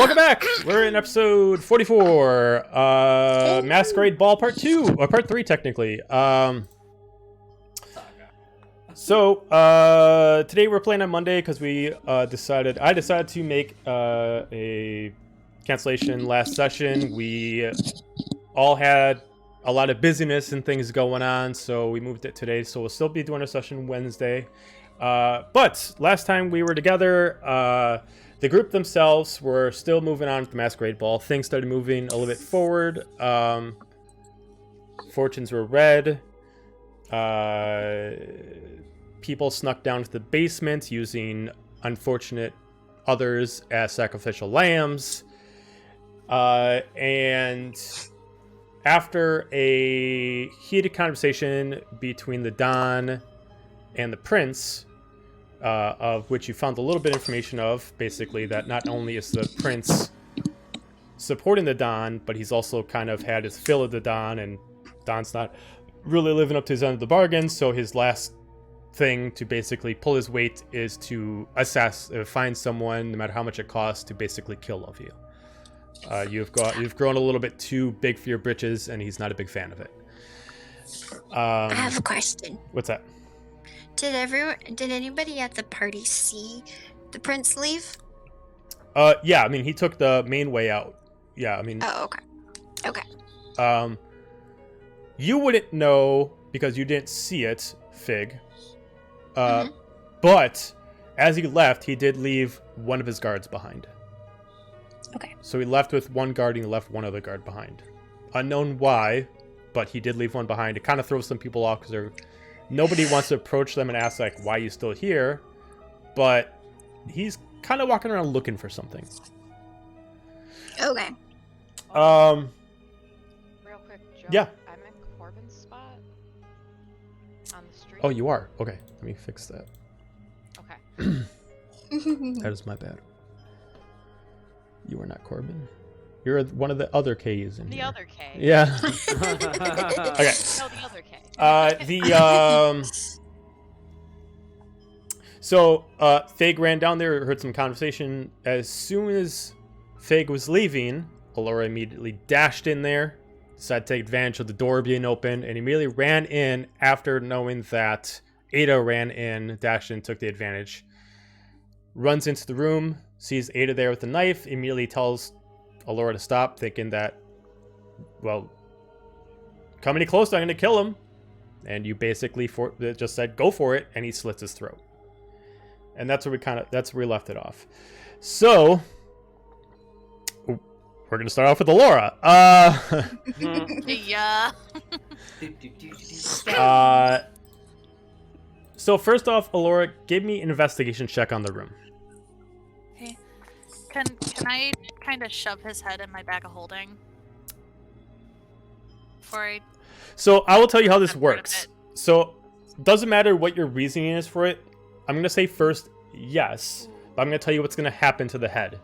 Welcome back! We're in episode 44, Masquerade Ball Part 2, or Part 3 technically. Today we're playing on Monday because I decided to make a cancellation last session. We all had a lot of busyness and things going on, so we moved it today, so we'll still be doing a session Wednesday. But last time we were together, the group themselves were still moving on with the Masquerade Ball. Things started moving a little bit forward. Fortunes were red. People snuck down to the basement using unfortunate others as sacrificial lambs. And after a heated conversation between the Don and the Prince, of which you found a little bit of information of, basically that not only is the Prince supporting the Don, but he's also kind of had his fill of the Don, and Don's not really living up to his end of the bargain, so his last thing to basically pull his weight is to find someone, no matter how much it costs, to basically kill of you. You've grown a little bit too big for your britches, and he's not a big fan of it. I have a question. What's that? Did anybody at the party see the prince leave? Yeah, I mean, he took the main way out. Yeah, I mean... Oh, okay. You wouldn't know because you didn't see it, Fig. But as he left, he did leave one of his guards behind. Okay. So he left with one guard and he left one other guard behind. Unknown why, but he did leave one behind. It kind of throws some people off because nobody wants to approach them and ask, like, why are you still here? But he's kind of walking around looking for something. Okay. Real quick, Joe. Yeah. I'm in Corbin's spot on the street. Oh, you are? Okay, let me fix that. Okay. That is my bad. You are not Corbin. You're one of the other K's in The here. other K. Yeah. Okay. No, the other K. So Fig ran down there, heard some conversation. As soon as Fig was leaving, Allura immediately dashed in there, decided to take advantage of the door being open, and immediately ran in after knowing that Ada ran in, dashed in, took the advantage. Runs into the room, sees Ada there with a knife, immediately tells Allura to stop, thinking that, well, come any closer, I'm going to kill him. And you basically just said, go for it, and he slits his throat. And that's where we left it off. So, we're going to start off with Allura. Yeah. So first off, Allura, give me an investigation check on the room. Okay. Can I kind of shove his head in my bag of holding? Before I... So I will tell you how this works. So doesn't matter what your reasoning is for it. I'm going to say first, yes. But I'm going to tell you what's going to happen to the head.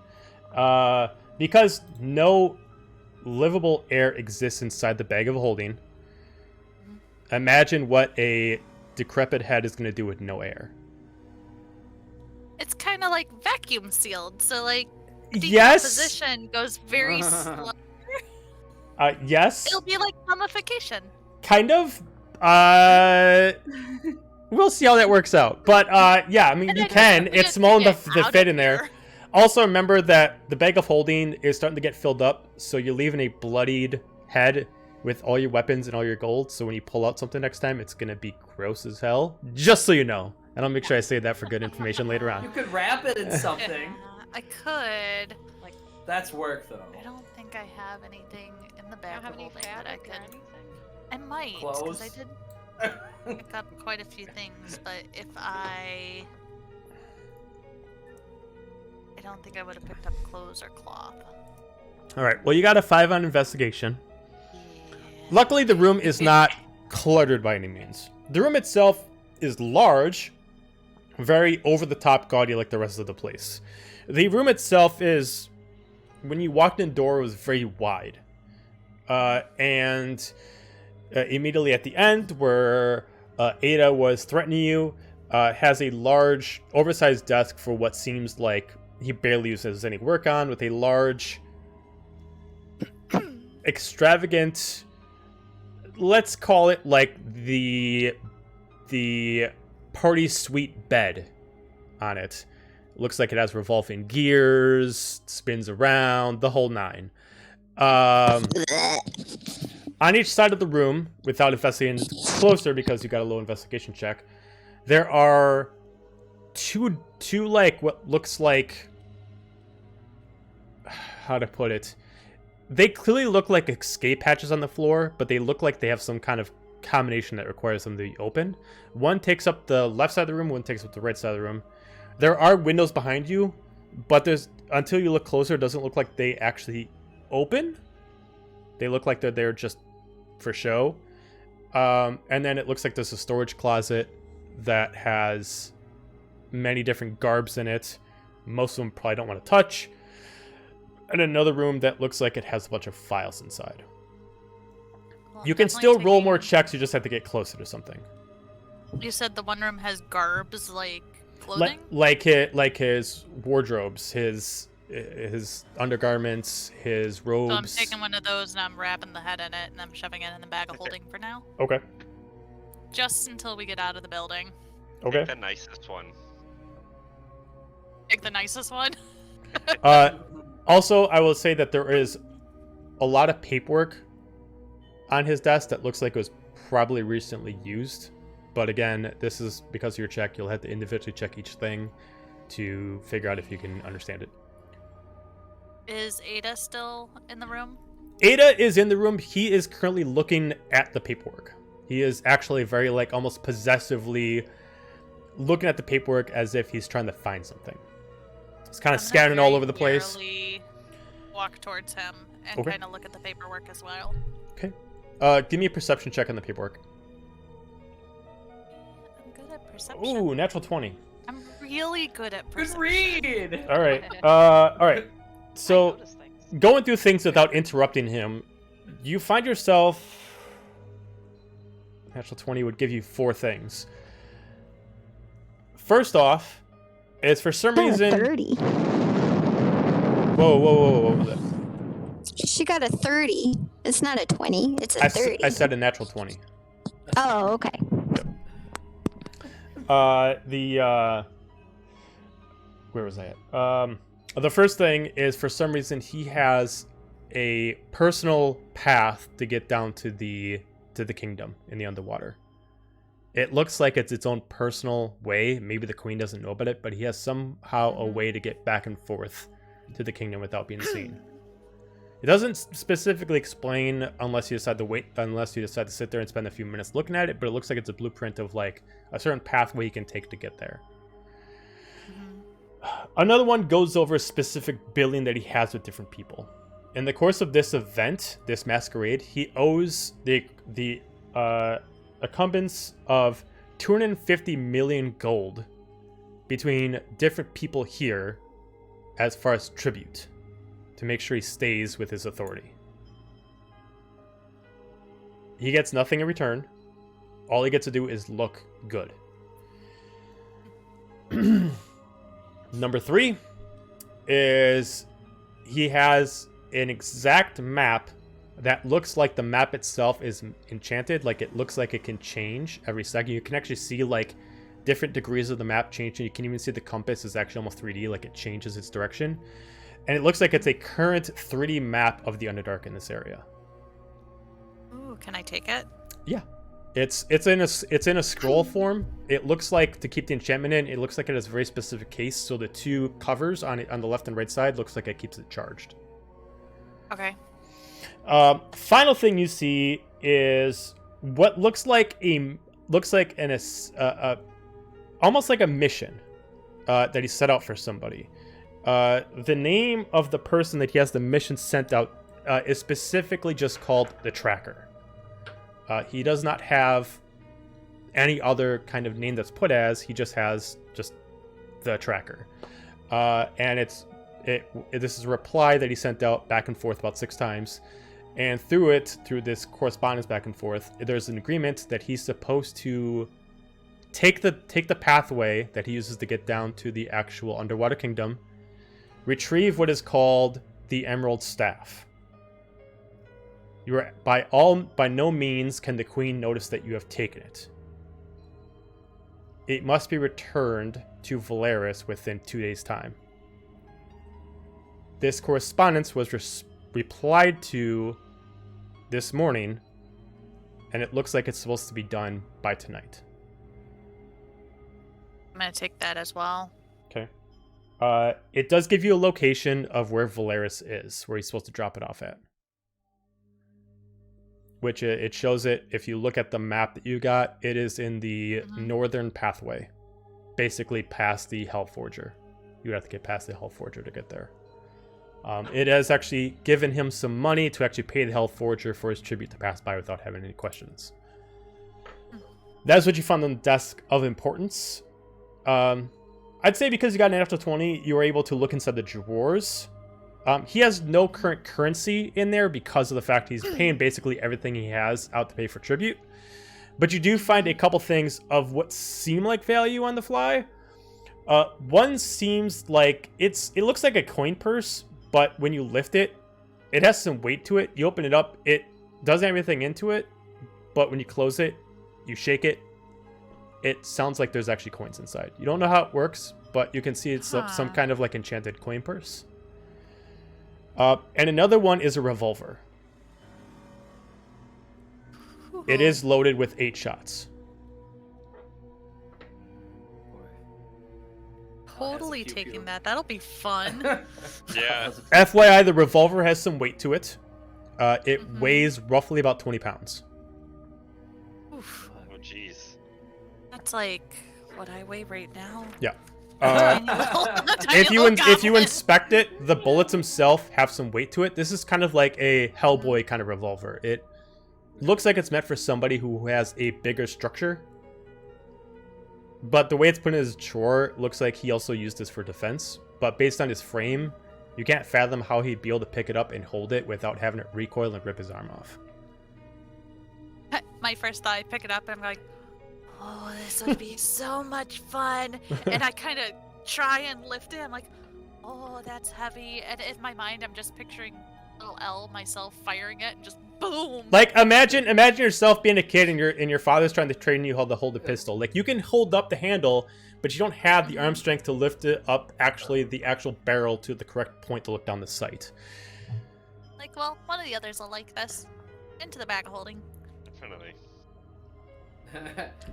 Because no livable air exists inside the bag of holding. Imagine what a decrepit head is going to do with no air. It's kind of like vacuum sealed, so like yes, decomposition goes very slow. Yes, It'll be like mummification. kind of. We'll see how that works out. But yeah, I mean, you can. It's small enough to fit in there. Also, remember that the bag of holding is starting to get filled up, so you're leaving a bloodied head with all your weapons and all your gold, so when you pull out something next time, it's gonna be gross as hell. Just so you know. And I'll make sure I say that for good information later on. You could wrap it in something. I could. Like, That's work, though. I don't think I have anything in the I bag don't have of any holding that I fabric or could. anything. I might, because I Clothes? did pick up quite a few things, but if I don't think I would have picked up clothes or cloth. Alright, well, you got a 5 on investigation. Yeah. Luckily, the room is not cluttered by any means. The room itself is large, very over-the-top gaudy like the rest of the place. The room itself is, when you walked in the door, it was very wide. And immediately at the end, where Ada was threatening you, has a large, oversized desk for what seems like he barely uses any work on, with a large, extravagant, let's call it like the party suite bed on it. Looks like it has revolving gears, spins around, the whole nine. On each side of the room, without investigating closer because you got a low investigation check, there are two like what looks like, how to put it, they clearly look like escape hatches on the floor, but they look like they have some kind of combination that requires them to be open. One takes up the left side of the room, one takes up the right side of the room. There are windows behind you, but there's, until you look closer, it doesn't look like they actually open. They look like they're there just for show. And then it looks like there's a storage closet that has many different garbs in it. Most of them probably don't want to touch. And another room that looks like it has a bunch of files inside. Well, You can still roll more checks, you just have to get closer to something. You said the one room has garbs, like clothing? Like his wardrobes, his undergarments, his robes. So I'm taking one of those and I'm wrapping the head in it and I'm shoving it in the bag of holding for now. Okay. Just until we get out of the building. Okay. Pick the nicest one. Pick the nicest one. Also, I will say that there is a lot of paperwork on his desk that looks like it was probably recently used. But again, this is because of your check. You'll have to individually check each thing to figure out if you can understand it. Is Ada still in the room? Ada is in the room. He is currently looking at the paperwork. He is actually very, like, almost possessively looking at the paperwork as if he's trying to find something. He's kind of scanning all over the place. Walk towards him and Okay. kind of look at the paperwork as well. Okay. Give me a perception check on the paperwork. I'm good at perception. Ooh, natural 20. I'm really good at Good perception. read. All right. All right. I So, notice things. going through things without interrupting him, you find yourself... Natural 20 would give you 4 things. First off, is for some reason... 30. Whoa. What was that? She got a 30. It's not a 20. It's a 30. I said a natural 20. Oh, okay. Where was I at? The first thing is, for some reason, he has a personal path to get down to the kingdom in the underwater. It looks like it's its own personal way. Maybe the queen doesn't know about it, but he has somehow a way to get back and forth to the kingdom without being seen. It doesn't specifically explain unless you decide to sit there and spend a few minutes looking at it, but it looks like it's a blueprint of like a certain pathway you can take to get there. Another one goes over a specific billing that he has with different people. In the course of this event, this masquerade, he owes the incumbents of 250 million gold between different people here as far as tribute to make sure he stays with his authority. He gets nothing in return. All he gets to do is look good. Number 3 is he has an exact map that looks like the map itself is enchanted. Like, it looks like it can change every second. You can actually see like different degrees of the map changing. You can even see the compass is actually almost 3D, like it changes its direction. And it looks like it's a current 3D map of the Underdark in this area. Ooh, can I take it? Yeah. It's in a scroll form. It looks like, to keep the enchantment in, it looks like it has a very specific case. So the 2 covers on the left and right side looks like it keeps it charged. Okay. Final thing you see is what looks like almost like a mission that he set out for somebody. The name of the person that he has the mission sent out is specifically just called the Tracker. He does not have any other kind of name that's put as. He just has just the Tracker. And this is a reply that he sent out back and forth about 6 times. And through this correspondence back and forth, there's an agreement that he's supposed to take the pathway that he uses to get down to the actual underwater kingdom, retrieve what is called the Emerald Staff. You are by no means can the queen notice that you have taken it. It must be returned to Valeris within 2 days' time. This correspondence was replied to this morning, and it looks like it's supposed to be done by tonight. I'm gonna take that as well. Okay. It does give you a location of where Valeris is, where he's supposed to drop it off at. Which it shows it, if you look at the map that you got, it is in the northern pathway. Basically past the Hellforger. You would have to get past the Hellforger to get there. It has actually given him some money to actually pay the Hellforger for his tribute to pass by without having any questions. That's what you found on the desk of importance. I'd say because you got an natural 20, you were able to look inside the drawers. He has no current currency in there because of the fact he's paying basically everything he has out to pay for tribute. But you do find a couple things of what seem like value on the fly. One seems like it looks like a coin purse, but when you lift it, it has some weight to it. You open it up, it doesn't have anything into it, but when you close it, you shake it, it sounds like there's actually coins inside. You don't know how it works, but you can see it's some kind of like enchanted coin purse. And another one is a revolver. It is loaded with 8 shots. Totally taking that. That'll be fun. Yeah. FYI, the revolver has some weight to it. It weighs roughly about 20 pounds. Oof. Oh, jeez. That's like what I weigh right now. Yeah. If you inspect it, the bullets themselves have some weight to it. This is kind of like a Hellboy kind of revolver. It looks like it's meant for somebody who has a bigger structure. But the way it's put in his drawer, looks like he also used this for defense. But based on his frame, you can't fathom how he'd be able to pick it up and hold it without having it recoil and rip his arm off. My first thought, I pick it up and I'm like, oh, this would be so much fun. And I kind of try and lift it. I'm like, oh, that's heavy. And in my mind, I'm just picturing little L, myself firing it, and just boom. Like, imagine yourself being a kid and your father's trying to train you how to hold a pistol. Like, you can hold up the handle, but you don't have the arm strength to lift it up, the actual barrel to the correct point to look down the sight. Like, well, one of the others will like this. Into the bag of holding. Definitely.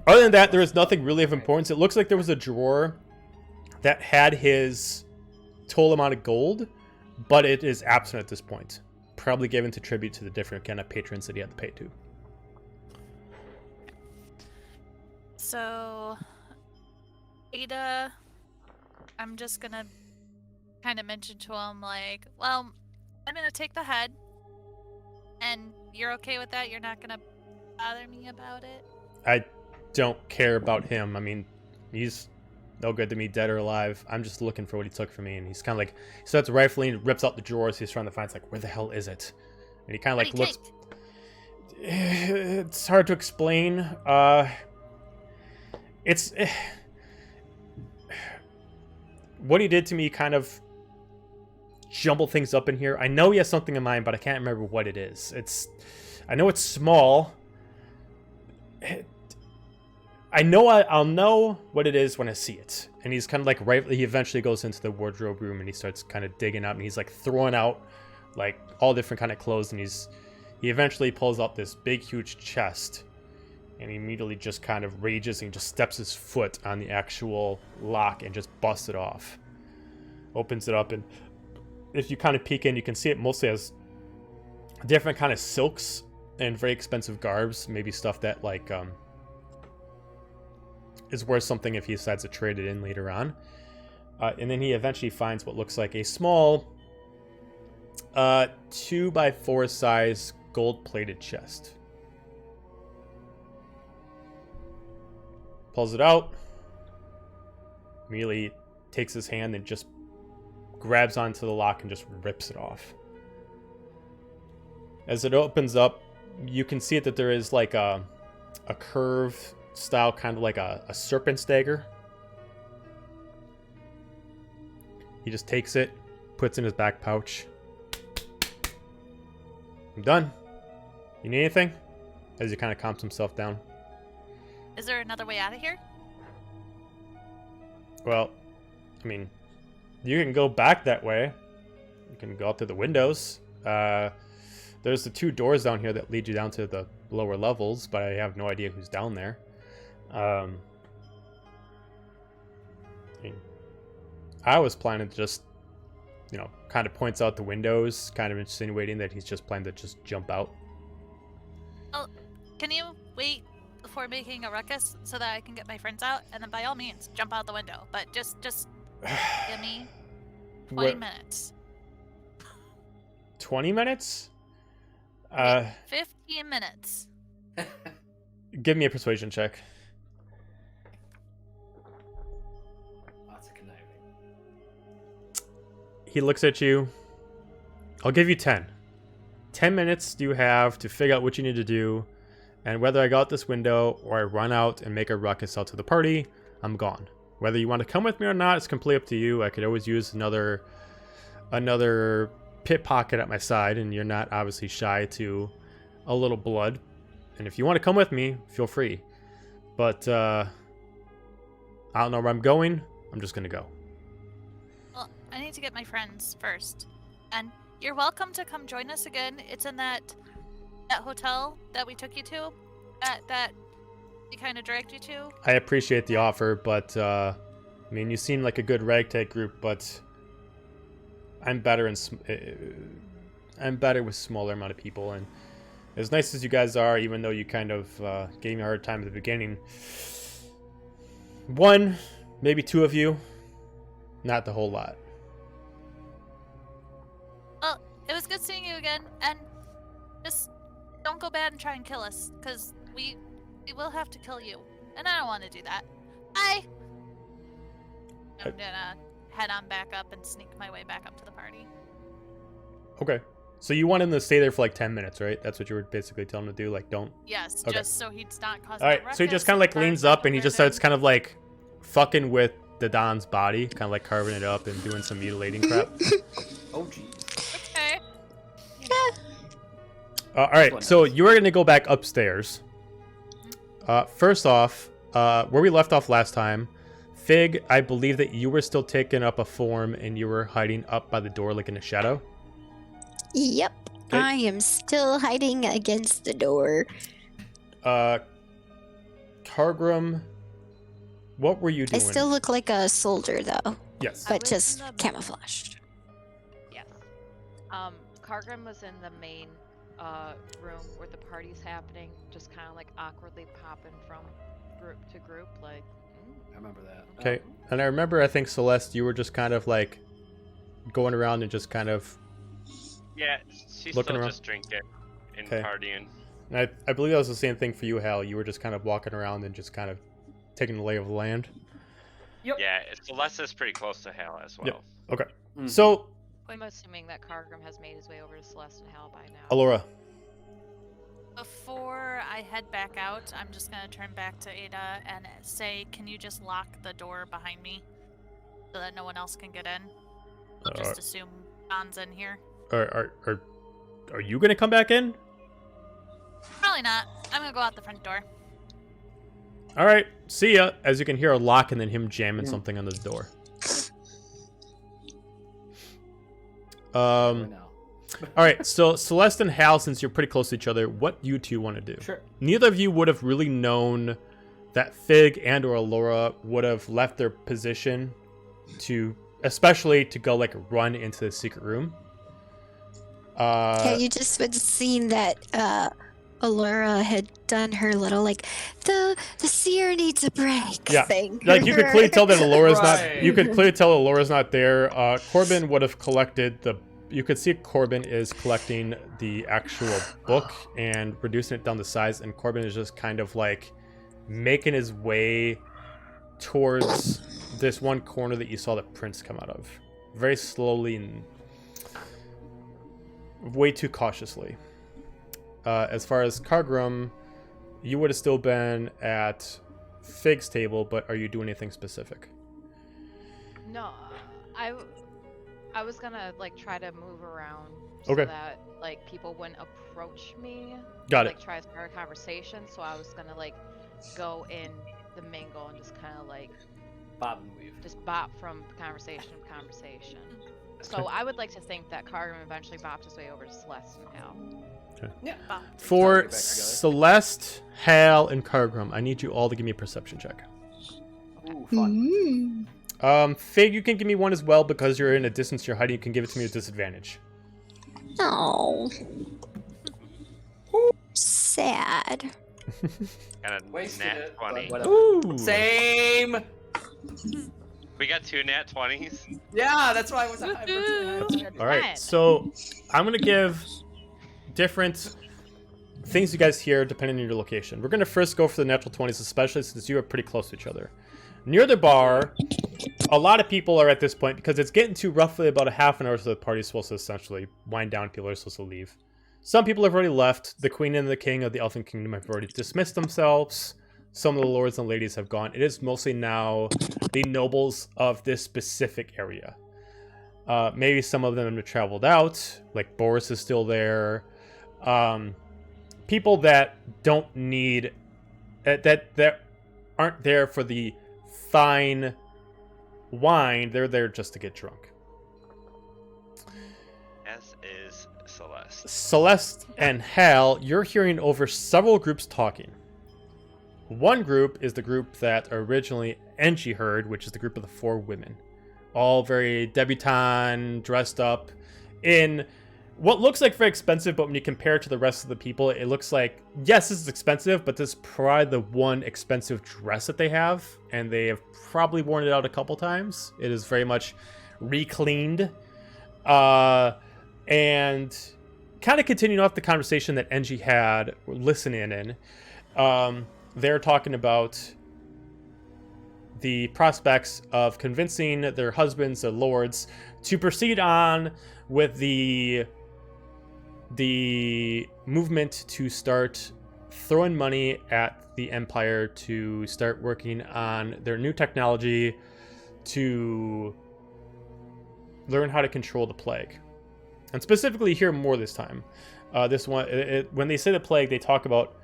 Other than that, there is nothing really of importance. It looks like there was a drawer that had his total amount of gold, but it is absent at this point. Probably given to tribute to the different kind of patrons that he had to pay to. So, Ada, I'm just gonna kind of mention to him, like, well, I'm gonna take the head, and you're okay with that? You're not gonna bother me about it? I don't care about him. I mean, he's no good to me, dead or alive. I'm just looking for what he took from me, and he's kind of like, he starts rifling, rips out the drawers. He's trying to find, it's like, where the hell is it? And he kind of like looks. It's hard to explain. It's what he did to me kind of jumbled things up in here. I know he has something in mind, but I can't remember what it is. I know it's small. I know I'll know what it is when I see it. And he's kind of like he eventually goes into the wardrobe room and he starts kind of digging out, and he's like throwing out like all different kind of clothes, and he eventually pulls out this big huge chest, and he immediately just kind of rages and just steps his foot on the actual lock and just busts it off. Opens it up, and if you kind of peek in, you can see it mostly has different kind of silks and very expensive garbs, maybe stuff that like is worth something if he decides to trade it in later on. And then he eventually finds what looks like a small 2x4 size gold-plated chest. Pulls it out. Immediately takes his hand and just grabs onto the lock and just rips it off. As it opens up, you can see that there is like a curve style, kind of like a serpent's dagger. He just takes it, puts in his back pouch. I'm done. You need anything? As he kind of calms himself down. Is there another way out of here? Well, I mean, you can go back that way. You can go out through the windows. There's the 2 doors down here that lead you down to the lower levels, but I have no idea who's down there. I mean, I was planning to just, you know, kind of points out the windows, kind of insinuating that he's just planning to just jump out. Oh, can you wait before making a ruckus so that I can get my friends out? And then by all means, jump out the window. But just give me 20 minutes. 20 minutes? 15 minutes. Give me a persuasion check. Lots of conniving. He looks at you. I'll give you 10. 10 minutes do you have to figure out what you need to do, and whether I go out this window or I run out and make a ruckus out to the party, I'm gone. Whether you want to come with me or not, it's completely up to you. I could always use another pit pocket at my side, and you're not obviously shy to a little blood. And if you want to come with me, feel free. But I don't know where I'm going. I'm just gonna go. Well, I need to get my friends first. And you're welcome to come join us again. It's in that hotel that we took you to, that we kind of dragged you to. I appreciate the offer, but I mean, you seem like a good ragtag group, but I'm better with smaller amount of people. And as nice as you guys are, even though you kind of gave me a hard time at the beginning, 1, maybe 2 of you, not the whole lot. Well, it was good seeing you again, and just don't go bad and try and kill us, because we will have to kill you, and I don't want to do that. Bye! I'm gonna head on back up and sneak my way back up to the party. Okay. So you want him to stay there for like 10 minutes, right? That's what you were basically telling him to do? Like, don't... Yes, Okay. just so he's not causing All right, a so he just ruckus kind of like and leans not up and he just starts overridden. kind of like fucking with the Don's body, kind of like carving it up and doing some mutilating crap. Oh, jeez. Okay. All right, so you are going to go back upstairs. First off, where we left off last time, Fig, I believe that you were still taking up a form and you were hiding up by the door like in a shadow. Yep. Okay. I am still hiding against the door. Cargrim, what were you I doing? still look like a soldier though, Yes. but was just in the- camouflaged. Yes. Cargrim was in the main room where the party's happening, just kind of like awkwardly popping from group to group, like. I remember that. Okay, and I remember, I think, Celeste, you were just kind of like going around and just kind of... Yeah, she's Looking still around. just drinking and Okay. partying. And I believe that was the same thing for you, Hal. You were just kind of walking around and just kind of taking the lay of the land. Yep. Yeah, Celeste's pretty close to Hal as well. Yep. Okay. Mhm. So, I'm assuming that Cargrim has made his way over to Celeste and Hal by now. Alora. Before I head back out, I'm just gonna turn back to Ada and say, can you just lock the door behind me so that no one else can get in? I'll just assume Don's in here. Are you going to come back in? Probably not. I'm gonna go out the front door. All right. See ya. As you can hear a lock and then him jamming something on the door. Right now. All right. So Celeste and Hal, since you're pretty close to each other, what you two want to do? Sure. Neither of you would have really known that Fig and or Alora would have left their position to, especially to go like run into the secret room. Yeah, you just would have seen that Alora had done her little like the seer needs a break Yeah. thing. Like you could clearly tell that Alora's Right. not. You could clearly tell Alora's not there. Corbin would have collected the. You could see Corbin is collecting the actual book and reducing it down to size, and Corbin is just kind of like making his way towards this one corner that you saw the prince come out of, very slowly and way too cautiously. As far as Cargrim, you would have still been at Fig's table, but are you doing anything specific? No, I I was gonna like try to move around Okay. so that like people wouldn't approach me. Got like it. try to start a conversation. So I was gonna like go in the mingle and just kind of like Bob and weave. just bop from conversation to conversation. So Okay. I would like to think that Cargrim eventually bopped his way over to Celeste and Hal. Yeah. Bob. For Get back together. Celeste, Hal, and Cargrim, I need you all to give me a perception check. Ooh, fun. Fig, you can give me one as well because you're in a distance you're hiding. You can give it to me at disadvantage. Oh. Sad. And a Wasted nat it, 20. but whatever. Ooh. Same. We got 2 nat 20s. Yeah, that's why I was high. All right, Fine. so I'm gonna give different things you guys hear depending on your location. We're gonna first go for the natural 20s, especially since you are pretty close to each other. Near the bar, a lot of people are at this point because it's getting to roughly about a half an hour so the party's supposed to essentially wind down. People are supposed to leave. Some people have already left. The queen and the king of the Elfin Kingdom have already dismissed themselves. Some of the lords and ladies have gone. It is mostly now the nobles of this specific area. Maybe some of them have traveled out, like Boris is still there. People that don't need that aren't there for the fine wine. They're there just to get drunk. As is Celeste. Celeste and Hal, you're hearing over several groups talking. One group is the group that originally Angie heard, which is the group of the 4 women. All very debutante, dressed up in what looks like very expensive, but when you compare it to the rest of the people, it looks like, yes, this is expensive, but this is probably the one expensive dress that they have, and they have probably worn it out a couple times. It is very much re-cleaned. And kind of continuing off the conversation that Angie had listening in, they're talking about the prospects of convincing their husbands, their lords, to proceed on with the movement to start throwing money at the Empire to start working on their new technology to learn how to control the plague. And specifically here more this time. This one, when they say the plague, they talk about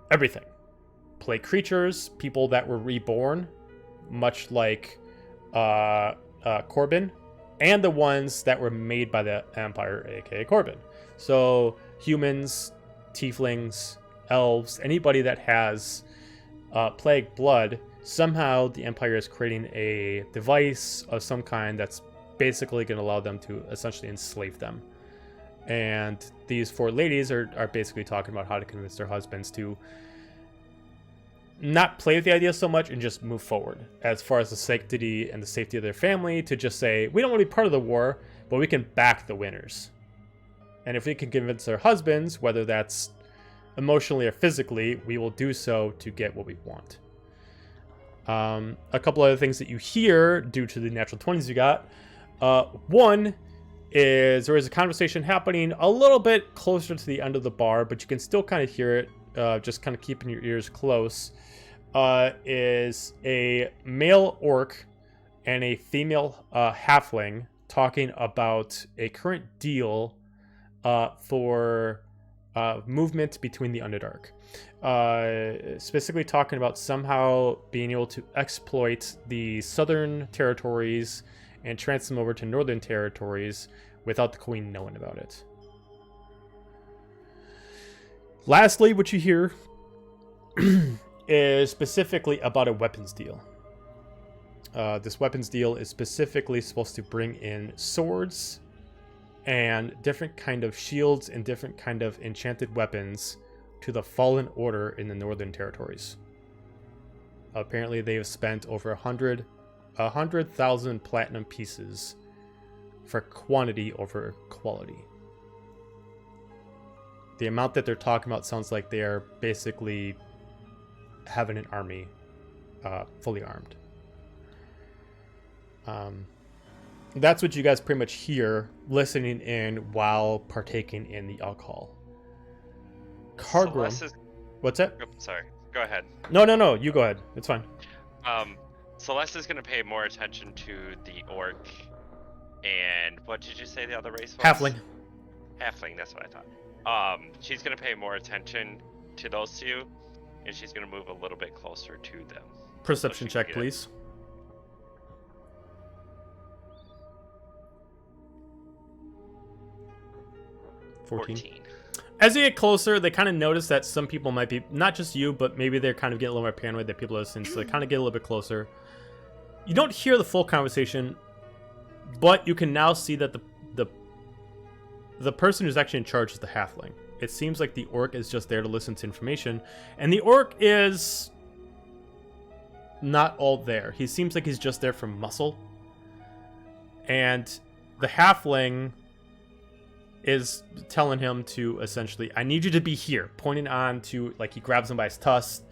everything. Plague creatures, people that were reborn, much like Corbin, and the ones that were made by the Empire, aka Corbin. So humans, tieflings, elves, anybody that has plague blood, somehow the Empire is creating a device of some kind that's basically going to allow them to essentially enslave them. And these 4 ladies are basically talking about how to convince their husbands to not play with the idea so much and just move forward as far as the sanctity and the safety of their family, to just say, we don't want to be part of the war, but we can back the winners. And if we can convince their husbands, whether that's emotionally or physically, we will do so to get what we want. A couple other things that you hear due to the natural 20s you got. One is there is a conversation happening a little bit closer to the end of the bar, but you can still kind of hear it, just kind of keeping your ears close. Is a male orc and a female halfling talking about a current deal for movement between the Underdark. Specifically talking about somehow being able to exploit the southern territories and transfer them over to northern territories without the queen knowing about it. Lastly, what you hear is specifically about a weapons deal. This weapons deal is specifically supposed to bring in swords and different kind of shields and different kind of enchanted weapons to the Fallen Order in the Northern Territories. Apparently, they have spent over 100,000 platinum pieces for quantity over quality. The amount that they're talking about sounds like they are basically having an army fully armed. That's what you guys pretty much hear listening in while partaking in the alcohol. Cargrim. What's that? Oh, sorry. Go ahead. No. You go ahead. It's fine. Celeste is going to pay more attention to the orc And what did you say the other race was? Halfling. Halfling, that's what I thought. She's gonna pay more attention to those two, and she's gonna move a little bit closer to them. Perception she check, can get- please. 14. As they get closer, they kind of notice that some people might be, not just you, but maybe they're kind of getting a little more paranoid that people are listening, so they kind of get a little bit closer. You don't hear the full conversation, but you can now see that the person who's actually in charge is the halfling. It seems like the orc is just there to listen to information, and the orc is not all there. He seems like he's just there for muscle. And the halfling is telling him to essentially, I need you to be here, pointing on to, like, he grabs him by his tusk,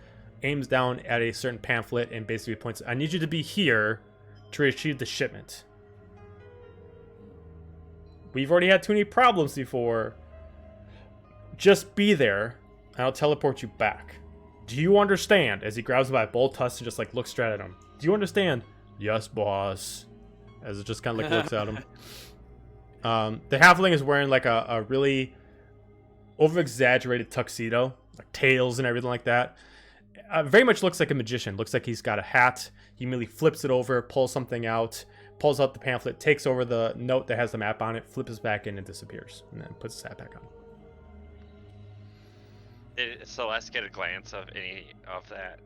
aims down at a certain pamphlet, and basically points, I need you to be here to retrieve the shipment. We've already had too many problems before. Just be there, and I'll teleport you back. Do you understand? As he grabs him by both tusks and just, like, looks straight at him. Do you understand? Yes, boss. As it just kind of, like, looks at him. The halfling is wearing, like, a really over-exaggerated tuxedo, like tails and everything like that. Very much looks like a magician. Looks like he's got a hat. He immediately flips it over, pulls something out, pulls out the pamphlet, takes over the note that has the map on it, flips it back in, and disappears, and then puts his hat back on. Did Celeste get a glance of any of that?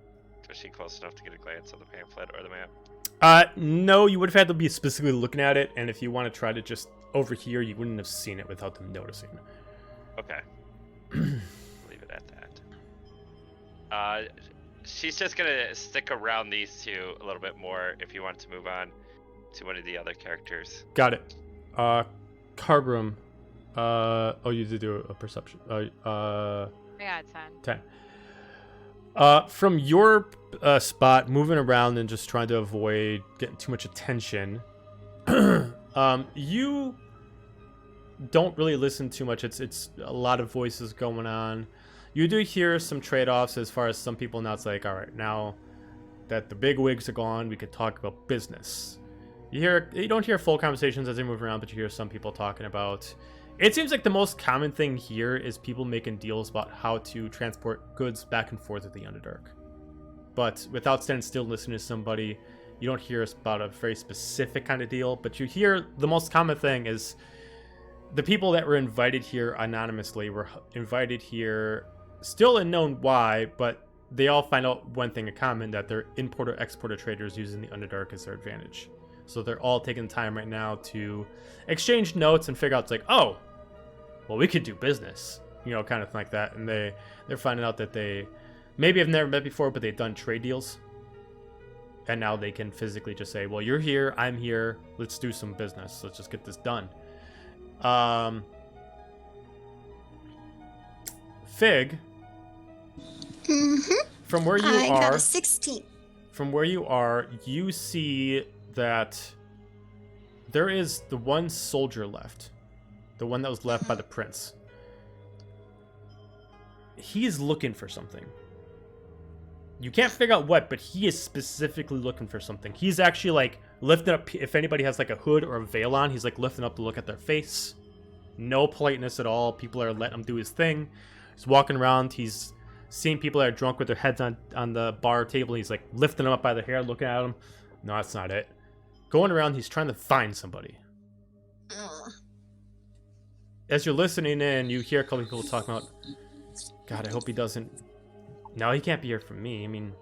Was she close enough to get a glance of the pamphlet or the map? No, you would have had to be specifically looking at it, and if you want to try to just overhear, you wouldn't have seen it without them noticing. Okay. Leave it at that. She's just gonna stick around these two a little bit more if you want to move on to one of the other characters. Got it. Carbrum. You did do a perception. Yeah, 10. 10. From your spot, moving around and just trying to avoid getting too much attention, you don't really listen too much. It's a lot of voices going on. You do hear some trade-offs as far as some people now. It's like, all right, now that the big wigs are gone, we could talk about business. You don't hear full conversations as they move around, but you hear some people talking about. It seems like the most common thing here is people making deals about how to transport goods back and forth with the Underdark. But without standing still listening to somebody, you don't hear about a very specific kind of deal. But you hear the most common thing is the people that were invited here anonymously were invited here, still unknown why, but they all find out one thing in common, that they're importer-exporter traders using the Underdark as their advantage. So they're all taking the time right now to exchange notes and figure out, it's like, oh, well, we could do business, kind of like that. And they're finding out that they maybe have never met before, but they've done trade deals. And now they can physically just say, well, you're here, I'm here, let's do some business. Let's just get this done. Fig, from where you I are, got a 16. from where you are, you see that there is the one soldier left. The one that was left by the prince. He's looking for something. You can't figure out what, but he is specifically looking for something. He's actually, like, lifting up. If anybody has, like, a hood or a veil on, he's, like, lifting up to look at their face. No politeness at all. People are letting him do his thing. He's walking around. He's seeing people that are drunk with their heads on the bar table. He's, like, lifting them up by the hair, looking at them. No, that's not it. Going around, he's trying to find somebody. As you're listening in, you hear a couple people talking about, God, I hope he doesn't. No, he can't be here from me. I mean,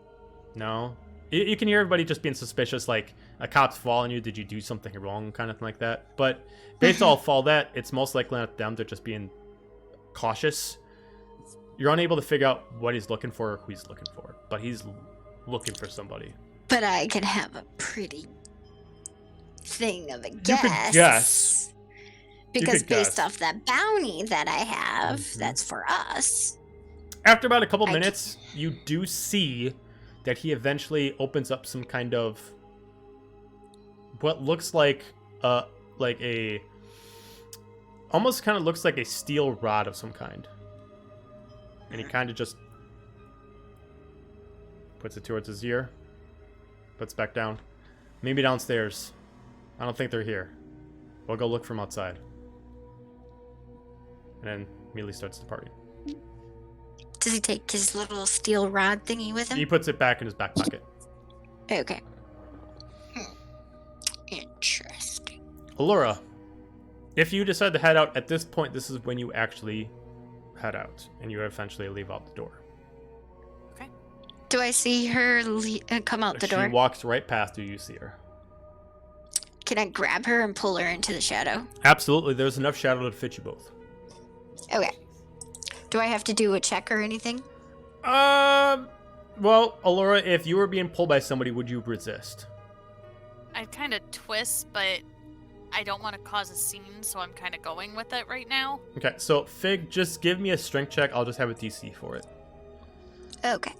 no. You can hear everybody just being suspicious, like, a cop's following you, did you do something wrong, kind of thing like that. But based off all that, it's most likely not them, they're just being cautious. You're unable to figure out what he's looking for or who he's looking for, but he's looking for somebody. But I could have a pretty thing of a guess. You could guess. Because could based guess. off that bounty that I have, that's for us. After about a couple minutes, you do see that he eventually opens up some kind of what looks like a almost kind of looks like a steel rod of some kind. And he kind of just puts it towards his ear, puts it back down. Maybe downstairs. I don't think they're here. We'll go look from outside. And then immediately starts the party. Does he take his little steel rod thingy with him? He puts it back in his back pocket. Okay. Interesting. Allura, if you decide to head out at this point, this is when you actually head out. And you eventually leave out the door. Do I see her come out the door? She walks right past you. You see her. Can I grab her and pull her into the shadow? Absolutely. There's enough shadow to fit you both. Okay. Do I have to do a check or anything? Well, Allura, if you were being pulled by somebody, would you resist? I'd kind of twist, but I don't want to cause a scene, so I'm kind of going with it right now. Okay, so Fig, just give me a strength check. I'll just have a DC for it. Okay.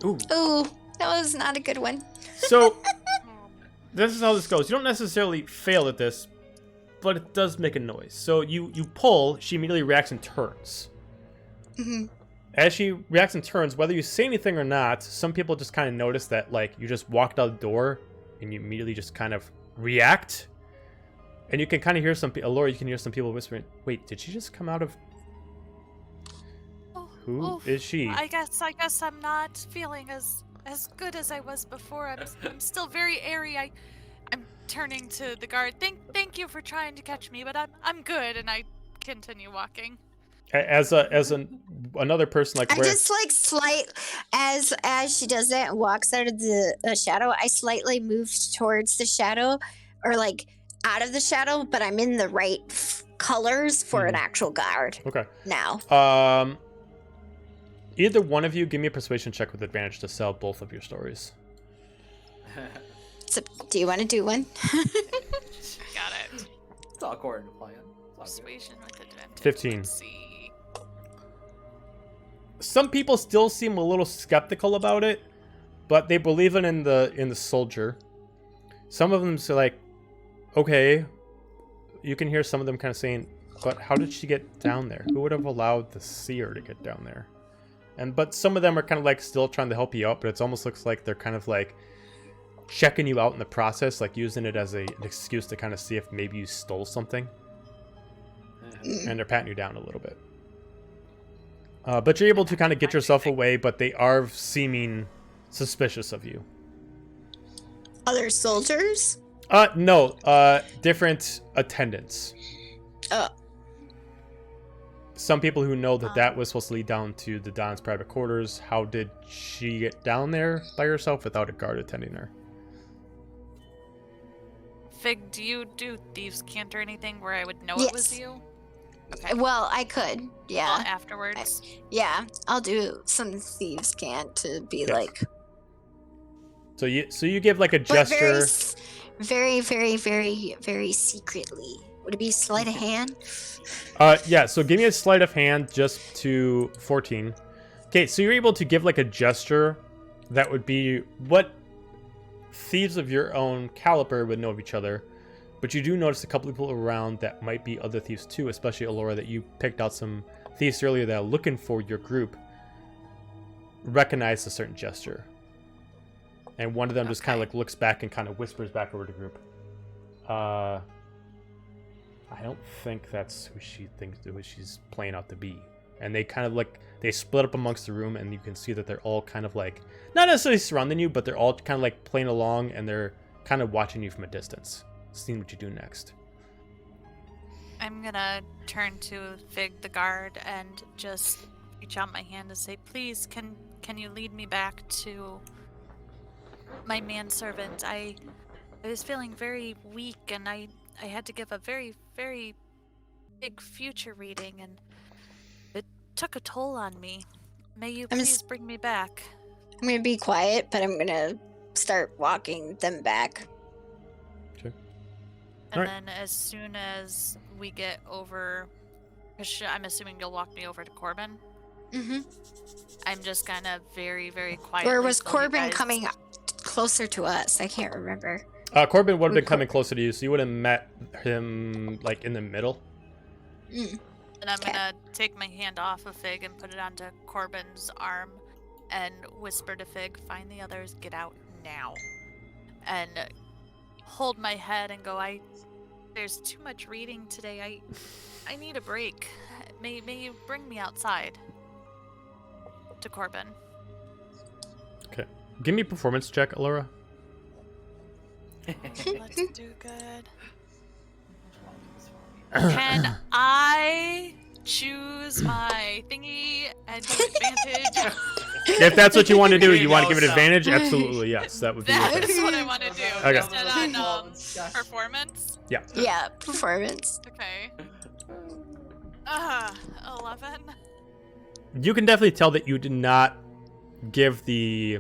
Ooh. Ooh, that was not a good one. So, this is how this goes. You don't necessarily fail at this, but it does make a noise. So you pull, she immediately reacts and turns. Mm-hmm. As she reacts and turns, whether you say anything or not, some people just kind of notice that, like, you just walked out the door and you immediately just kind of react. And you can kind of hear Allura, you can hear some people whispering, wait, did she just come out of... Who is she? I guess I'm not feeling as good as I was before. I'm still very airy. I'm turning to the guard. Thank you for trying to catch me, but I'm good, and I continue walking. As another person, like, I just like as she does that and walks out of the shadow, I slightly move towards the shadow, or like out of the shadow, but I'm in the right colors for an actual guard. Okay. Now. Either one of you, give me a persuasion check with advantage to sell both of your stories. So, do you want to do one? Got it. It's all according to plan. Persuasion with advantage. 15. Let's see. Some people still seem a little skeptical about it, but they believe in the soldier. Some of them say, like, okay. You can hear some of them kind of saying, but how did she get down there? Who would have allowed the seer to get down there? But some of them are kind of like still trying to help you out, but it almost looks like they're kind of like checking you out in the process, like using it as an excuse to kind of see if maybe you stole something. And they're patting you down a little bit. But you're able to kind of get yourself away, but they are seeming suspicious of you. Other soldiers? No. Different attendants. Oh. Some people who know that was supposed to lead down to the Don's private quarters. How did she get down there by herself without a guard attending her? Fig, do you do Thieves' Cant or anything where I would know Yes. it was you? Okay. Well, I could. Yeah. Well, afterwards. Yeah. I'll do some Thieves' Cant to be Yes. like. So you give like a But gesture. very, very, very, very secretly. Would it be sleight of hand? Yeah, so give me a sleight of hand just to 14. Okay, so you're able to give like a gesture that would be what thieves of your own caliber would know of each other. But you do notice a couple people around that might be other thieves too, especially Allura, that you picked out some thieves earlier that are looking for your group. Recognize a certain gesture. And one of them just kind of like looks back and kind of whispers back over the group. I don't think that's who she's playing out to be. And they kind of like, they split up amongst the room, and you can see that they're all kind of like, not necessarily surrounding you, but they're all kind of like playing along, and they're kind of watching you from a distance, seeing what you do next. I'm gonna turn to Fig the guard and just reach out my hand and say, please, can you lead me back to my manservant? I was feeling very weak, and I had to give a very, very big future reading, and it took a toll on me. May you please bring me back? I'm gonna be quiet, but I'm gonna start walking them back. Okay. And Alright. then as soon as we get over, 'cause I'm assuming you'll walk me over to Corbin. Mm-hmm. I'm just gonna very, very quietly. Or was tell you Corbin guys- coming closer to us? I can't remember. Corbin would have been coming closer to you, so you would have met him like in the middle. Mm. And I'm Okay. gonna take my hand off of Fig and put it onto Corbin's arm and whisper to Fig, find the others, get out now. And hold my head and go, there's too much reading today. I need a break. May you bring me outside to Corbin? Okay. Give me a performance check, Allura. Let's do good. Can I choose my thingy and give advantage? If that's what you want to do, Here you you want to go, give it so- advantage? Absolutely, yes. That would be okay. That's what I want to do. Okay. Instead on performance? Yeah. Yeah, performance. Okay. 11. You can definitely tell that you did not give the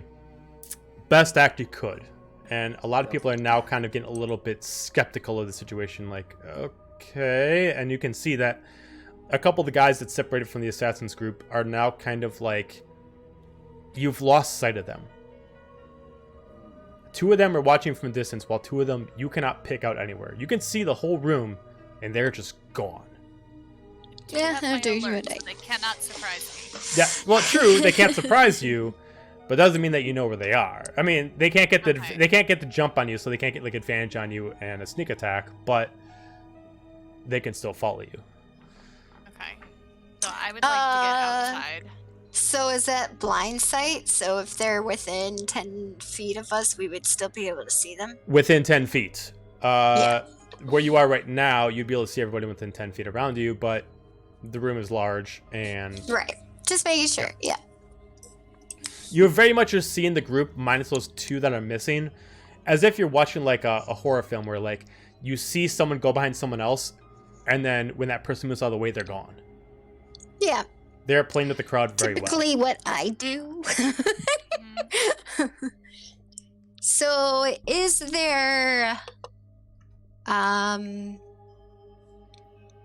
best act you could. And a lot of people are now kind of getting a little bit skeptical of the situation. Like, okay. And you can see that a couple of the guys that separated from the assassins group are now kind of like, you've lost sight of them. 2 of them are watching from a distance, while 2 of them you cannot pick out anywhere. You can see the whole room, and they're just gone. Yeah, That's I'll my do you alert, a day. so they cannot surprise me. Yeah, well, true, they can't surprise you, but doesn't mean that you know where they are. I mean, they can't get the Okay. they can't get the jump on you, so they can't get like advantage on you and a sneak attack, but they can still follow you. Okay. So I would like to get outside. So is that blind sight? So if they're within 10 feet of us, we would still be able to see them? Within 10 feet. Where you are right now, you'd be able to see everybody within 10 feet around you, but the room is large, and Right. Just making sure. Yeah. you're very much just seeing the group minus those 2 that are missing, as if you're watching like a horror film where like you see someone go behind someone else, and then when that person moves out of the way, they're gone. Yeah. They're playing with the crowd very well. Typically what I do. So is there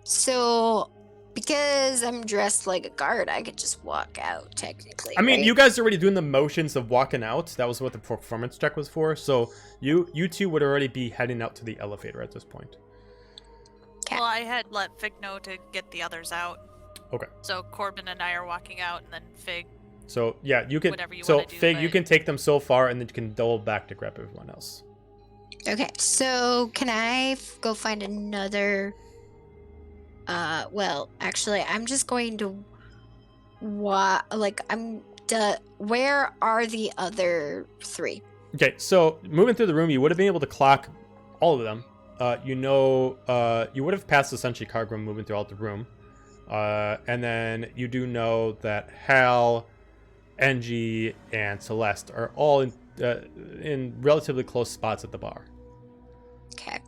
so because I'm dressed like a guard, I could just walk out technically. I mean, right? you guys are already doing the motions of walking out. That was what the performance check was for. So you 2 would already be heading out to the elevator at this point. Okay. Well, I had let Fig know to get the others out. Okay. So Corbin and I are walking out, and then Fig. So yeah, you can. Whatever you So wanna do, Fig, you but- can take them so far, and then you can double back to grab everyone else. Okay, so can I go find another? Well, actually, I'm just going to. Where are the other 3? Okay, so moving through the room, you would have been able to clock all of them. You would have passed essentially Cargrim moving throughout the room. And then you do know that Hal, Engie, and Celeste are all in relatively close spots at the bar. Okay.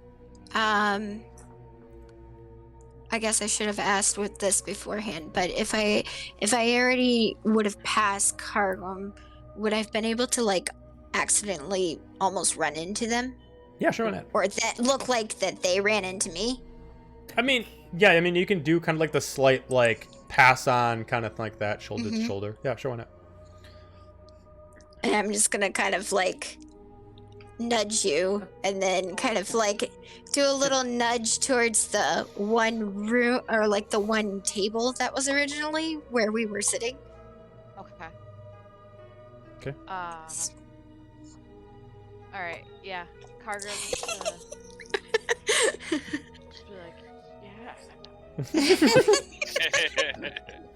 I guess I should have asked with this beforehand, but if I already would have passed Cargrim, would I have been able to like accidentally almost run into them? Yeah, sure, why not? Or that look like that they ran into me? I mean, yeah, I mean, you can do kind of like the slight like pass on kind of like that, shoulder to Mhm. shoulder. Yeah, sure, why not? And I'm just gonna kind of like nudge you and then kind of like do a little nudge towards the one room or like the one table that was originally where we were sitting. Okay. Okay. All right. Yeah. Cargrim. Just be like, yeah.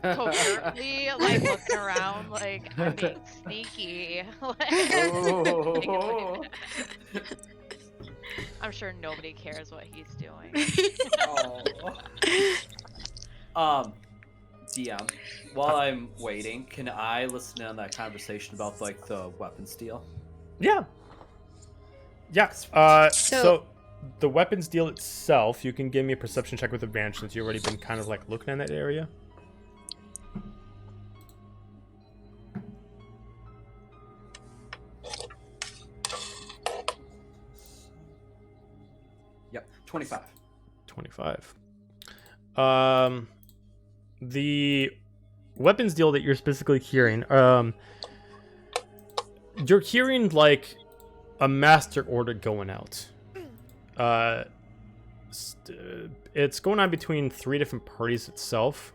Covertly, like looking around, like I'm being sneaky. Oh. I'm sure nobody cares what he's doing. DM, while I'm waiting, can I listen in on that conversation about like the weapons deal? Yeah. Yeah. So the weapons deal itself, you can give me a perception check with advantage since you've already been kind of like looking in that area. Yep, 25. 25. The weapons deal that you're specifically hearing, you're hearing like a master order going out. It's going on between 3 different parties itself.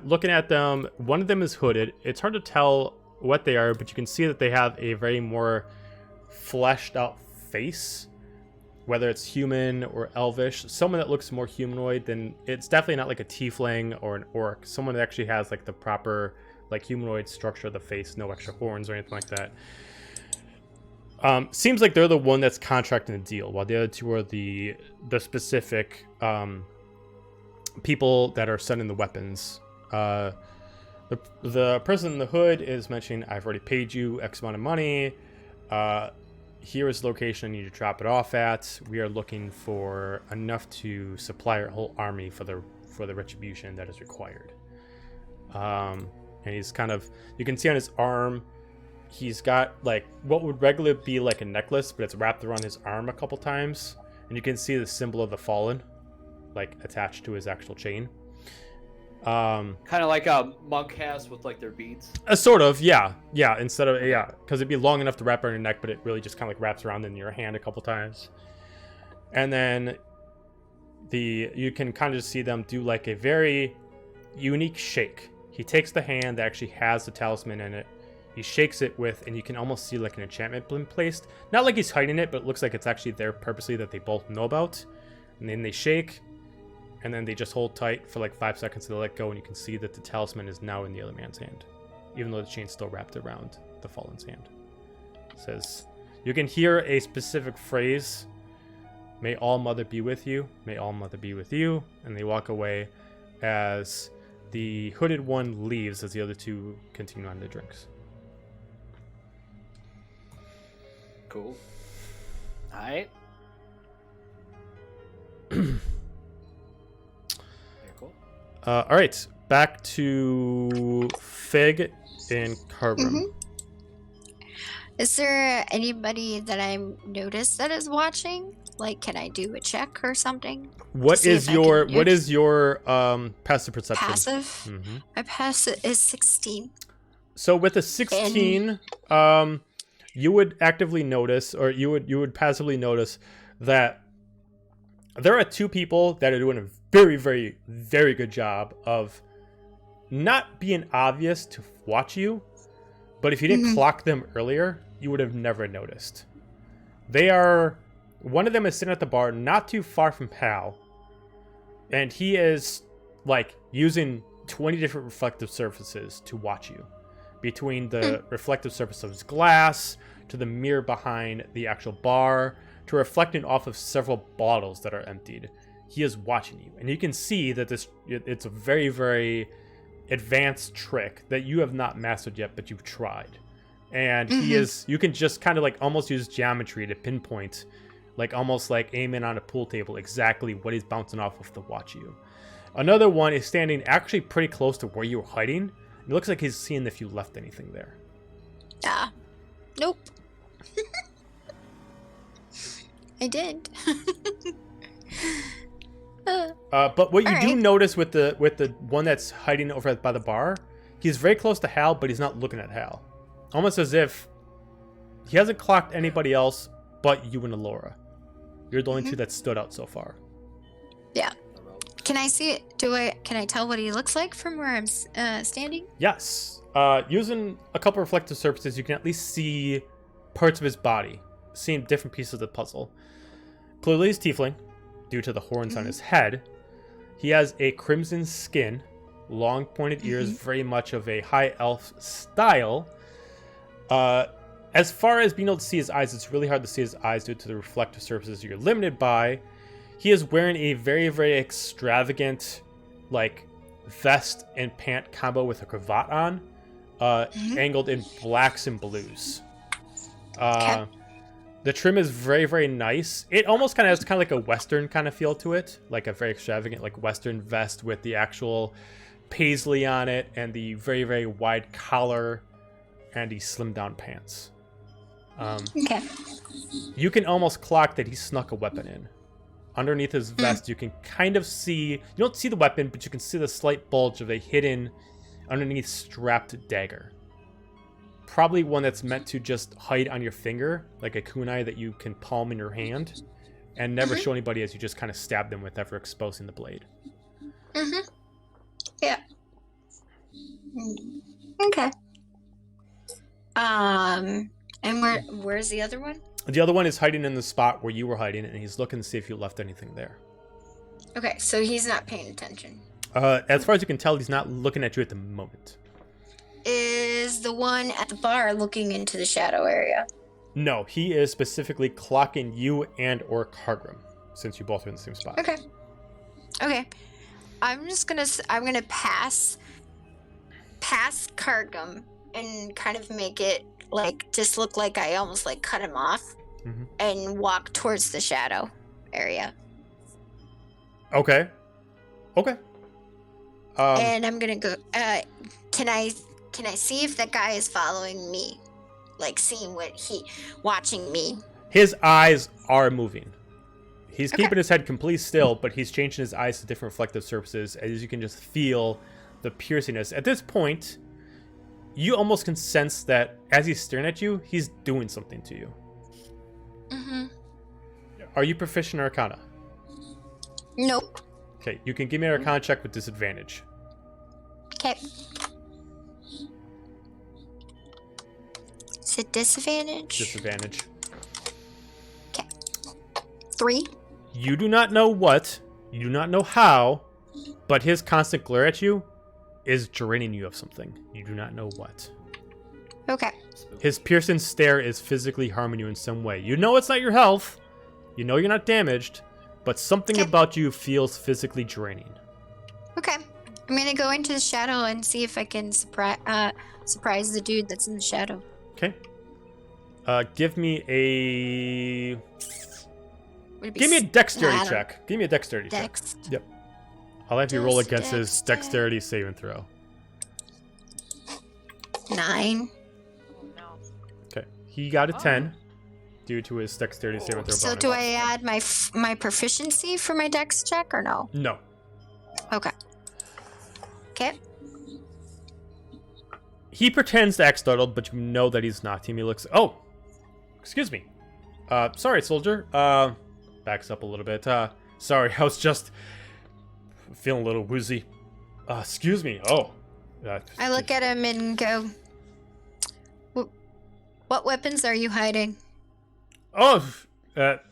Looking at them, one of them is hooded. It's hard to tell what they are, but you can see that they have a very more fleshed out face. whether it's human or elvish, someone that looks more humanoid than, it's definitely not like a tiefling or an orc. Someone that actually has like the proper like humanoid structure of the face, no extra horns or anything like that. Seems like they're the one that's contracting the deal, while the other two are the specific people that are sending the weapons. The person in the hood is mentioning, I've already paid you X amount of money. Here is the location I need to drop it off at. We are looking for enough to supply our whole army for the retribution that is required. And he's kind of, you can see on his arm, he's got like what would regularly be like a necklace, but it's wrapped around his arm a couple times. And you can see the symbol of the fallen, like attached to his actual chain. Kind of like a monk has with like their beads. Sort of, yeah. Instead of because it'd be long enough to wrap around your neck, but it really just kind of like wraps around in your hand a couple times. And then you can kind of just see them do like a very unique shake. He takes the hand that actually has the talisman in it. He shakes it with, and you can almost see like an enchantment being placed. Not like he's hiding it, but it looks like it's actually there purposely that they both know about. And then they shake, and then they just hold tight for like 5 seconds to let go, and you can see that the talisman is now in the other man's hand, even though the chain's still wrapped around the fallen's hand. It says, you can hear a specific phrase, "May all mother be with you, may all mother be with you," and they walk away as the hooded one leaves as the other two continue on their drinks. Cool. Alright. Very cool. All right, back to Fig and Carbon. Is there anybody that I noticed that is watching? Like, can I do a check or something? What is your passive perception? Passive? My passive is 16. So with a 16, you would actively notice, or you would passively notice that there are two people that are doing a very, very, very good job of not being obvious to watch you, but if you didn't clock them earlier, you would have never noticed. One of them is sitting at the bar not too far from Hal, and he is like using 20 different reflective surfaces to watch you. Between the reflective surface of his glass, to the mirror behind the actual bar, to reflecting off of several bottles that are emptied. He is watching you, and you can see that it's a very, very advanced trick that you have not mastered yet, but you've tried. And you can just kind of like almost use geometry to pinpoint, like almost like aim in on a pool table, exactly what he's bouncing off of to watch you. Another one is standing actually pretty close to where you were hiding. It looks like he's seeing if you left anything there. Nope. I did. But what you do notice with the one that's hiding over by the bar, he's very close to Hal, but he's not looking at Hal. Almost as if he hasn't clocked anybody else but you and Alora. You're the only two that stood out so far. Yeah. Can I see it? Can I tell what he looks like from where I'm standing? Yes. Using a couple reflective surfaces, you can at least see parts of his body, seeing different pieces of the puzzle. Clearly he's tiefling, due to the horns on his head. He has a crimson skin, long pointed ears, very much of a high elf style. As far as being able to see his eyes, it's really hard to see his eyes due to the reflective surfaces you're limited by. He is wearing a very, very extravagant, like, vest and pant combo with a cravat on, angled in blacks and blues. The trim is very, very nice. It almost kind of has like a Western kind of feel to it, like a very extravagant, like Western vest with the actual paisley on it and the very, very wide collar and the slim down pants. You can almost clock that he snuck a weapon in. Underneath his vest, you can kind of see, you don't see the weapon, but you can see the slight bulge of a hidden, underneath strapped dagger. Probably one that's meant to just hide on your finger, like a kunai that you can palm in your hand, and never show anybody as you just kind of stab them with ever exposing the blade. Yeah. Okay. And where's the other one? The other one is hiding in the spot where you were hiding, and he's looking to see if you left anything there. Okay, so he's not paying attention. As far as you can tell, he's not looking at you at the moment. Is the one at the bar looking into the shadow area? No, he is specifically clocking you and or Cargrim, since you both are in the same spot. Okay. Okay. I'm gonna pass Cargrim and kind of make it like just look like I almost like cut him off and walk towards the shadow area. Okay. Okay. And I'm gonna go. Can I see if that guy is following me, like seeing watching me? His eyes are moving. He's Okay. keeping his head completely still, but he's changing his eyes to different reflective surfaces, as you can just feel the piercingness. At this point, you almost can sense that as he's staring at you, he's doing something to you. Mm-hmm. Are you proficient in Arcana? Nope. Okay, you can give me an Arcana check with disadvantage. Okay. Is it disadvantage? Disadvantage. 3. You do not know what, you do not know how, but his constant glare at you is draining you of something. You do not know what. Okay. His piercing stare is physically harming you in some way. You know it's not your health. You know you're not damaged, but something Okay. about you feels physically draining. Okay. I'm gonna go into the shadow and see if I can surprise the dude that's in the shadow. Okay. Give me a Would it be give me a dexterity I don't- check. Give me a dexterity Dex. check. Yep. I'll have you roll Just against his dex, dexterity saving throw. 9. Oh no. Okay. He got a Oh. 10 due to his dexterity saving throw. So bonus. do I add my proficiency for my dex check or no? No. Okay. Okay. He pretends to act startled, but you know that he's not. He looks. Oh, excuse me. Sorry, soldier. Backs up a little bit. Sorry, I was just feeling a little woozy. Excuse me. Oh. I look at him and go, "What weapons are you hiding?" I got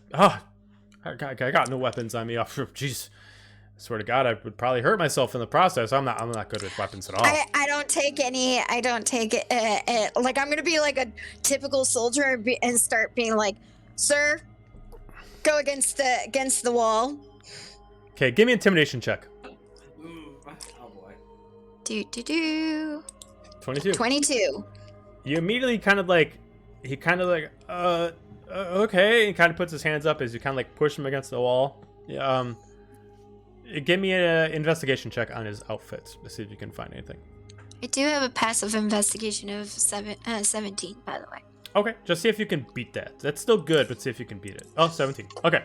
no weapons on me. Oh, jeez. I swear to God, I would probably hurt myself in the process. I'm not good with weapons at all. I don't take any. I don't take it. Like I'm gonna be like a typical soldier and start being like, "Sir, go against the wall." Okay, give me an intimidation check. Oh boy. Do 22. 22. You immediately okay, and kind of puts his hands up as you kind of like push him against the wall. Yeah, give me an investigation check on his outfit to see if you can find anything. I do have a passive investigation of 17, by the way. Okay, just see if you can beat that. That's still good, but see if you can beat it. Oh, 17. Okay.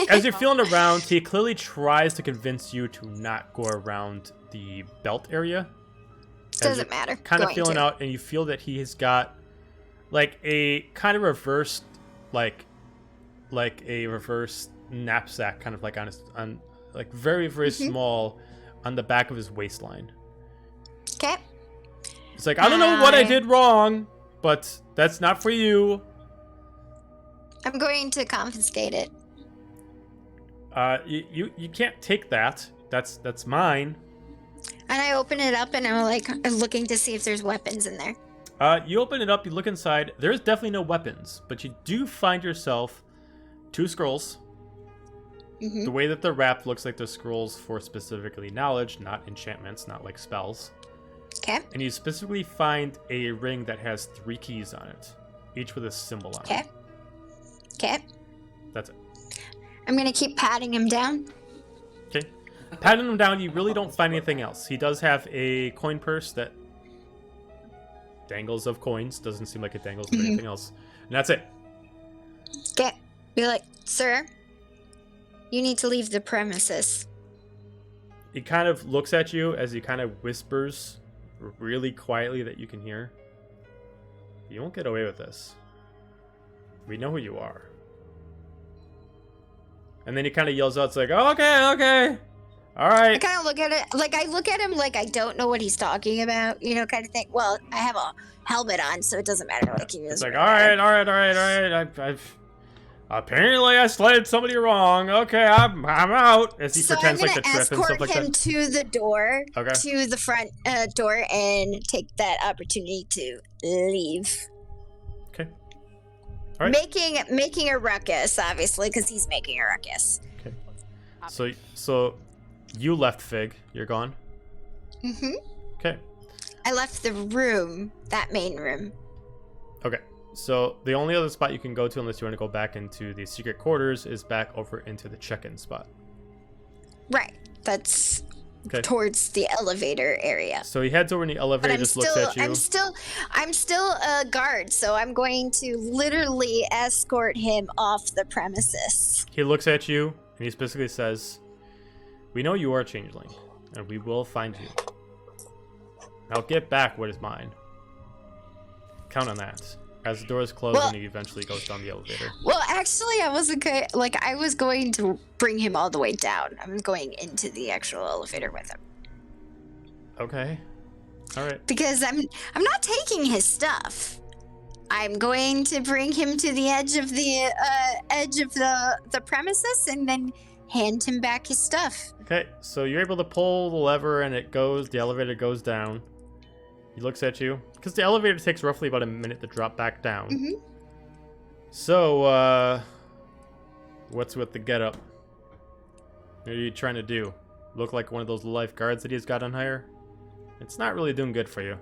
As you're feeling around, he clearly tries to convince you to not go around the belt area. Doesn't matter. Kind of Going feeling to. out, and you feel that he has got like a kind of reversed, like a reverse knapsack, kind of like on like very small on the back of his waistline. Okay. It's like, I don't know what I did wrong, but that's not for you. I'm going to confiscate it. You can't take that. That's mine. And I open it up and I'm like looking to see if there's weapons in there. You open it up, you look inside. There's definitely no weapons, but you do find yourself 2 scrolls. Mm-hmm. The way that they're wrapped looks like they're scrolls for specifically knowledge, not enchantments, not like spells. Okay. And you specifically find a ring that has 3 keys on it, each with a symbol on Okay. it. Okay. That's it. I'm going to keep patting him down. Okay. Patting him down, you really don't find anything else. He does have a coin purse that dangles of coins. Doesn't seem like it dangles of anything else. And that's it. Okay. Be like, "Sir, you need to leave the premises." He kind of looks at you as he kind of whispers really quietly that you can hear. You won't get away with this. We know who you are. And then he kind of yells out, it's like, "Oh, okay. All I right. kind of look at it like I look at him like I don't know what he's talking about, kind of thing. Well, I have a helmet on, so it doesn't matter. Like he It's was. like, all right. I've apparently I slighted somebody wrong. Okay, I'm out. As he So pretends I'm like gonna to trip and escort stuff like him that. to the door, Okay. to the front door, and take that opportunity to leave. Okay. All right. Making a ruckus, obviously, because he's making a ruckus. Okay. So you left, Fig. You're gone. Mm-hmm. Okay. I left the room, that main room. Okay. So the only other spot you can go to, unless you want to go back into the secret quarters, is back over into the check-in spot. Right. That's Okay. towards the elevator area. So he heads over in the But elevator, I'm just still, looks at you. I'm still a guard, so I'm going to literally escort him off the premises. He looks at you, and he specifically says, "We know you are a changeling, and we will find you. I'll get back what is mine. Count on that." As the doors close, Well- and he eventually goes down the elevator. Well, actually, I wasn't I was going to bring him all the way down. I was going into the actual elevator with him Okay. All right. because I'm not taking his stuff. I'm going to bring him to the edge of the premises and then hand him back his stuff. Okay. So you're able to pull the lever, and the elevator goes down. He looks at you because the elevator takes roughly about a minute to drop back down. Mhm. So, what's with the getup? What are you trying to do? Look like one of those lifeguards that he's got on hire? It's not really doing good for you.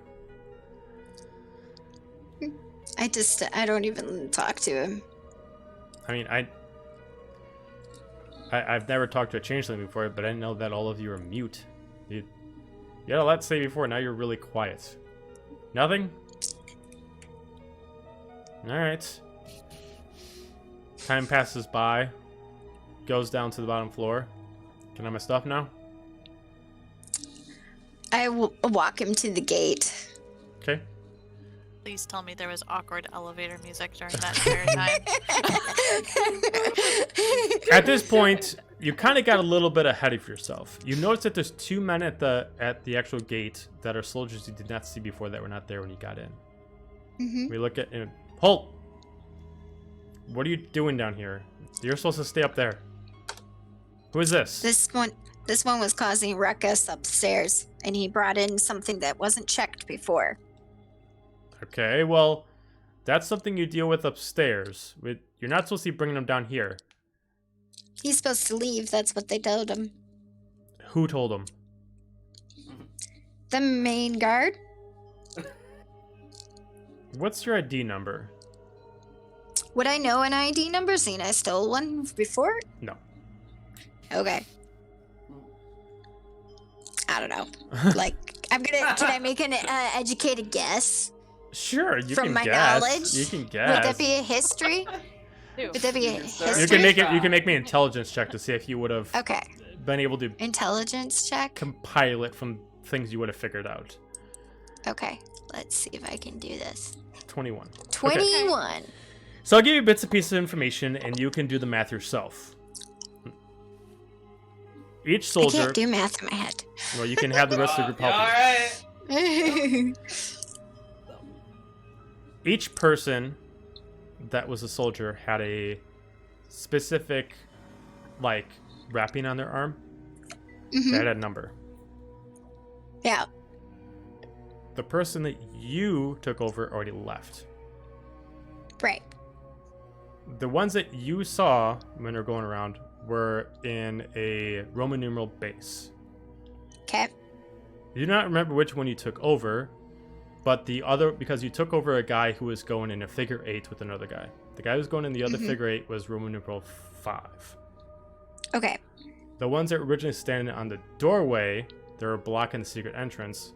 I don't even talk to him. I mean, I've never talked to a changeling before, but I didn't know that all of you are mute. You had a lot to say before, now you're really quiet. Nothing? Alright. Time passes by. Goes down to the bottom floor. Can I have my stuff now? I walk him to the gate. Okay. Please tell me there was awkward elevator music during that entire time. At this point, you kind of got a little bit ahead of yourself. You notice that there's two men at the actual gate that are soldiers you did not see before that were not there when you got in. Mm-hmm. We look at him. Halt! What are you doing down here? You're supposed to stay up there. Who is this? This one was causing a ruckus upstairs, and he brought in something that wasn't checked before. Okay, well, that's something you deal with upstairs. You're not supposed to be bringing them down here. He's supposed to leave. That's what they told him. Who told him? The main guard. What's your ID number? Would I know an ID number, seeing I stole one before? No. Okay. I don't know. Like, can I make an educated guess? Sure, you From can my guess. knowledge? You can guess. Would that be a history? Two. Would that be a You You history? can make me an intelligence check to see if you would have Okay. been able to Intelligence check? compile it from things you would have figured out. Okay. Let's see if I can do this. 21. 21. So I'll give you bits and pieces of information, and you can do the math yourself. Each I soldier, can't do math in my head. well, you can have the rest of the group help you. Alright. Each person that was a soldier had a specific, like, wrapping on their arm Mhm. that had a number. Yeah. The person that you took over already left. Right. The ones that you saw when they were going around were in a Roman numeral base. Okay. You do not remember which one you took over, but the other, because you took over a guy who was going in a figure 8 with another guy. The guy who was going in the other Mhm. figure 8 was Roman numeral 5. Okay. The ones that were originally standing on the doorway that were blocking the secret entrance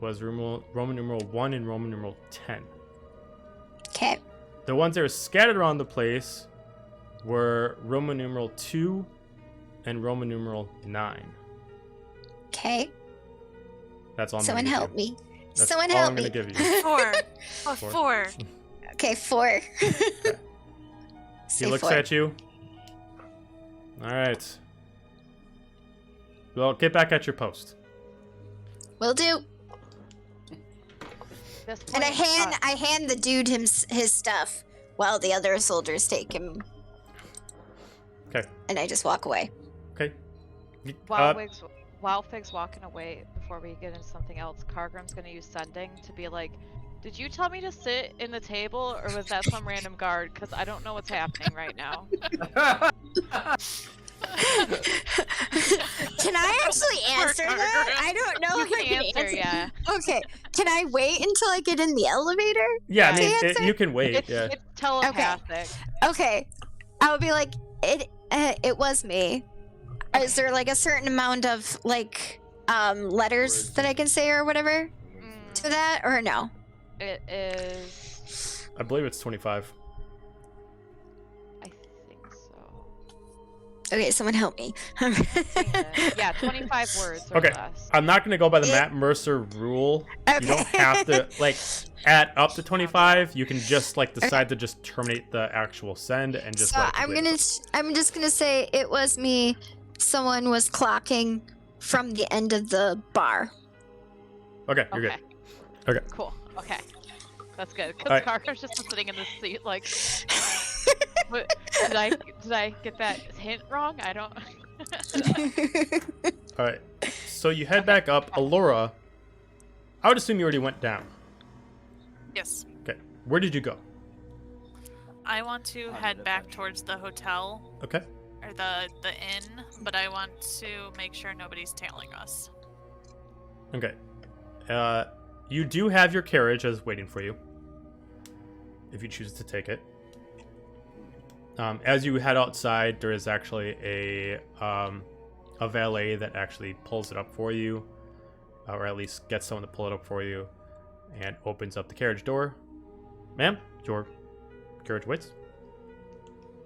was Roman numeral 1 and Roman numeral 10. Okay. The ones that were scattered around the place were Roman numeral 2 and Roman numeral 9. Okay. That's all I'm Someone gonna give help you. me. That's Someone all help I'm me. gonna give you. 4. Oh, Four. 4. Okay, 4. He Say looks 4. at you. All right. Well, get back at your post. Will do. This And I point, hand the dude his stuff while the other soldiers take him. Okay. And I just walk away. Okay. while Fig's walking away, before we get into something else, Cargrim's gonna use sending to be like, did you tell me to sit in the table, or was that some random guard? Because I don't know what's happening right now. Can I actually answer that? I don't know You if I can can answer, yeah. Okay. Can I wait until I get in the elevator? Yeah, I Yeah. mean, To answer? you can wait. It's, Yeah. it's telepathic. Okay. I'll be like, it was me. Is there like a certain amount of like letters that I can say or whatever to that, or no? It is. I believe it's 25. I think so. Okay, someone help me. Yeah, 25 words or Okay. less. I'm not going to go by the Matt Mercer rule. Okay. You don't have to, like, add up to 25. You can just, like, decide to just terminate the actual send and just, So like, I'm just gonna say it was me. Someone was clocking from the end of the bar. Okay, you're Okay. good. Okay. Cool. Okay. That's good. Because Alright. Carter's just sitting in the seat like, what, did I get that hint wrong? I don't. All right. So you head back up. Allura, I would assume you already went down. Yes. Okay. Where did you go? I want to head back towards the hotel Okay. or the inn, but I want to make sure nobody's tailing us. Okay. You do have your carriage as waiting for you, if you choose to take it. As you head outside, there is actually a valet that actually pulls it up for you, or at least gets someone to pull it up for you, and opens up the carriage door. Ma'am, your carriage waits.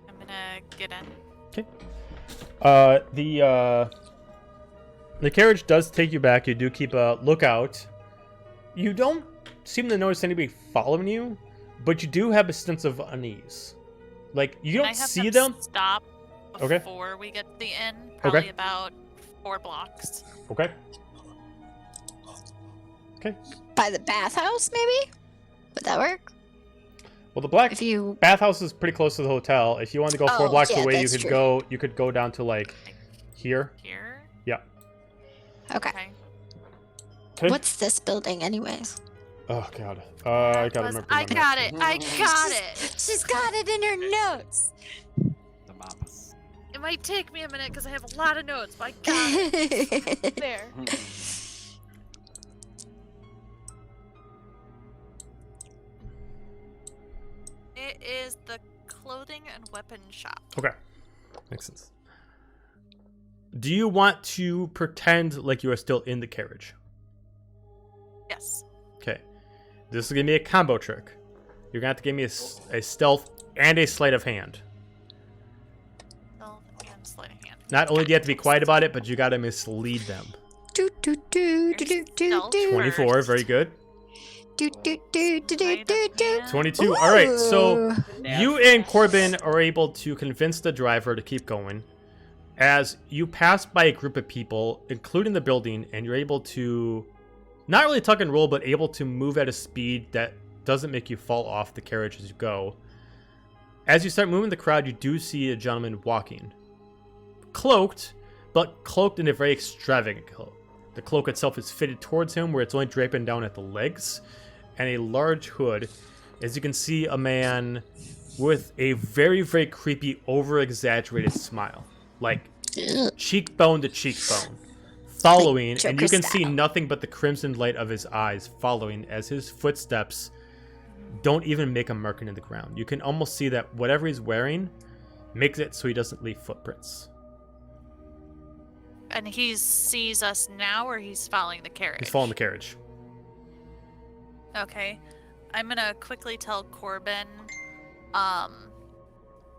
I'm gonna get in. The carriage does take you back. You do keep a lookout. You don't seem to notice anybody following you, but you do have a sense of unease. Like, you Can I don't have see them. Stop Okay. before we get to the inn. Probably about 4 blocks. Okay. By the bathhouse, maybe? Would that work? Well, the black If you bathhouse is pretty close to the hotel. If you want to go 4 Oh, blocks yeah, away, you that's could true. go. You could go down to like here. Here. Yeah. okay. Okay. What's this building, anyways? Oh god. I gotta remember. I my got notes. it. I got it. She's got it in her notes. The maps. It might take me a minute because I have a lot of notes, but I got it. There. It is the clothing and weapon shop. Okay. Makes sense. Do you want to pretend like you are still in the carriage? Yes. Okay. This is gonna be a combo trick. You're gonna have to give me a stealth and a sleight of hand. Stealth and sleight of hand. Not only do you have to be quiet about it, but you gotta mislead them. Do do do do do do Stealth do 24, first. very good. do do do do do Sleight do of do. hand. 22. All right, so Ooh. you and Corbin are able to convince the driver to keep going. As you pass by a group of people, including the building, and you're able to not really tuck and roll, but able to move at a speed that doesn't make you fall off the carriage as you go. As you start moving the crowd, you do see a gentleman walking. Cloaked, but cloaked in a very extravagant cloak. The cloak itself is fitted towards him, where it's only draping down at the legs, and a large hood. As you can see, a man with a very, very creepy, over-exaggerated smile. Like, Ugh. cheekbone to cheekbone. Following, Like and you Joker can see style. nothing but the crimson light of his eyes following as his footsteps don't even make a mark into the ground. You can almost see that whatever he's wearing makes it so he doesn't leave footprints. And he sees us now, or he's following the carriage? He's following the carriage. Okay. I'm gonna quickly tell Corbin.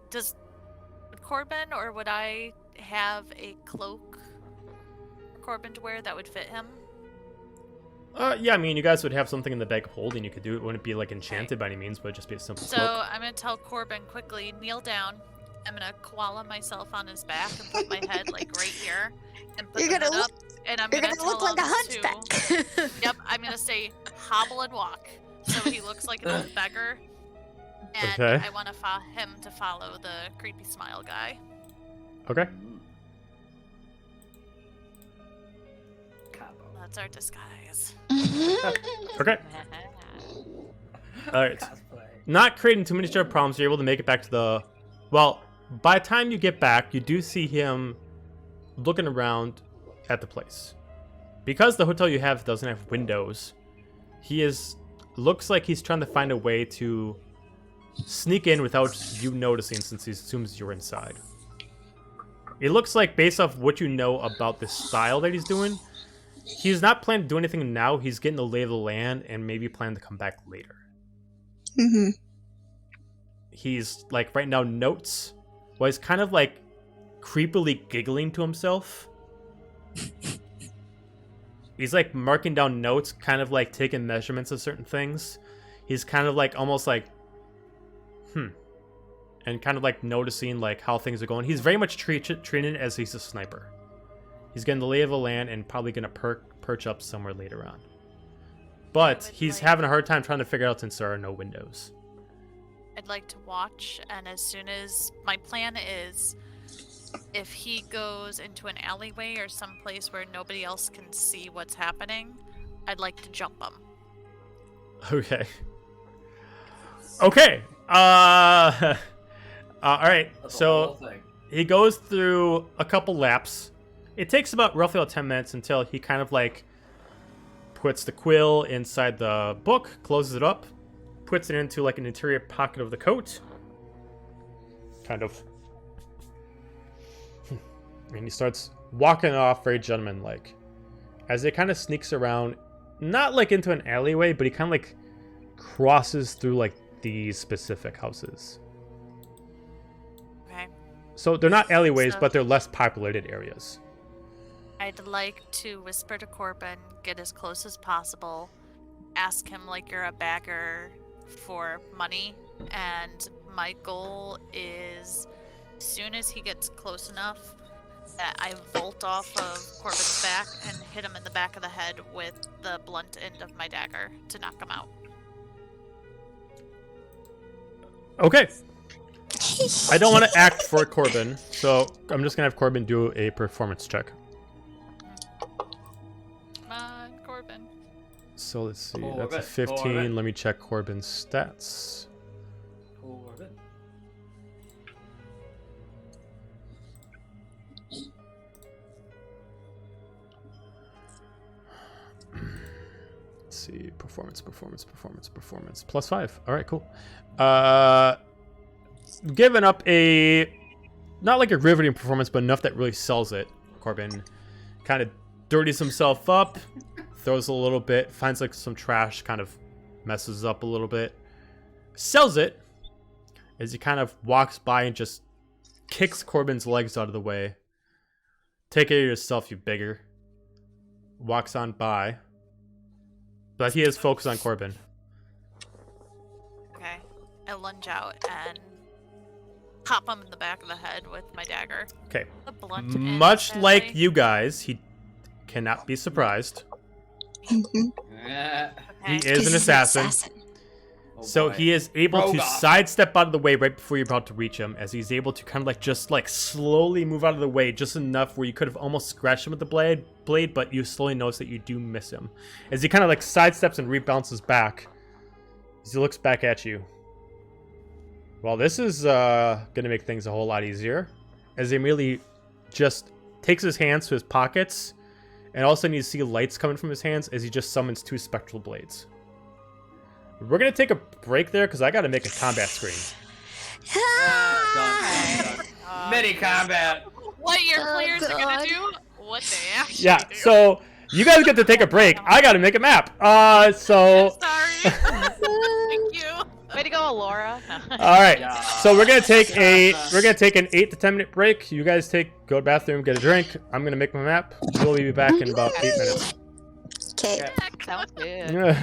Does Corbin, or would I have a cloak for Corbin to wear that would fit him? Yeah, I mean, you guys would have something in the bag of holding you could do. It wouldn't be like enchanted by any means, but it'd just be a simple So cloak. I'm gonna tell Corbin quickly, kneel down, I'm gonna koala myself on his back and put my head like right here and put You're the gonna hood look- up. And I'm You're gonna gonna look tell like a him to. hunchback. Yep, I'm gonna say hobble and walk, so he looks like an old beggar. And Okay. I want him to follow the creepy smile guy. Okay. Combo. That's our disguise. Okay. All right. Cosplay. Not creating too many problems. You're able to make it back to the. Well, by the time you get back, you do see him looking around at the place. Because the hotel you have doesn't have windows, he looks like he's trying to find a way to sneak in without you noticing, since he assumes you're inside. It looks like, based off what you know about the style that he's doing, he's not planning to do anything now. He's getting the lay of the land and maybe planning to come back later. Mm-hmm. He's like right now notes. Well, he's kind of like creepily giggling to himself. He's like marking down notes, kind of like taking measurements of certain things. He's kind of like almost like, and kind of like noticing like how things are going. He's very much treating it as he's a sniper. He's getting the lay of the land and probably gonna perch up somewhere later on. But he's having a hard time trying to figure out since there are no windows. I'd like to watch, and as soon as my plan is, if he goes into an alleyway or someplace where nobody else can see what's happening, I'd like to jump him. Okay. Okay. All right. That's a So whole thing. he goes through a couple laps. It takes roughly about 10 minutes until he kind of like puts the quill inside the book, closes it up, puts it into like an interior pocket of the coat. Kind of. And he starts walking off very gentleman-like. As it kind of sneaks around, not like into an alleyway, but he kind of like crosses through like these specific houses. Okay. So they're not alleyways, So- but they're less populated areas. I'd like to whisper to Corbin, get as close as possible, ask him like you're a bagger for money, and my goal is, as soon as he gets close enough, that I vault off of Corbin's back and hit him in the back of the head with the blunt end of my dagger to knock him out. Okay. I don't want to act for Corbin, so I'm just going to have Corbin do a performance check. Come on, Corbin. So let's see. Corbin, That's a 15. Corbin. Let me check Corbin's stats. Corbin. Let's see. Performance. +5. All right, cool. Giving up a, not like a riveting performance, but enough that really sells it. Corbin kind of dirties himself up, throws a little bit, finds like some trash, kind of messes up a little bit, sells it as he kind of walks by and just kicks Corbin's legs out of the way. Take care of yourself, you beggar. Walks on by. But he is focused on Corbin. Okay. I lunge out and pop him in the back of the head with my dagger. Okay. The blunt end, Much like sadly. you guys, he cannot be surprised. Yeah. He Okay. is an assassin. Oh So boy. he is able to Rogue. sidestep out of the way right before you're about to reach him, as he's able to kind of like just like slowly move out of the way just enough where you could have almost scratched him with the blade, but you slowly notice that you do miss him. As he kind of like sidesteps and rebounces back, as he looks back at you. Well, this is going to make things a whole lot easier, as he immediately just takes his hands to his pockets, and all of a sudden you see lights coming from his hands as he just summons 2 spectral blades. We're going to take a break there because I got to make a combat screen. Done. Mini combat. What your Oh, players are God. gonna do? What they actually Yeah, do. so you guys get to take a break. I got to make a map. So Sorry. Thank you. Way to go, Laura. all right. Yeah. So we're going to take an 8 to 10 minute break. You guys go to the bathroom, get a drink. I'm going to make my map. We'll be back in about 8 minutes. Okay. Sounds good.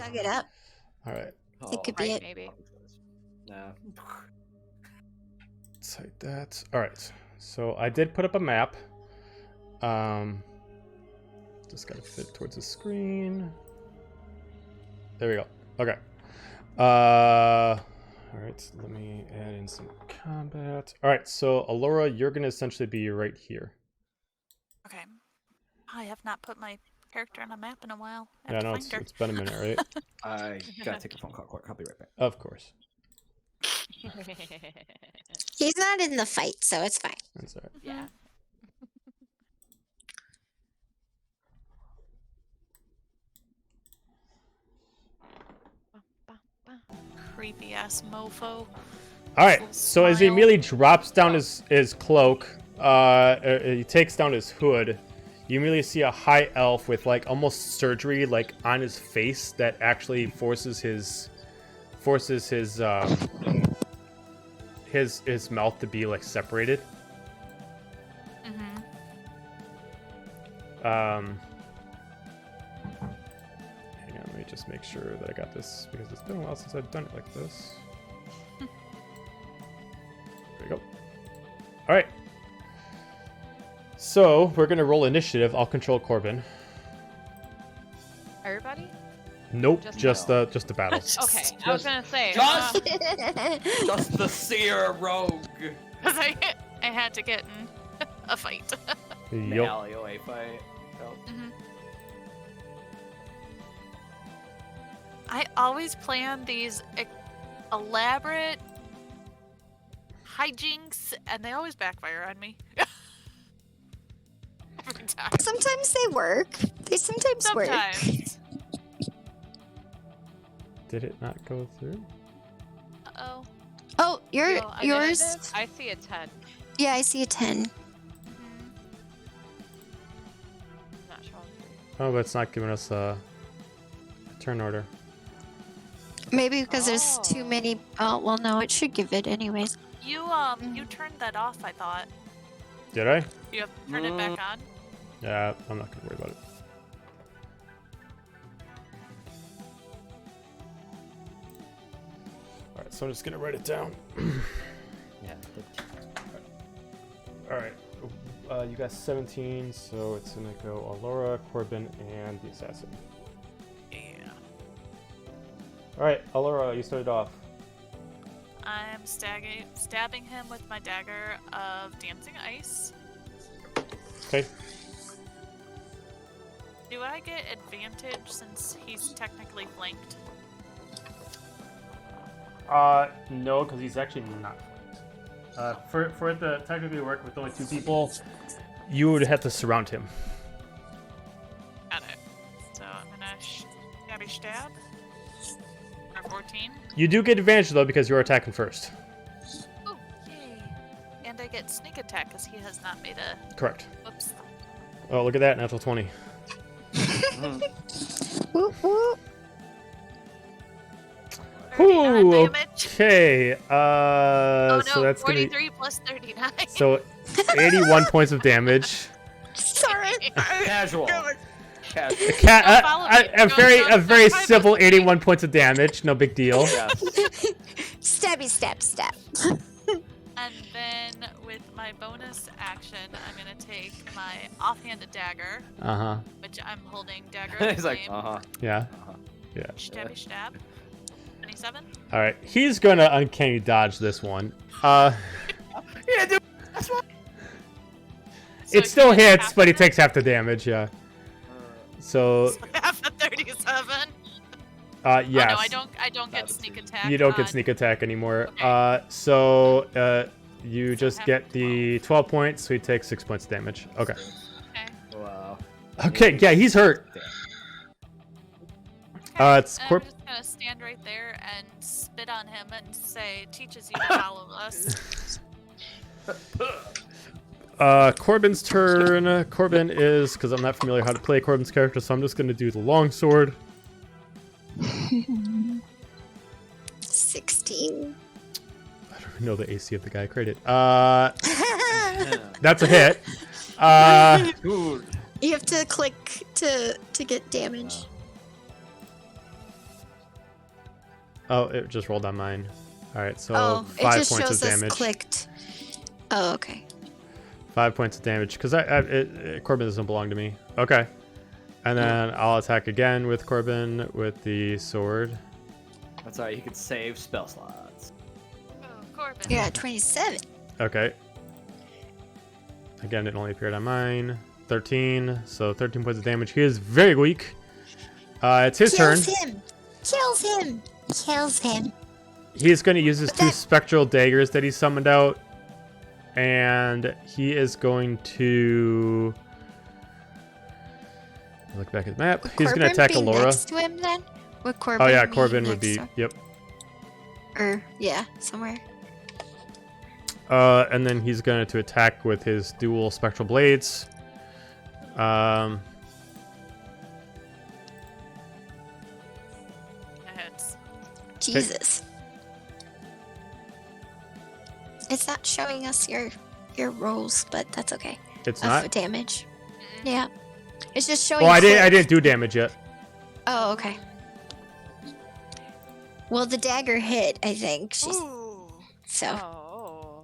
fog it up. All right. It could be Right, it. maybe. Nah. Let's hide that. All right. So I did put up a map. Just gotta fit towards the screen. There we go. Okay. All right. Let me add in some combat. All right. So Alora, you're gonna essentially be right here. Okay. I have not put my character on a map in a while. I Yeah, have I know to find her. it's been a minute, right? I gotta take a phone call. Quick. I'll be right back. Of course. He's not in the fight, so it's fine. That's all right. Yeah. Creepy ass mofo. All right. Full So as he smile. immediately drops down his cloak, he takes down his hood. You immediately see a high elf with like almost surgery like on his face that actually forces his mouth to be like separated. Mm-hmm. Hang on, let me just make sure that I got this because it's been a while since I've done it like this. There we go. All right. So we're gonna roll initiative. I'll control Corbin. Everybody? Nope, Just just the battle. Okay, I was gonna say. Just, just the seer rogue. Because I had to get in a fight. The Yup. alleyway fight. Yep. Mhm. I always plan these elaborate hijinks, and they always backfire on me. Every time. Sometimes they work. They sometimes work. Sometimes. Did it not go through? Uh-oh. Oh, Roll yours. initiative. I see a 10. Yeah, I see a 10. Mhm. Not showing through. Oh, but it's not giving us a turn order. Maybe because there's too Oh. many. Oh, well, no, it should give it anyways. You turned that off, I thought. Did I? You have to turn it back on? Yeah, I'm not gonna worry about it. All right, so I'm just gonna write it down. Yeah. All right, you got 17, so it's gonna go Alora, Corbin, and the assassin. Yeah. All right, Alora, you started off. I'm stabbing him with my dagger of dancing ice. Okay. Do I get advantage since he's technically flanked? No, because he's actually not flanked. For it to technically work with only 2 people, you would have to surround him. Got it. So I'm gonna stabby stab. For 14. You do get advantage though because you're attacking first. Oh, yay. And I get sneak attack because he has not made a. Correct. Oops. Oh, look at that, natural 20. Whoop, whoop. 39 Ooh, damage. okay. Oh no, So that's gonna be 43 plus 39. so 81 points of damage. Sorry. Casual. Casual. Cat, follow me. a Go- very go- a very go try simple this. 81 points of damage. No big deal. Yes. Stabby, stab, stab. And then with my bonus action, I'm gonna take my offhanded dagger, Uh huh. which I'm holding dagger of He's the like, flame. Yeah. Stabby stab. 27. All right. He's gonna uncanny dodge this one. Yeah, dude. That's what. So It still he hits, half but he of it? takes half the damage. Yeah. So So half of 37. yes. Oh, no, I don't get That's sneak it. attack. You don't get on- sneak attack anymore. Okay. You So just half get of the 12 points, so he takes 6 points damage. Okay. Okay. Wow. Okay, yeah, he's hurt. It's And Corp. I'm just gonna stand right there and spit on him and say, "Teaches you to follow us." Corbin's turn. Corbin is, because I'm not familiar how to play Corbin's character, so I'm just going to do the longsword. 16. I don't know the AC of the guy I created. That's a hit. Dude. You have to click to get damage. Oh, it just rolled on mine. All right, so Oh, it 5 just points shows of us damage. clicked. Oh, okay. 5 points of damage because Corbin doesn't belong to me. Okay, and then I'll attack again with Corbin with the sword. That's alright. You can save spell slots. Oh, Corbin. Yeah, 27. Okay. Again, it only appeared on mine. 13, so 13 points of damage. He is very weak. It's his turn. Kills him. Kills him. Kills him. He's going to use his But 2 that- spectral daggers that he summoned out. And he is going to... Look back at the map. Would He's going to Corbin attack be Alora. next to him then? Would Corbin Oh yeah, be Corbin would next be... to him? Yep. Or, yeah, somewhere. And then he's going to attack with his dual spectral blades. That hits. Jesus. It's not showing us your rolls, but that's okay. It's Of not? damage. Yeah. It's just showing. Well, I click. didn't do damage yet. Oh, okay. Well, the dagger hit, I think. Ooh. So. Oh.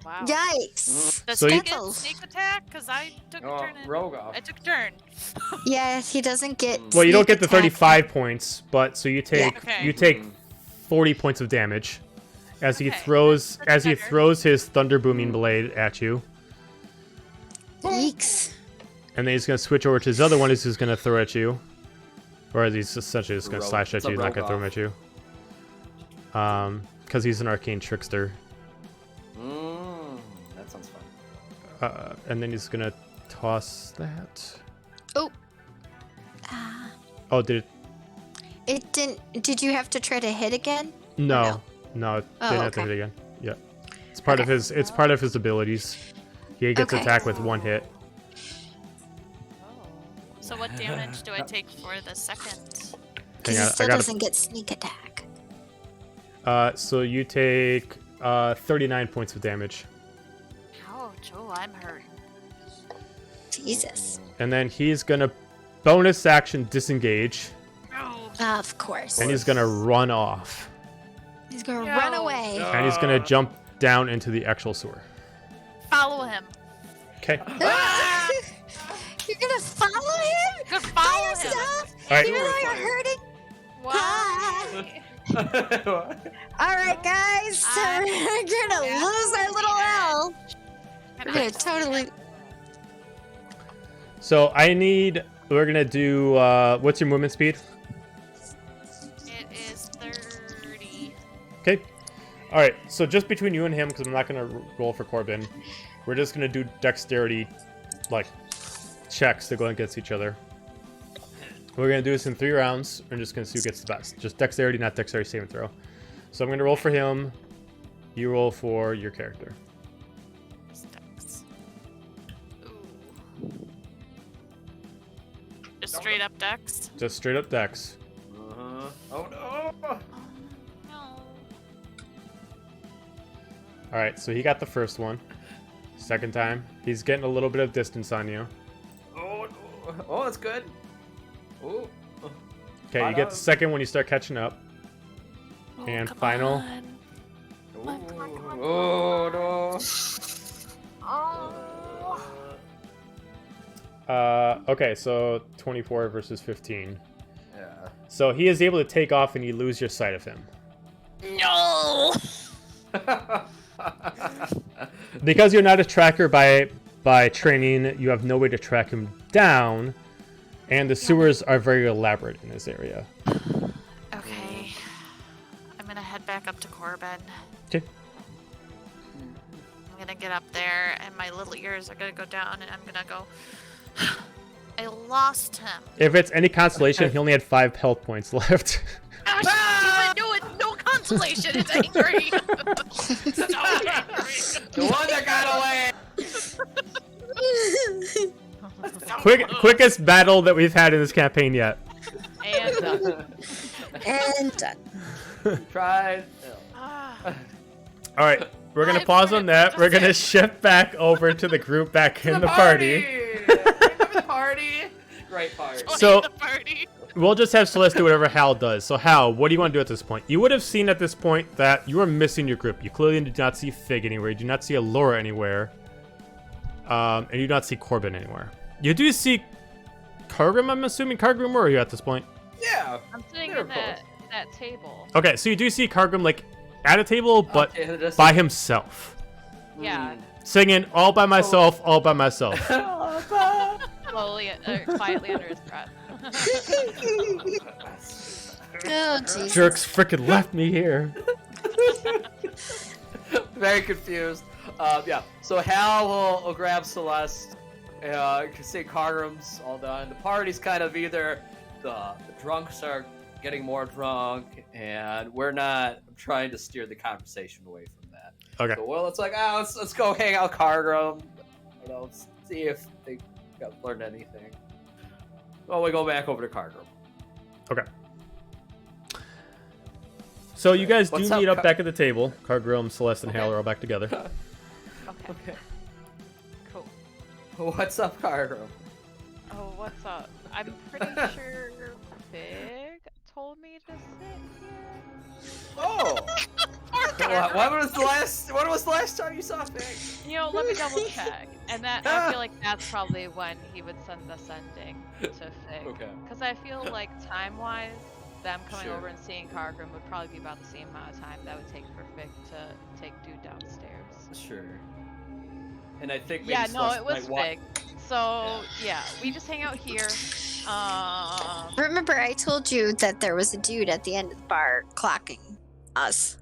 Wow. Yikes. Does So he you- get sneak attack? Because I took a Oh, turn. rogue off. I took a turn. Yeah, he doesn't get. Well, you don't sneak get the attack. 35 points, but so you take Okay. you take 40 points of damage as he Okay, throws that's better. his thunder booming blade at you, Yikes. and then he's gonna switch over to his other one. He's just gonna throw at you, or he's essentially just gonna Rogue. slash at It's a you. He's not rogue gonna throw him off. at you. Because he's an arcane trickster. That sounds fun. And then he's gonna toss that. Oh. Oh, did it? It didn't. Did you have to try to hit again? No, no, it Oh, didn't have to okay. hit again. Yeah, it's part of Okay. his. It's part of his abilities. He gets Okay. attacked with 1 hit. So what damage do I take for the second? Because Hang he on, still I gotta- doesn't get sneak attack. So you take 39 points of damage, Ouch, oh, I'm hurting. Jesus. and then he's gonna bonus action disengage, Oh, Of course. and he's gonna run off, He's gonna No. run away. and he's gonna jump down into the actual sewer. follow him. Okay. You're gonna follow him? Go By follow him. yourself? All right. Even though you're hurting? Why? All right, guys. So I'm we're gonna lose our little L. Can We're I- gonna totally. So we're gonna do. What's your movement speed? It is 30. Okay. All right. So just between you and him, because I'm not gonna roll for Corbin, we're just gonna do dexterity, like checks to go against each other. We're gonna do this in 3 rounds. We're just gonna see who gets the best. Just dexterity, not dexterity saving throw. So I'm gonna roll for him. You roll for your character. Dex. Ooh. Just straight up dex. Just straight up dex. Oh no! No. All right. So he got the first one. Second time, he's getting a little bit of distance on you. Oh, oh, that's good. Oh. Okay, you get the second one. You start catching up. Oh, And come final. on. Oh no! Okay, so 24 versus 15. Yeah. So he is able to take off, and you lose your sight of him. No. Because you're not a tracker by training, you have no way to track him down, and the sewers are very elaborate in this area. Okay. I'm gonna head back up to Corbin. Okay. I'm gonna get up there, and my little ears are gonna go down, and I'm gonna go. I lost him. If it's any consolation, he only had 5 health points left. No consolation. It's angry. So angry. The one that got away. Quickest battle that we've had in this campaign yet. And And done. Tried. Ah. All right, we're gonna pause on that. We're gonna shift back over to the group back in the party. Remember the party. Great part. So- Join the party. we'll just have Celeste do whatever Hal does. So Hal, what do you want to do at this point? You would have seen at this point that you are missing your group. You clearly do not see Fig anywhere. You do not see Allura anywhere. And you do not see Corbin anywhere. You do see Cargrim, I'm assuming. Cargrim, where are you at this point? Yeah. I'm sitting They're at that table. Okay, so you do see Cargrim, like, at a table, but Okay, that's- by himself. Yeah, Singing all by myself, all by myself. slowly, quietly under his breath. Oh, Jesus. Jerks frickin' left me here. Very confused. Yeah. So Hal will grab Celeste. Say Cargrim's all done. The party's kind of either the drunks are getting more drunk, and we're not trying to steer the conversation away from that. Okay. So, well, it's like, let's go hang out with Cargrim. You know, see if they learned anything. Well, we go back over to Cargrim. Okay. So you guys do What's meet up, up back at the table. Cargrim, Celeste, and Okay. Hal are all back together. Okay, Okay. cool. What's up, Cargrim? Oh, what's up? I'm pretty sure Fig told me to sit here. Oh. When was the last time you saw Fig? You know, let me double check. And that I feel like that's probably when he would send the sending to Fig. Okay. Because I feel like time-wise, them coming Sure. over and seeing Cargrim would probably be about the same amount of time that would take for Fig to take Dude downstairs. Sure. And I think maybe Yeah, no, Celeste it was might Fig. So yeah, we just hang out here. Remember, I told you that there was a dude at the end of the bar clocking us.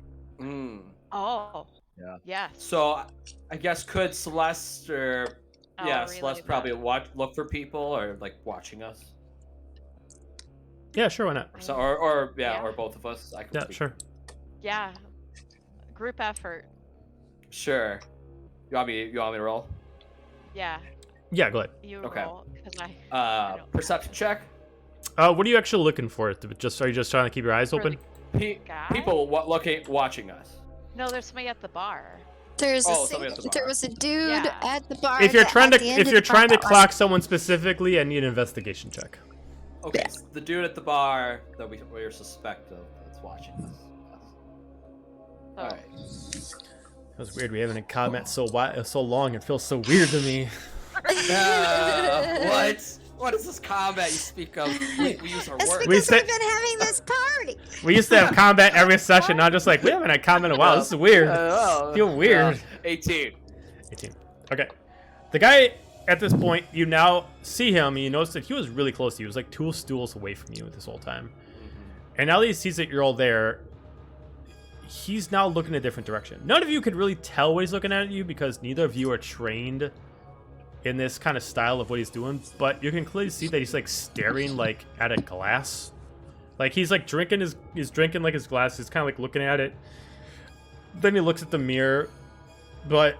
Oh. Yeah. Yes. So, I guess could Celeste or Oh, yeah, really, Celeste but- probably look for people or like watching us, Yeah, sure, why not? or Yeah. or both of us. I could Yeah, speak. sure. Yeah. Group effort. Sure. You want me to roll? Yeah. Yeah, go ahead. You Okay. roll because I don't- Perception check. What are you actually looking for? Are you just trying to keep your eyes For open? guy? People watching us. No, there's somebody at the bar. There's Oh, somebody at the there bar. was a dude Yeah. at the bar. If you're that trying at to the end if of you're the bar trying to that was- clock someone specifically, I need an investigation check. Okay, so the dude at the bar that we're suspect of that's watching us. So, All right. That was weird. We haven't had comment so long. It feels so weird to me. What? What is this combat you speak of? We use our That's words. because said- we've been having this party. We used to have combat every session. Not just like we haven't had combat in a while. This is weird. Feel weird. 18. 18. Okay. The guy at this point, you now see him, and you notice that he was really close to you. He was like 2 stools away from you this whole time. And now that he sees that you're all there, he's now looking a different direction. None of you could really tell what he's looking at you because neither of you are trained in this kind of style of what he's doing, but you can clearly see that he's like staring like at a glass. Like he's like drinking his glass. He's kind of like looking at it. Then he looks at the mirror, but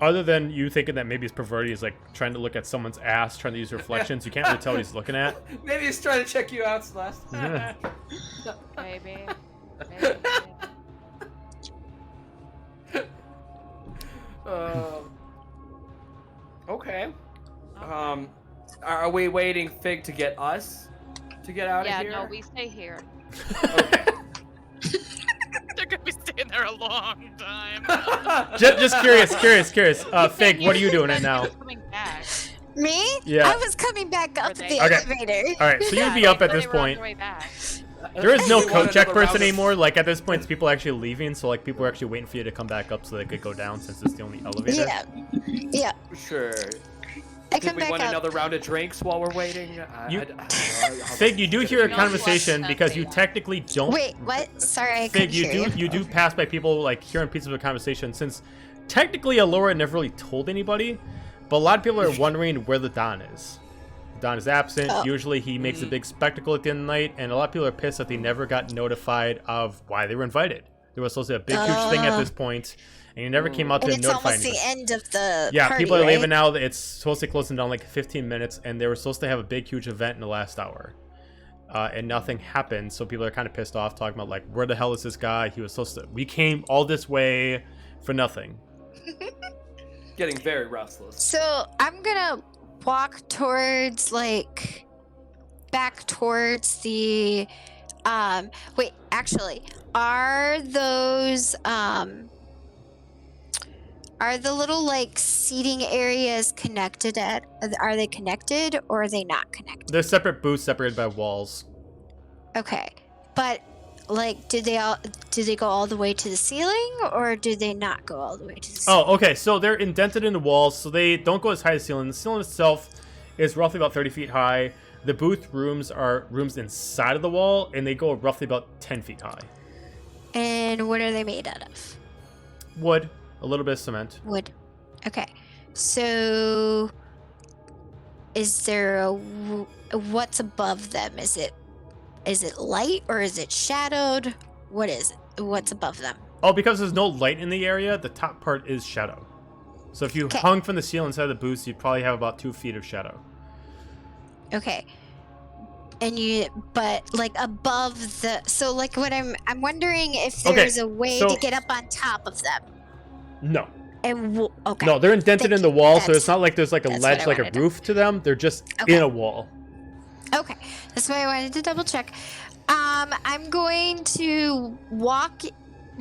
other than you thinking that maybe he's perverted, he's like trying to look at someone's ass, trying to use reflections. You can't really tell what he's looking at. Maybe he's trying to check you out, Celeste. Yeah. maybe. Okay. Are we waiting Fig to get us to get out Yeah, of here? no, we stay here. Okay. They're gonna be staying there a long time. Just curious. Fig, what are you doing right now? Coming back. Me? Yeah. I was coming back up Were the they- Okay. elevator. All right, so you'd Yeah, be they up at said this they were on point. their way back. There is no You want code check another round person of- anymore. Like at this point, it's people actually leaving. So like people are actually waiting for you to come back up so they could go down since it's the only elevator. Yeah. Yeah. Sure. I Did come we back want up. another round of drinks while we're waiting? Fig, you do hear a No, conversation what? because you technically don't. Wait, what? Sorry, I Fig, couldn't you hear do you do pass by people like hearing pieces of a conversation since technically Allura never really told anybody, but a lot of people are wondering where the Don is. Don is absent. Oh. Usually he makes a big spectacle at the end of the night, and a lot of people are pissed that they never got notified of why they were invited. There was supposed to be a big, huge thing at this point, and you never came out And to it's notify almost anybody. the end of the Yeah, party, people are right? leaving now. It's supposed to close down like 15 minutes, and they were supposed to have a big, huge event in the last hour. And nothing happened, so people are kind of pissed off, talking about like, where the hell is this guy? He was supposed to. We came all this way for nothing. Getting very restless. So I'm gonna walk towards like back towards the wait, actually, are those are the little like seating areas connected are they connected or are they not connected? They're separate booths separated by walls. Okay. But like do they go all the way to the ceiling or do they not go all the way to the ceiling? Oh, okay. So they're indented in the walls, so they don't go as high as the ceiling. The ceiling itself is roughly about 30 feet high. The booth rooms are rooms inside of the wall, and they go roughly about 10 feet high. And what are they made out of? Wood, a little bit of cement. Wood. Okay. So is there what's above them? Is it light or is it shadowed? What is it? What's above them? Oh, because there's no light in the area, the top part is shadow. So if you Okay. hung from the ceiling inside of the booth, you'd probably have about 2 feet of shadow. Okay. But like above the, so like what I'm wondering if Okay, there's a way so- to get up on top of them. No. And okay. No, they're indented Thank in the you. wall, so That's- it's not like there's like a that's ledge, what I like a wanted to- roof to them. They're just Okay. in a wall. Okay, that's why I wanted to double check. I'm going to walk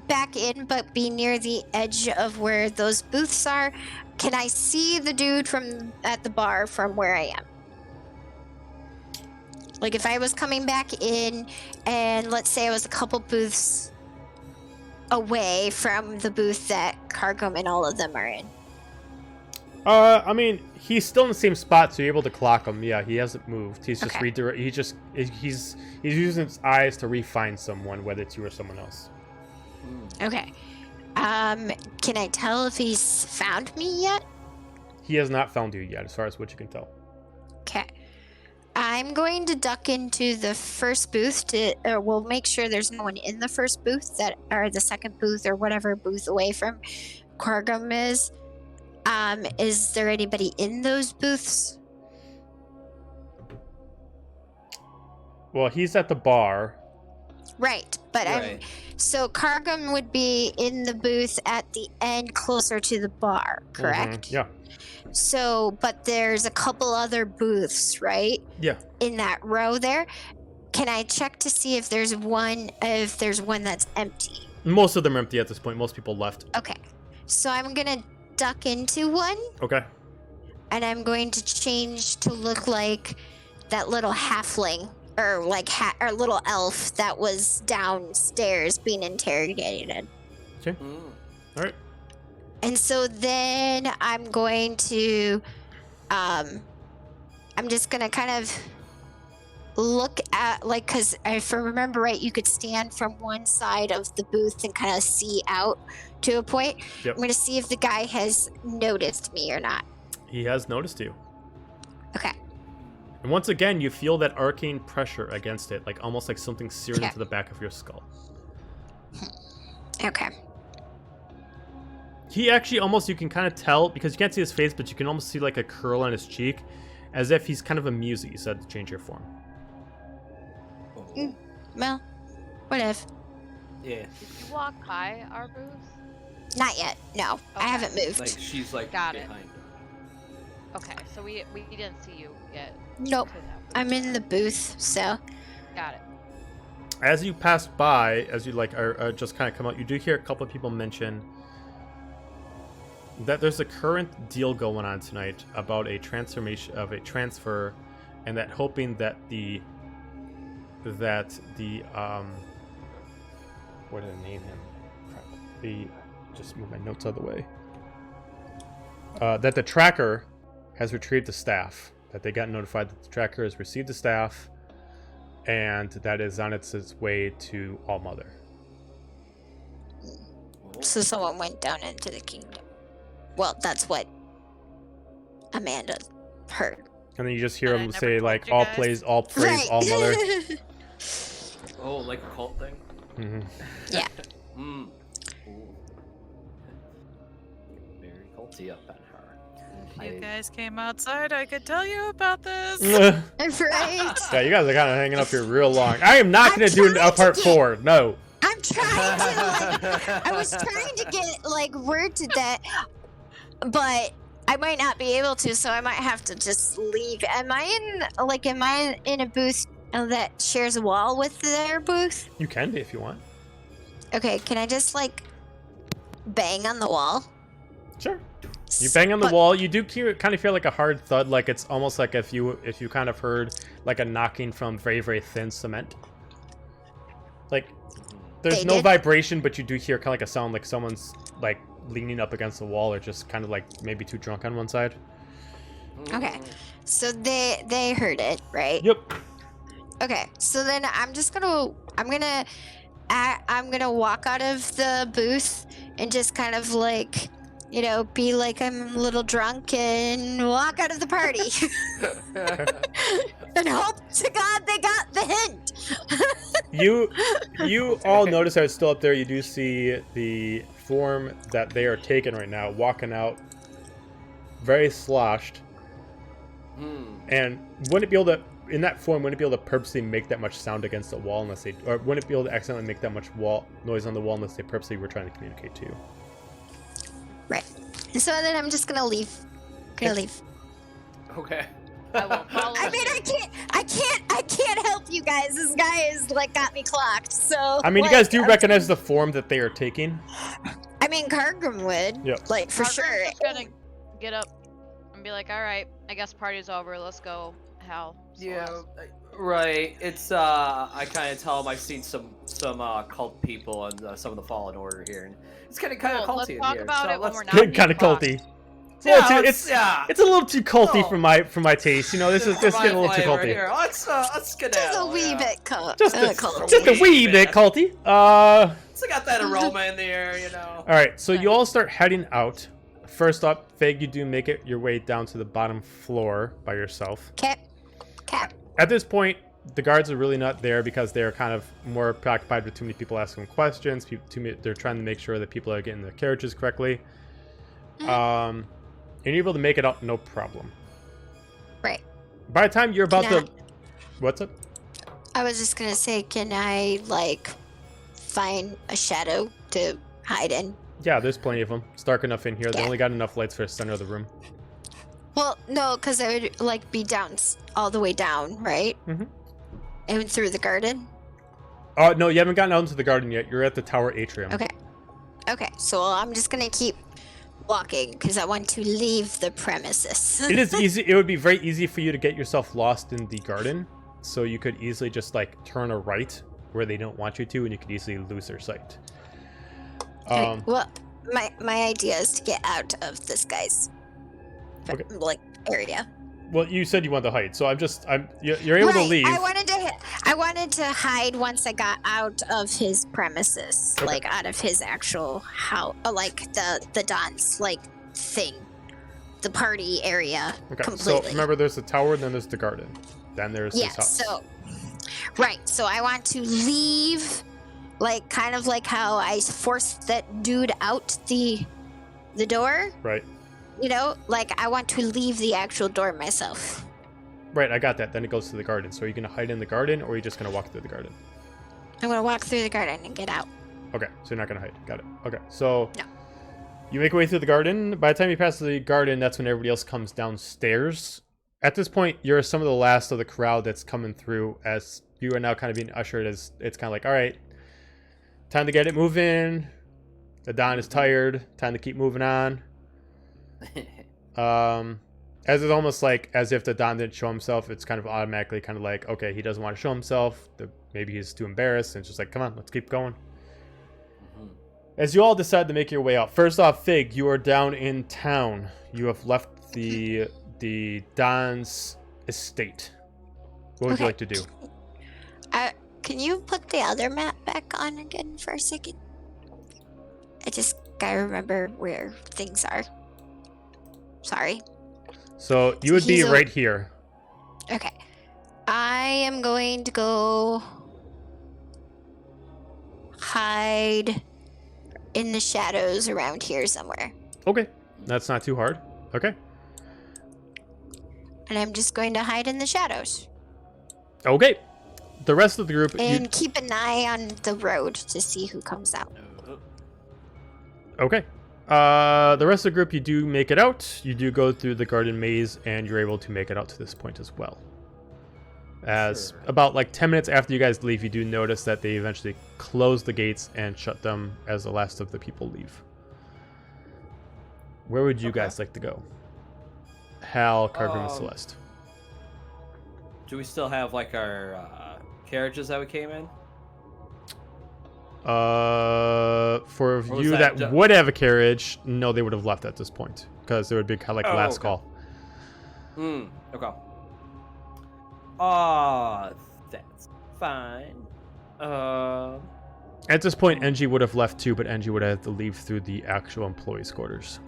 back in, but be near the edge of where those booths are. Can I see the dude at the bar from where I am? Like if I was coming back in, and let's say I was a couple booths away from the booth that Cargum and all of them are in. I mean, he's still in the same spot, so you're able to clock him. Yeah, he hasn't moved. He's just Okay. he's using his eyes to re-find someone, whether it's you or someone else. Okay. Can I tell if he's found me yet? He has not found you yet, as far as what you can tell. Okay. I'm going to duck into the first booth we'll make sure there's no one in the first booth or the second booth or whatever booth away from Cargum is. Is there anybody in those booths? Well, he's at the bar. Right, but Right. so Cargum would be in the booth at the end closer to the bar, correct? Mhm, yeah. So, but there's a couple other booths, right? Yeah. In that row there. Can I check to see if there's one that's empty? Most of them are empty at this point. Most people left. Okay. So I'm going to duck into one Okay. and I'm going to change to look like that little halfling or like or little elf that was downstairs being interrogated. Okay. All right. And so then I'm going to, I'm just going to kind of look at, like, because if I remember right, you could stand from one side of the booth and kind of see out to a point. Yep. I'm going to see if the guy has noticed me or not. He has noticed you. Okay. And once again, you feel that arcane pressure against it, like almost like something seared Okay. into the back of your skull. Okay. He actually almost, you can kind of tell, because you can't see his face, but you can almost see like a curl on his cheek, as if he's kind of amused that you said to change your form. Well, whatever. Yeah. Did you walk by our booth? Not yet. No, I Okay. haven't moved. Like she's like Got it. behind her. Okay, so we didn't see you yet. Nope. to that booth. I'm in the booth, so. Got it. As you pass by, as you like are just kind of come out, you do hear a couple of people mention that there's a current deal going on tonight about a transfer, and that hoping that the what did I name him? Crap. Just move my notes out of the way. That the tracker has retrieved the staff. That they got notified that the tracker has received the staff, and that is on its way to All Mother. So someone went down into the kingdom. Well, that's what Amanda heard. And then you just hear I him never say told like, you "All guys." praise, all praise, all Mother." Oh, like a cult thing? hmm Yeah. Mm. Ooh. Very culty up on her. If you I- guys came outside, I could tell you about this. yeah, Right? you guys are kind of hanging up here real long. I am not I'm going to do a trying part to get- 4. No. I'm trying to, like, I was trying to get, like, word to that, but I might not be able to, so I might have to just leave. Am I in a booth that shares a wall with their booth? You can be if you want. Okay, can I just like bang on the wall? Sure. You bang on the wall. You do kind of feel like a hard thud, like it's almost like if you kind of heard like a knocking from very, very thin cement. Like there's no vibration, but you do hear kind of like a sound like someone's like leaning up against the wall or just kind of like maybe too drunk on one side. Okay, so they heard it, right? Yep. Okay, so then I'm gonna walk out of the booth and just kind of like, you know, be like I'm a little drunk and walk out of the party. And hope to God they got the hint. You all notice how it's still up there. You do see the form that they are taking right now, walking out, very sloshed. And wouldn't be able to, in that form, wouldn't be able to purposely make that much sound against the wall unless they, or wouldn't be able to accidentally make that much noise on the wall unless they purposely were trying to communicate to you. Right. So then I'm just gonna leave. Leave. Okay. I won't follow I mean, I can't help you guys. This guy is like got me clocked. So. I mean, like, you guys do recognize the form that they are taking. I mean, Cargrim would. Yep. Like for sure. Just gonna get up and be like, all right, I guess party's over. Let's go, Hal. Yeah, right. It's I kind of tell him I've seen some cult people and some of the Fallen Order here, and it's kind of Cool, culty let's in talk here. about so it when let's- we're not being Kind of clocked. culty. Yeah, It's a little too culty for my taste. You know, this is just getting a little too culty. Here. Let's Just skedaddle. a wee yeah. bit cult. Just culty. a wee bit culty. It's got that aroma in the air, you know. All right, so you all start heading out. First up, Fig, you do make it your way down to the bottom floor by yourself. Cap. At this point, the guards are really not there because they're kind of more preoccupied with too many people asking questions. They're trying to make sure that people are getting their carriages correctly. And you're able to make it up, no problem. Right. By the time you're about Can to... What's up? I was just gonna say, can I like find a shadow to hide in? Yeah, there's plenty of them. It's dark enough in here. They Yeah. only got enough lights for the center of the room. Well, no, because I would like be down all the way down, right? Mhm. And through the garden. Oh, no, you haven't gotten out into the garden yet. You're at the tower atrium. Okay, so I'm just gonna keep walking because I want to leave the premises. It is easy. It would be very easy for you to get yourself lost in the garden. So you could easily just like turn a right where they don't want you to, and you could easily lose their sight. Okay, well, my idea is to get out of this guy's Okay. like area. Well, you said you want to hide, so you're able to leave. I wanted to hide once I got out of his premises, Okay. like out of his actual house, like the Don's like thing, the party area. Okay, completely. so remember, there's the tower, then there's the garden, then there's Yeah. his house. So I want to leave, like kind of like how I forced that dude out the door. Right. You know, like I want to leave the actual door myself. Right, I got that. Then it goes to the garden. So are you going to hide in the garden, or are you just going to walk through the garden? I'm gonna walk through the garden and get out. Okay, so you're not going to hide. Got it. Okay, so No. you make your way through the garden. By the time you pass the garden, that's when everybody else comes downstairs. At this point, you're some of the last of the crowd that's coming through, as you are now kind of being ushered as it's kind of like, all right, time to get it moving. The Don is tired. Time to keep moving on. As it's almost like as if the Don didn't show himself, it's kind of automatically kind of like, okay, he doesn't want to show himself. Maybe he's too embarrassed, and it's just like, come on, let's keep going. As you all decide to make your way out, first off, Fig, you are down in town. You have left the Don's estate. What would you Okay. like to do? Can you put the other map back on again for a second? I just gotta remember where things are. Sorry. So you would be He's a- right here. Okay. I am going to go hide in the shadows around here somewhere. Okay, that's not too hard. Okay. And I'm just going to hide in the shadows. Okay. The rest of the group, And keep an eye on the road to see who comes out. okay. The rest of the group, you do make it out. You do go through the garden maze, and you're able to make it out to this point as well. As about like 10 minutes after you guys leave, you do notice that they eventually close the gates and shut them as the last of the people leave. Where would you guys like to go? Hal, Carver, and Celeste. Do we still have like our carriages that we came in? For was you that that would have a carriage, no, they would have left at this point because there would be kind of like last call. Okay. That's fine. At this point, NG would have left too, but NG would have to leave through the actual employees' quarters.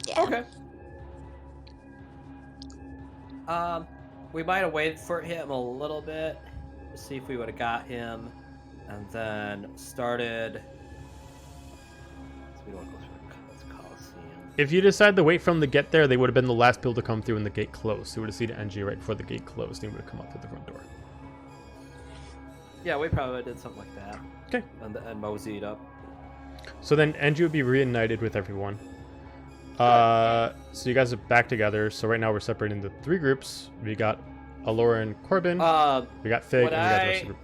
Yeah. Okay. We might have waited for him a little bit to see if we would have got him, and then started. So we don't want to go through the Coliseum. If you decide to wait for them to get there, they would have been the last people to come through when the gate closed. So you would have seen NG right before the gate closed, and he would have come up to the front door. Yeah, we probably did something like that. Okay. And moseyed up. So then NG would be reunited with everyone. So you guys are back together. So right now we're separated into 3 groups. We got Alora and Corbin. We got Fig, and we got the rest of the group.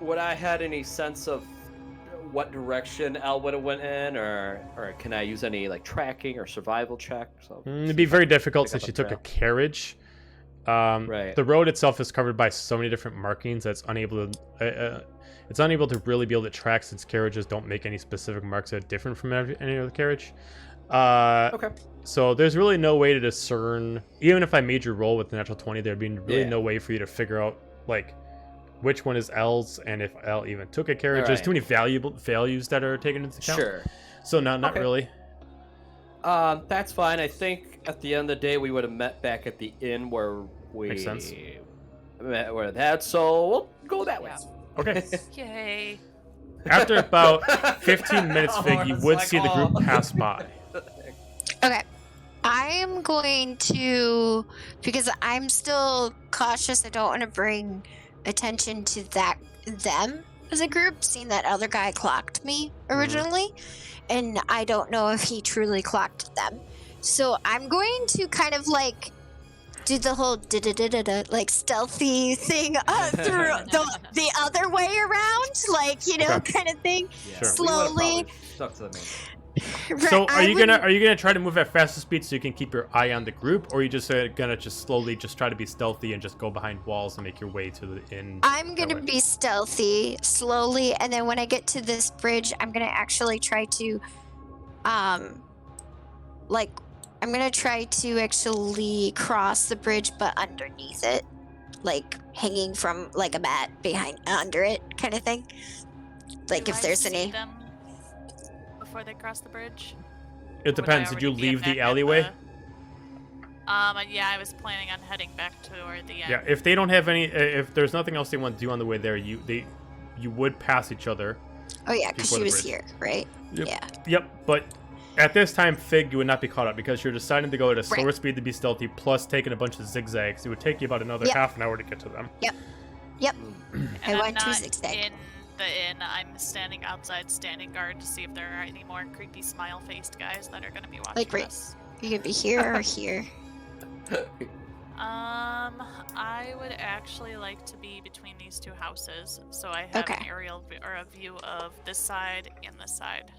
Would I had any sense of what direction Elle would have went in, or can I use any like tracking or survival check? So It'd be very difficult since she took a carriage. Right. The road itself is covered by so many different markings that it's unable to really be able to track since carriages don't make any specific marks that are different from any other carriage. Okay. So there's really no way to discern. Even if I made your roll with the natural 20, there'd be really no way for you to figure out like which one is L's and if L even took a carriage. There's too many values that are taken into account. Sure. So no, not really. That's fine. I think at the end of the day we would have met back at the inn where we Makes sense. met where that. So we'll go that way. Okay. Yay. After about 15 minutes, Fig, you would see the group pass by. Okay. I am going to, because I'm still cautious, I don't want to bring attention to them as a group, seeing that other guy clocked me originally, and I don't know if he truly clocked them. So I'm going to kind of like do the whole like stealthy thing through the other way around, like, you know, kind of thing. Yeah, slowly. Stuck to the main. Right, So are you gonna try to move at fastest speed so you can keep your eye on the group, or are you just gonna just slowly just try to be stealthy and just go behind walls and make your way to the inn? I'm gonna be stealthy slowly, and then when I get to this bridge, I'm gonna actually try to, I'm gonna try to actually cross the bridge, but underneath it, like hanging from like a mat behind under it, kind of thing. Like Do if I there's see any. them before they cross the bridge? It depends. Did you leave the alleyway? Yeah, I was planning on heading back toward the end. Yeah. If they don't have any, if there's nothing else they want to do on the way there, you would pass each other. Oh yeah, because before she the was bridge. here, right? Yep. Yeah. Yep. But at this time, Fig, you would not be caught up because you're deciding to go at a slower Right. speed to be stealthy, plus taking a bunch of zigzags. It would take you about another half an hour to get to them. Yep. And I I'm went to not zigzag. in the inn. I'm standing outside, standing guard to see if there are any more creepy smile-faced guys that are going to be watching Like, right. us. You could be here or here. I would actually like to be between these 2 houses, so I have an Okay. aerial or a view of this side and this side.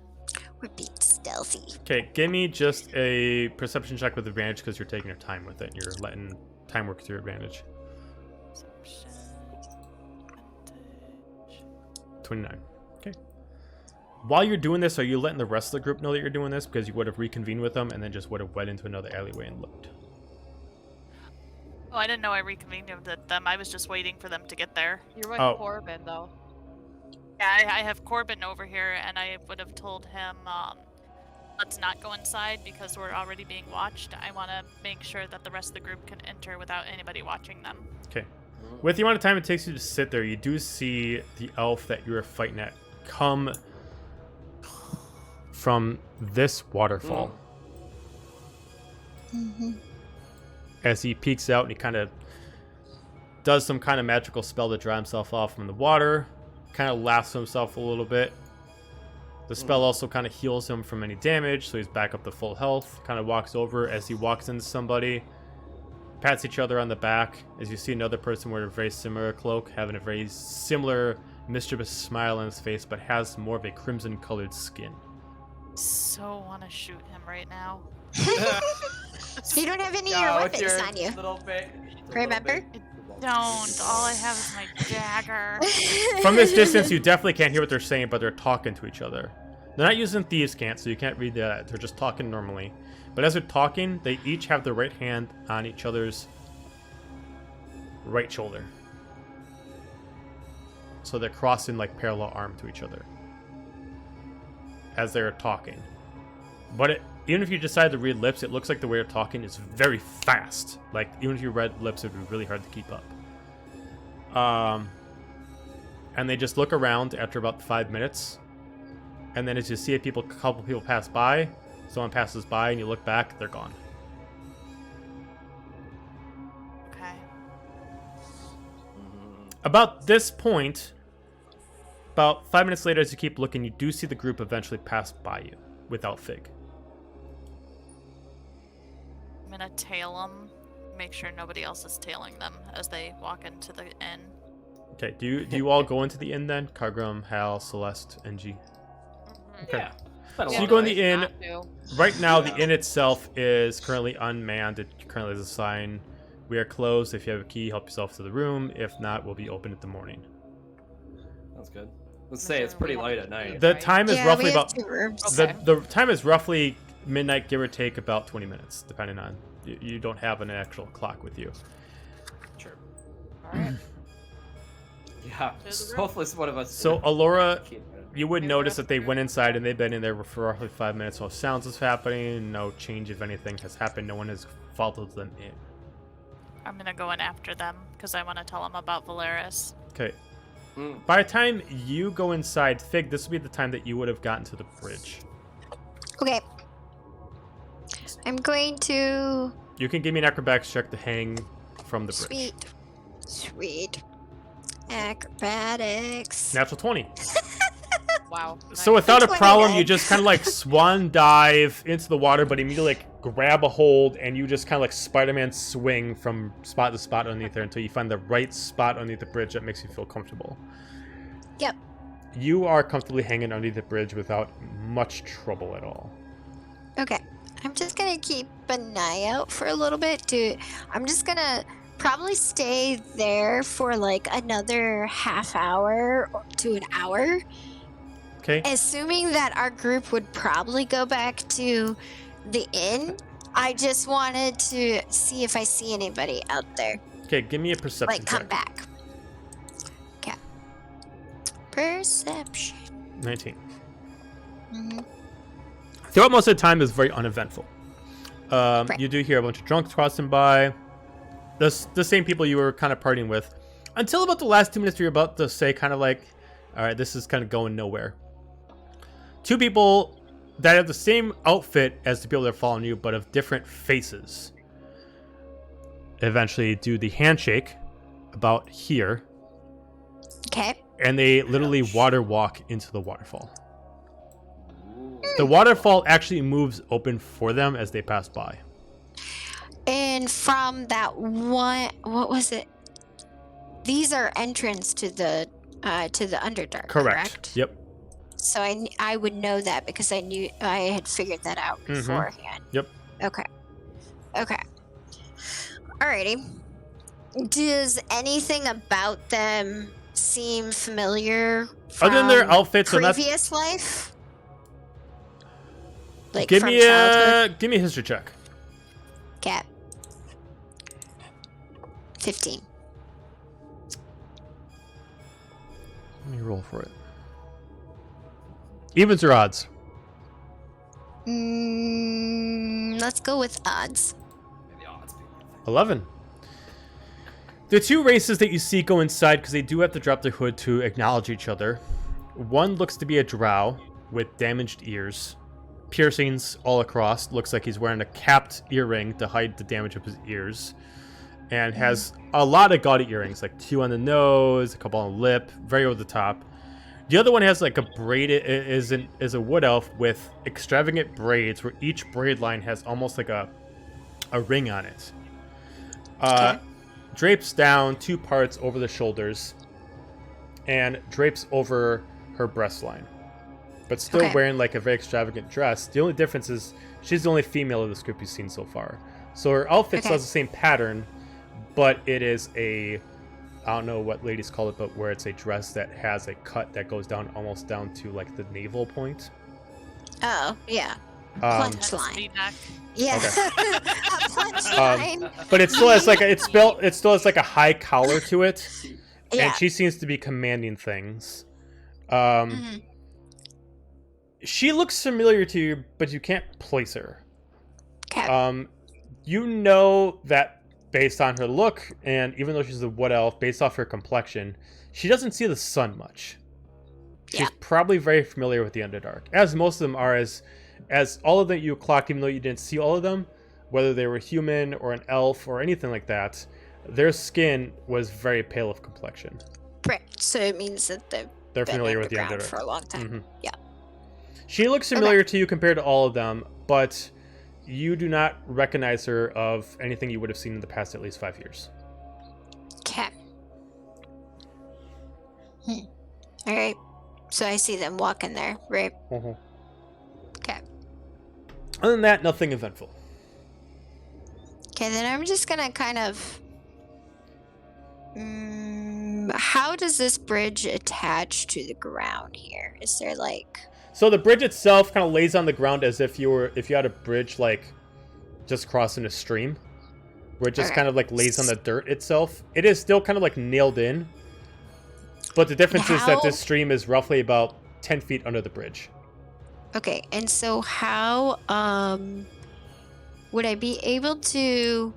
We're being stealthy. Okay, give me just a perception check with advantage because you're taking your time with it. And you're letting time work to your advantage. Perception, advantage. 29. Okay. While you're doing this, are you letting the rest of the group know that you're doing this? Because you would have reconvened with them and then just would have went into another alleyway and looked. Oh, I didn't know I reconvened with them. I was just waiting for them to get there. You're with Oh. Corbin, though. Yeah, I have Corbin over here, and I would have told him, let's not go inside because we're already being watched. I want to make sure that the rest of the group can enter without anybody watching them. Okay. With the amount of time it takes you to sit there, you do see the elf that you were fighting at come from this waterfall. Mm-hmm. As he peeks out and he kind of does some kind of magical spell to dry himself off from the water, kind of laughs to himself a little bit, The spell also kind of heals him from any damage, so he's back up to full health. Kind of walks over as he walks into somebody, pats each other on the back. As you see another person wearing a very similar cloak, having a very similar mischievous smile on his face, but has more of a crimson-colored skin. So want to shoot him right now. You don't have any of your weapons on you. Remember? Don't. All I have is my dagger. From this distance, you definitely can't hear what they're saying, but they're talking to each other. They're not using thieves' cant, so you can't read that. They're just talking normally. But as they're talking, they each have their right hand on each other's right shoulder. So they're crossing like parallel arm to each other as they're talking. But even if you decide to read lips, it looks like the way they're talking is very fast. Like, even if you read lips, it would be really hard to keep up. And they just look around after about 5 minutes. And then as you see a couple people pass by, someone passes by and you look back, they're gone. Okay. About this point, about 5 minutes later, as you keep looking, you do see the group eventually pass by you without Fig. I'm gonna tail them, make sure nobody else is tailing them as they walk into the inn. Okay, do you all go into the inn then? Cargrim, Hal, Celeste, NG. Okay. Yeah. So you go in the inn. Not to. Right now, the inn itself is currently unmanned. It currently has a sign, "We are closed. If you have a key, help yourself to the room. If not, we'll be open in the morning." That's good. Let's say it's pretty light at night. The Right. time is Yeah, roughly we have about 2 rooms. Okay. the time is roughly midnight, give or take about 20 minutes, depending on you don't have an actual clock with you. Sure. All right. Yeah. There's a room. Hopefully, it's one of us. So Alora, Keep it. you would Maybe notice that's that they true. went inside and they've been in there for roughly 5 minutes. No sounds is happening. No change, if anything, has happened. No one has followed them in. I'm gonna go in after them because I want to tell them about Valeris. Okay. Mm. By the time you go inside, Fig, this would be the time that you would have gotten to the bridge. Okay. I'm going to. You can give me an acrobatics check to hang from the bridge. Sweet. Acrobatics. Natural 20. Wow. So nice. without a problem, 29. you just kind of like swan dive into the water, but immediately like grab a hold and you just kind of like Spider-Man swing from spot to spot underneath there until you find the right spot underneath the bridge that makes you feel comfortable. Yep. You are comfortably hanging underneath the bridge without much trouble at all. Okay. I'm just gonna keep an eye out for a little bit. I'm just gonna probably stay there for like another half hour to an hour. Okay. Assuming that our group would probably go back to the inn, I just wanted to see if I see anybody out there. Okay, give me a perception Like, come check. back. Okay. Perception. 19. Mhm. Throughout most of the time, it's very uneventful. Right. You do hear a bunch of drunks crossing by. The same people you were kind of partying with. Until about the last 2 minutes, you're about to say kind of like, all right, this is kind of going nowhere. 2 people that have the same outfit as the people that are following you, but of different faces. Eventually do the handshake about here, Okay. and they literally water walk into the waterfall. The waterfall actually moves open for them as they pass by. And from that one, what was it? These are entrance to the Underdark. Correct. Yep. So I would know that because I had figured that out Mhm. beforehand. Yep. Okay. Alrighty. Does anything about them seem familiar from Other than their outfits, and that's, previous life? Like give from me childhood? a history check. Cat. 15. Let me roll for it. Evens or odds? Let's go with odds. Maybe odds be 11. The 2 races that you see go inside because they do have to drop their hood to acknowledge each other. One looks to be a drow with damaged ears, piercings all across. Looks like he's wearing a capped earring to hide the damage of his ears, and has a lot of gaudy earrings, like 2 on the nose, a couple on the lip, very over the top. The other one has like a braided is a wood elf with extravagant braids where each braid line has almost like a ring on it. Drapes down 2 parts over the shoulders and drapes over her breast line. But still wearing like a very extravagant dress. The only difference is she's the only female of this group you've seen so far. So her outfit still has the same pattern, but it is a, I don't know what ladies call it, but where it's a dress that has a cut that goes down almost down to like the navel point. Oh, yeah. Punch line. V-neck. Yeah. A punch line. But it still has like it still has like a high collar to it. Yeah. And she seems to be commanding things. She looks familiar to you, but you can't place her. Okay. You know that based on her look, and even though she's a wood elf, based off her complexion, she doesn't see the sun much. She's probably very familiar with the Underdark, as most of them are. As all of them you clocked, even though you didn't see all of them, whether they were human or an elf or anything like that, their skin was very pale of complexion. Right. So it means that they're been familiar with the underground Underdark for a long time. Mhm. Yeah. She looks familiar to you compared to all of them, but you do not recognize her of anything you would have seen in the past at least 5 years. Okay. All right. So I see them walking there, right? Uh-huh. Okay. Other than that, nothing eventful. Okay, then I'm just gonna kind of. How does this bridge attach to the ground here? Is there like? So the bridge itself kind of lays on the ground as if you had a bridge like just crossing a stream, where it just kind of like lays on the dirt itself. It is still kind of like nailed in, but the difference is that this stream is roughly about 10 feet under the bridge. Okay, and so how would I be able to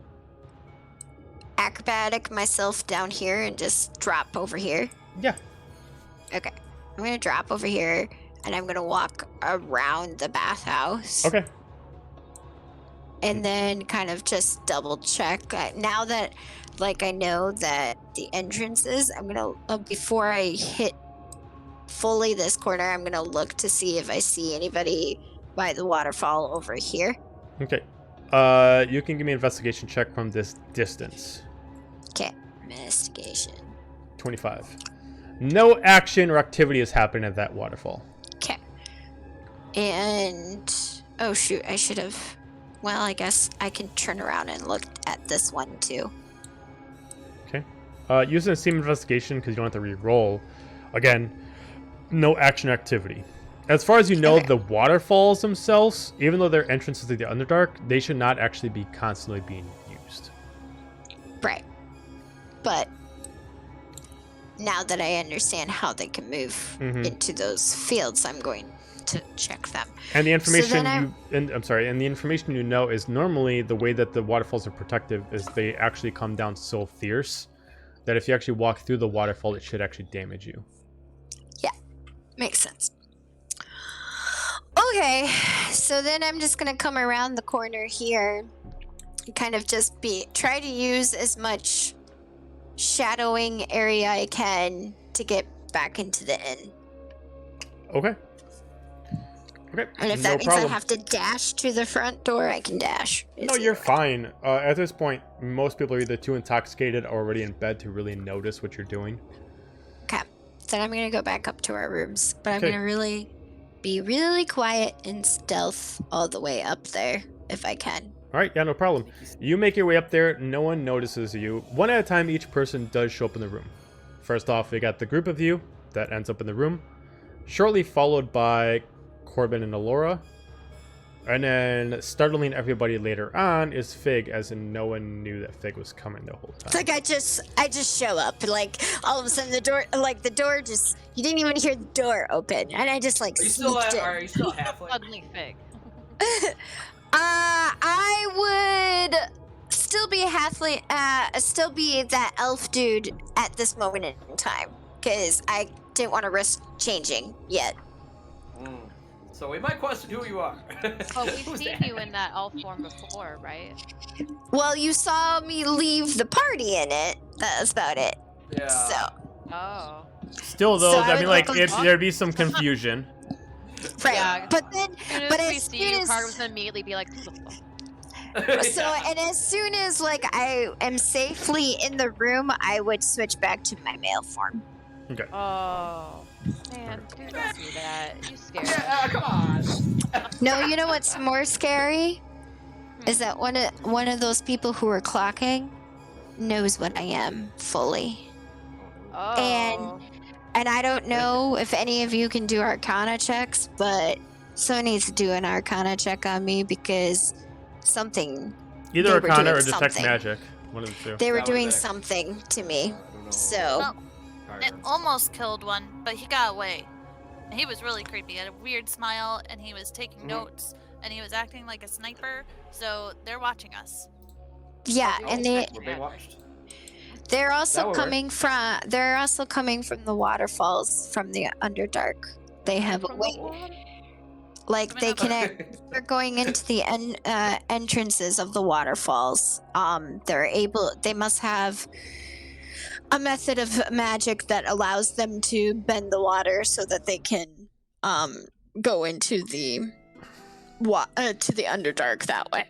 acrobatic myself down here and just drop over here? Yeah. Okay, I'm gonna drop over here and I'm gonna walk around the bathhouse. Okay. And then kind of just double check. Now that, like, I know that the entrance is, I'm gonna, before I hit fully this corner, I'm gonna look to see if I see anybody by the waterfall over here. Okay. You can give me an investigation check from this distance. Okay, investigation. 25. No action or activity is happening at that waterfall. Okay. And, oh shoot, I should have, well, I guess I can turn around and look at this one too. Okay. Using the same investigation because you don't have to re-roll. Again, no action or activity. As far as you know, the waterfalls themselves, even though they're entrances to the Underdark, they should not actually be constantly being used. Right. But now that I understand how they can move into those fields, I'm going to check them. And the information So and the information you know is normally the way that the waterfalls are protective is they actually come down so fierce that if you actually walk through the waterfall, it should actually damage you. Yeah, makes sense. Okay, so then I'm just gonna come around the corner here and kind of just try to use as much shadowing area I can to get back into the inn. Okay. Okay. And if that means I have to dash to the front door, I can dash. No, you're fine. At this point, most people are either too intoxicated or already in bed to really notice what you're doing. Okay, then I'm gonna go back up to our rooms, but I'm gonna be really quiet and stealth all the way up there if I can. All right, yeah, no problem. You make your way up there. No one notices you. One at a time, each person does show up in the room. First off, we got the group of you that ends up in the room, shortly followed by Corbin and Alora. And then startling everybody later on is Fig, as in no one knew that Fig was coming the whole time. It's like I just show up, like all of a sudden the door just, you didn't even hear the door open, and I just like sneaked in. Are you still halfway? Suddenly Fig. I would still be still be that elf dude at this moment in time, because I didn't want to risk changing yet. So we might question who you are. Well, we've seen you in that elf form before, right? Well, you saw me leave the party in it. That was about it. Yeah. So. Oh. Still, though, So I I mean, would like, look it, on- there'd be some confusion. Right. Yeah. But then, As but soon as we as see soon you, as Carter would immediately be like, "Who the fuck?" so and as soon as like I am safely in the room, I would switch back to my male form. Okay. Oh, man, do not do that. You scared us. Yeah, come on. No, you know what's more scary is that one of those people who are clocking knows what I am fully. Oh. And I don't know if any of you can do Arcana checks, but someone needs to do an Arcana check on me because something Either They were Arcana doing or Detect something. Magic. One of the two. they were That would doing make- something to me. I don't know. So Well, it almost killed one, but he got away. And he was really creepy. He had a weird smile, and he was taking notes, and he was acting like a sniper. So they're watching us. yeah, Oh, and we're being watched. they're That also would coming from the waterfalls from the Underdark. They have a From way the water? like Coming they up- connect. They're going into the entrances of the waterfalls. They must have a method of magic that allows them to bend the water so that they can go into the to the Underdark that way.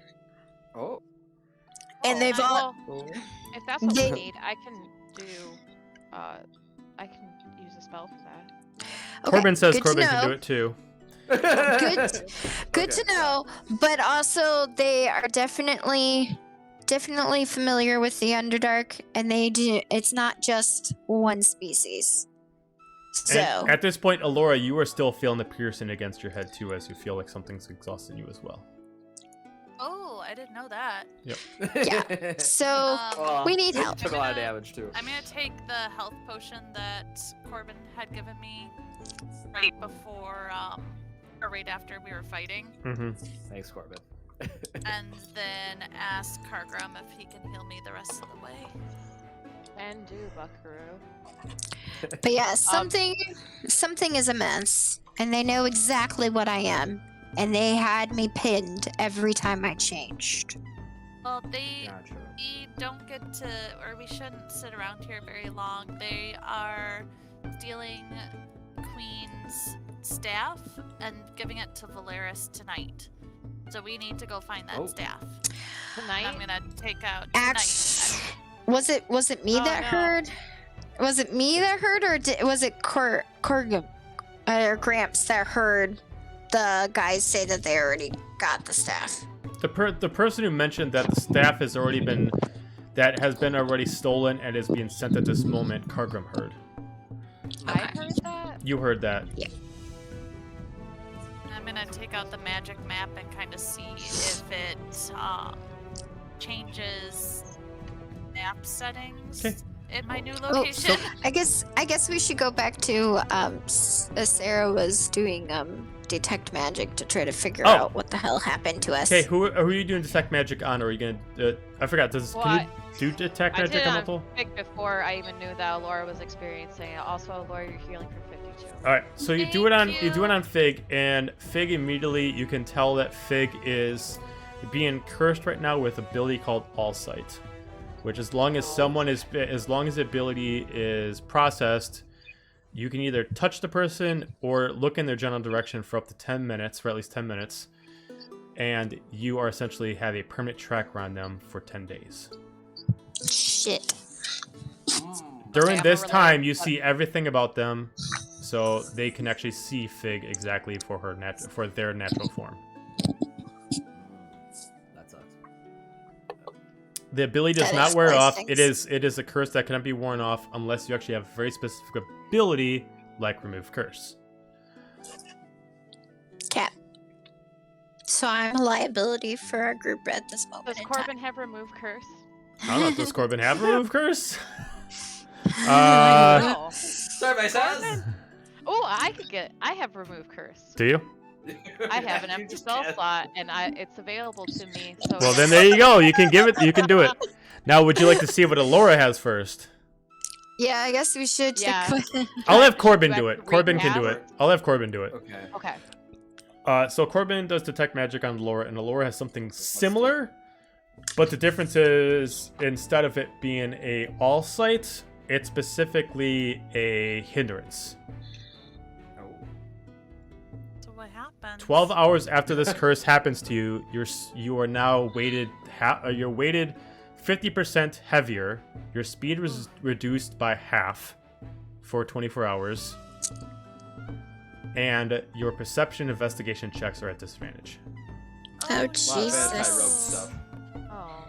Oh. And they've all Well, if that's what we They- need, I can do. I can use a spell for that. okay, Corbin says good to Corbin can know. do it too. Good to know, but also they are definitely familiar with the Underdark, and they do. It's not just one species. So And at this point, Alora, you are still feeling the piercing against your head too, as you feel like something's exhausting you as well. Oh, I didn't know that. Yeah. So Well, we need you help. Took a lot of damage too. I'm gonna take the health potion that Corbin had given me right before, or right after we were fighting, Mm-hmm. Thanks, Corbin. and then ask Cargrim if he can heal me the rest of the way. And do Buckaroo. But yeah, something is immense, and they know exactly what I am, and they had me pinned every time I changed. Well, they Gotcha. we don't get to, or we shouldn't sit around here very long. They are stealing Queen's staff and giving it to Valeris tonight. So we need to go find that Oh. staff. Tonight? I'm gonna take out Act- tonight. Was it me Oh, that no. heard? Was it me that heard, or was it Corgum or Gramps that heard the guys say that they already got the staff? The person who mentioned that the staff has already been already stolen and is being sent at this moment, Cargrim heard. I heard that? You heard that. I'm gonna take out the magic map and kind of see if it changes map settings 'Kay. in my new Oh, location. I guess we should go back to Sarah was doing detect magic to try to figure Oh. out what the hell happened to us. Okay, who are you doing detect magic on? Or are you gonna? I forgot. Well, Can you do detect I magic did on on multiple? Fig before I even knew that Laura was experiencing it. Also, Laura, you're healing for 52. All right, so you do it on Thank you do it you. on Fig, and Fig immediately you can tell that Fig is being cursed right now with an ability called All Sight, which as long as the ability is processed, you can either touch the person or look in their general direction for up to 10 minutes, for at least 10 minutes, and you are essentially have a permanent tracker on them for 10 days. Shit. During I'm this a time, you see everything about them, so they can actually see Fig exactly for their natural form. That sucks. The ability does That not wear explains off. things. It is a curse that cannot be worn off unless you actually have a very specific ability like remove curse. Cat. So I'm a liability for our group at this moment Does in Corbin have remove curse? I don't know. Does Corbin have remove curse? No. Sorry, my says. Oh, I have remove curse. Do you? I have an empty spell slot, and it's available to me. So Well, then there you go. You can give it. You can do it. Now, would you like to see what Alora has first? Yeah, I guess we should check Yeah. with I'll have Corbin Do I do have it. to Corbin can do recast? it. I'll have Corbin do it. Okay. Okay. So Corbin does detect magic on Alora, and Alora has something similar, but the difference is instead of it being a all sight, it's specifically a hindrance. So what happens? 12 hours after this curse happens to you, you are now weighted. You're weighted 50% heavier. Your speed was reduced by half for 24 hours, and your perception investigation checks are at disadvantage. Oh, A lot of anti-rogue Jesus. stuff. Oh.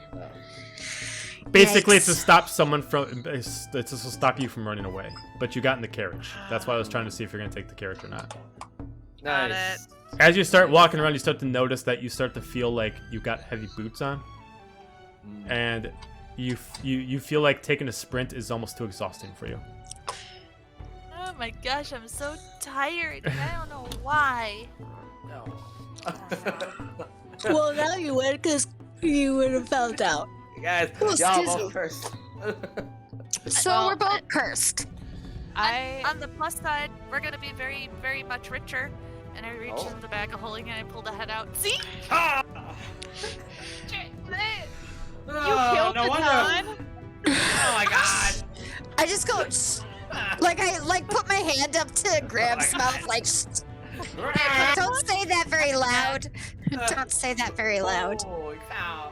Basically, it's to Yikes. stop someone from. It's to stop you from running away. But you got in the carriage. That's why I was trying to see if you're gonna take the carriage or not. Got Nice. As you start walking around, you start to notice that you start to feel like you got heavy boots on, and you feel like taking a sprint is almost too exhausting for you. Oh my gosh, I'm so tired. And I don't know why. No. Well, now you would, because you would have found out. Guys, Oh, y'all excuse both me. cursed. So Well, we're both cursed. On the plus side, we're gonna be very, very much richer. And I reach Oh. in the bag of holding and I pull the head out. See? Ah! You killed the Don? Oh my god! I just go, "Shh." Like I put my hand up to Graham's mouth, like, "Shh." Don't say that very loud. Don't say that very loud. Holy cow.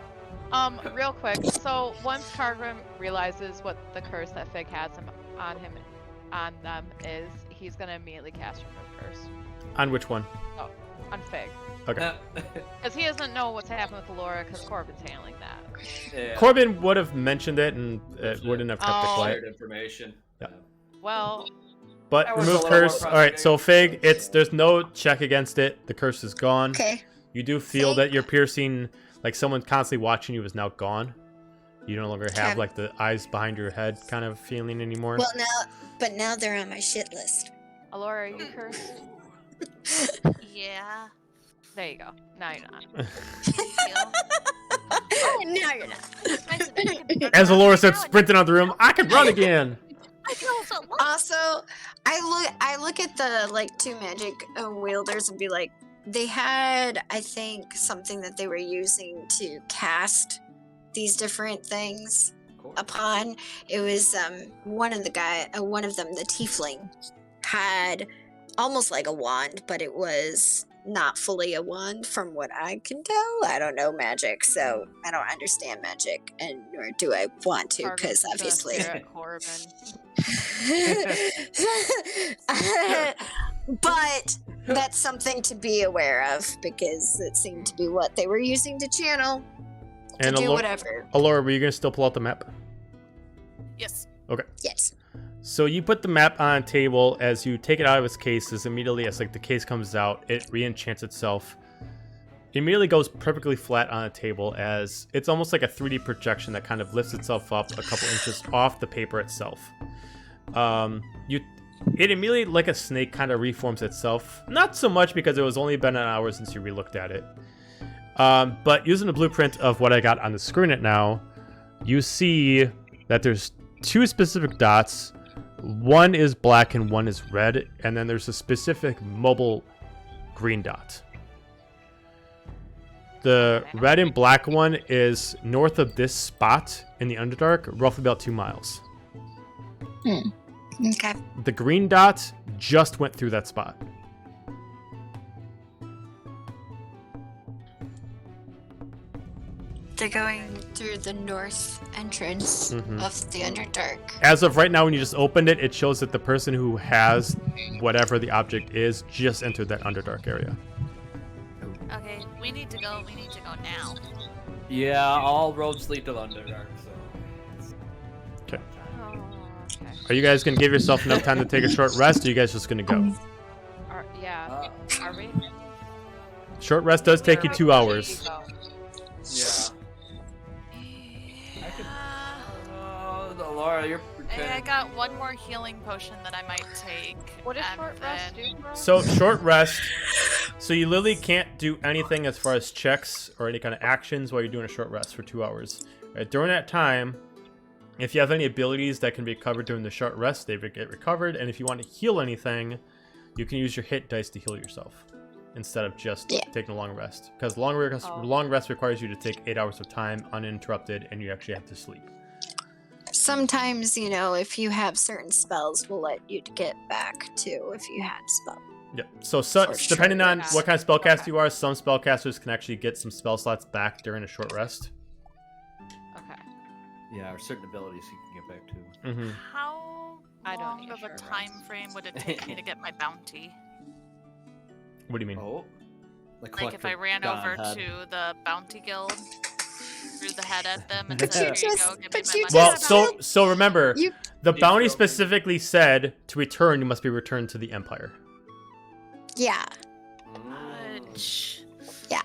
Real quick. So once Cargrim realizes what the curse that Fig has on them is, he's gonna immediately cast Remove Curse On which one? on Fig. Okay. Because he doesn't know what's happened with Laura, because Corbin's handling that. Yeah. Corbin would have mentioned it and wouldn't have kept it Oh. quiet. Shared information. Yeah. Well, But That was a remove little more curse. All right, so Fig, there's no check against it. The curse is gone. Okay. You do feel Fig? that your piercing, like someone constantly watching you, is now gone. You no longer have Okay. like the eyes behind your head kind of feeling anymore. Well, now they're on my shit list. Alora, are you cursed? Yeah. There you go. Now you're not. Now you're not. As Alora starts sprinting out the room, I can run again. I feel so lost. Also, I look at the like two magic wielders and be like, they had, I think, something that they were using to cast these different things Cool. upon. It was one of them, the tiefling, had almost like a wand, but it was not fully a wand from what I can tell. I don't know magic, so I don't understand magic, and nor do I want to, because Cargrim's gonna obviously. stare at Corbin. But that's something to be aware of, because it seemed to be what they were using to channel, to And do Alora, whatever. Alora, were you gonna still pull out the map? Yes. Yes. So you put the map on a table. As you take it out of its case, immediately as like the case comes out, it re-enchants itself. It immediately goes perfectly flat on a table, as it's almost like a 3D projection that kind of lifts itself up a couple inches off the paper itself. It immediately, like a snake, kind of reforms itself. Not so much, because it was only been an hour since you re-looked at it. But using the blueprint of what I got on the screen right now, you see that there's two specific dots. One is black and one is red, and then there's a specific mobile green dot. The red and black one is north of this spot in the Underdark, roughly about 2 miles. Okay. The green dot just went through that spot. They're going through the north entrance Mhm. of the Underdark. As of right now, when you just opened it, it shows that the person who has whatever the object is just entered that Underdark area. Okay, we need to go. We need to go now. Yeah, all roads lead to Underdark, so. Oh, okay. Are you guys going to give yourself enough time to take a short rest, or are you guys just going to go? Yeah. Are we? Short rest does take you Or 2 should hours. you go? Yeah. I could. Laura, you're Hey, I got one more healing potion that I might take. What does and short rest then- do, bro? So, short rest. So, you literally can't do anything as far as checks or any kind of actions while you're doing a short rest for 2 hours. Right? During that time, if you have any abilities that can be recovered during the short rest, they get recovered. And if you want to heal anything, you can use your hit dice to heal yourself instead of just taking a long rest. Because long rest requires you to take 8 hours of time uninterrupted, and you actually have to sleep. Sometimes, you know, if you have certain spells, we'll let you get back too if you had spell. Yep. So For depending sure. on what kind of spellcaster Okay. you are, some spellcasters can actually get some spell slots back during a short rest. Okay. Yeah, or certain abilities you can get back to. Mm-hmm. How I don't long need of a short time rest. frame would it take me to get my bounty? What do you mean? Oh. Like if I ran over to the bounty guild, threw the head at them, and But said, you "Here you just- go, give but me my you money." Well, just- so remember, You the bounty Detroit. specifically said to return, you must be returned to the Empire. yeah. Fudge. Yeah.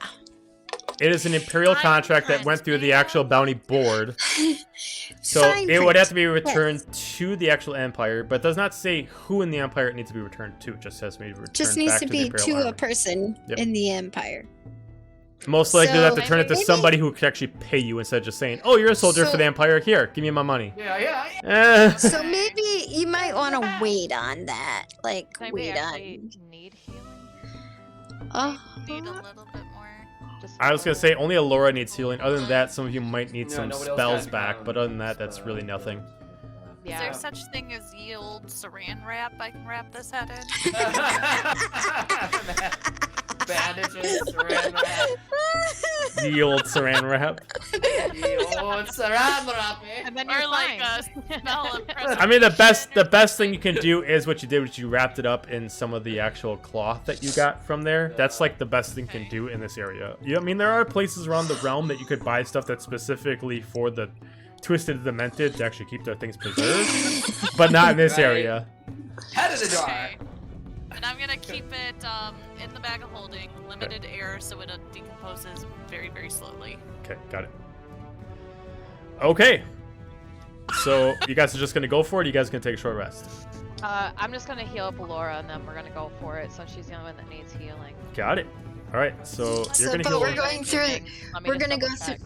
It is an Imperial Fine contract that print, went through the man. actual bounty board. So Fine it would print. have to be returned to the actual Empire, but does not say who in the Empire it needs to be returned to. It just says maybe returned Just needs back to the be Imperial to a Army. person Yep. in the Empire. Most likely you'll have to So- turn it to Maybe- somebody who could actually pay you instead of just saying, "Oh, you're a soldier for So- the Empire. Here, give me my money." Yeah. Eh. So maybe you might want to wait on that. Like, Does anybody wait actually on. need healing? Oh. Need a little bit more. Just I was gonna say only Alora needs healing. Other than that, some of you might need Yeah, some nobody else spells got back, down. but other than that, that's really nothing. Is Yeah. there such thing as yield saran wrap I can wrap this head in? Bandages, saran wrap. The old saran wrap. Saran wrap, eh? And then Or you're like fine. a smell of I mean, the best preservation thing you can do is what you did, which you wrapped it up in some of the actual cloth that you got from there. That's like the best thing you can do in this area. I mean, there are places around the realm that you could buy stuff that's specifically for the Twisted and Demented to actually keep their things preserved, but not in this Right. area. Head of the door. Okay. And I'm gonna keep it in the bag of holding, limited air, so it decomposes very, very slowly. Okay, got it. Okay. So you guys are just gonna go for it. Or you guys gonna take a short rest? I'm just gonna heal up Laura, and then we're gonna go for it. So she's the only one that needs healing. Got it. All right. So you're So, gonna but heal. we're going through. Let me We're just gonna go double through. check.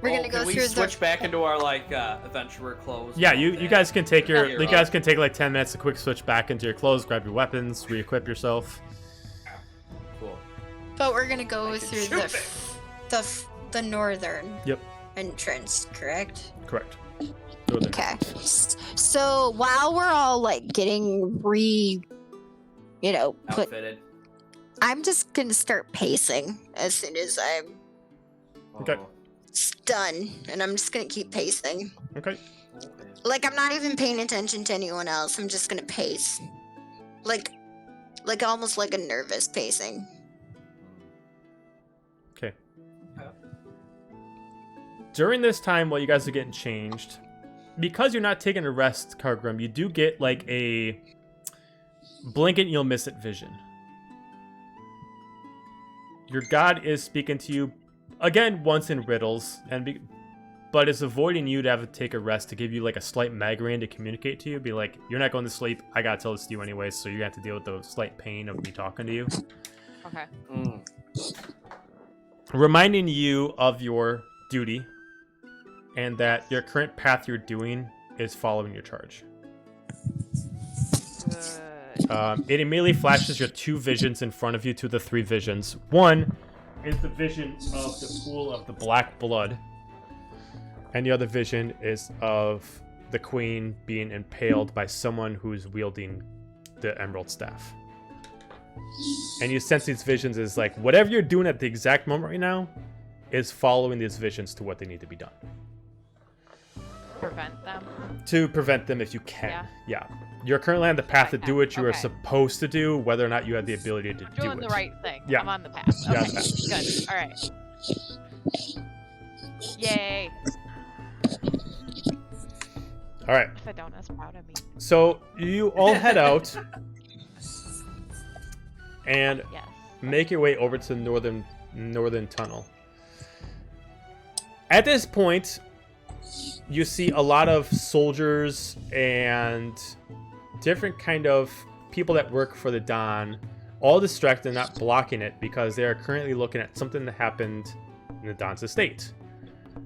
We're gonna Can go we through switch the. back into our like adventurer clothes? Yeah, you guys can take your. Yeah. You guys can take like 10 minutes to quick switch back into your clothes, grab your weapons, re-equip yourself. Cool. But we're gonna go I can through shoot the northern. Yep. Entrance, correct? Correct. Northern. Okay. So while we're all like getting put. Outfitted. I'm just gonna start pacing as soon as I'm Okay. Oh, done, and I'm just gonna keep pacing. Okay. okay. Like I'm not even paying attention to anyone else. I'm just gonna pace, like almost like a nervous pacing. Okay. Okay. During this time, while you guys are getting changed, because you're not taking a rest, Kargrim, you do get like a blink and you'll miss it vision. Your god is speaking to you again once in riddles, but is avoiding you to have to take a rest to give you like a slight migraine to communicate to you. Be like, you're not going to sleep. I gotta tell this to you anyway, so you have to deal with the slight pain of me talking to you. Okay. Mm. Reminding you of your duty and that your current path you're doing is following your charge. Good. It immediately flashes your two visions in front of you to the three visions. One is the vision of the pool of the black blood, and the other vision is of the queen being impaled by someone who's wielding the emerald staff. And you sense these visions as like whatever you're doing at the exact moment right now is following these visions to what they need to be done. Prevent them. To prevent them if you can. Yeah. Yeah. You're currently on the path to do what you are Okay. supposed to do, whether or not you have the ability to I'm do doing it. the right thing. Yeah. I'm on the path. You're Okay. on the Good. All right. Yay. All right. If I don't, that's proud of me. So you all head out and Yes. make your way over to the northern tunnel. At this point, you see a lot of soldiers and different kind of people that work for the Dawn, all distracted and not blocking it because they are currently looking at something that happened in the Dawn's estate.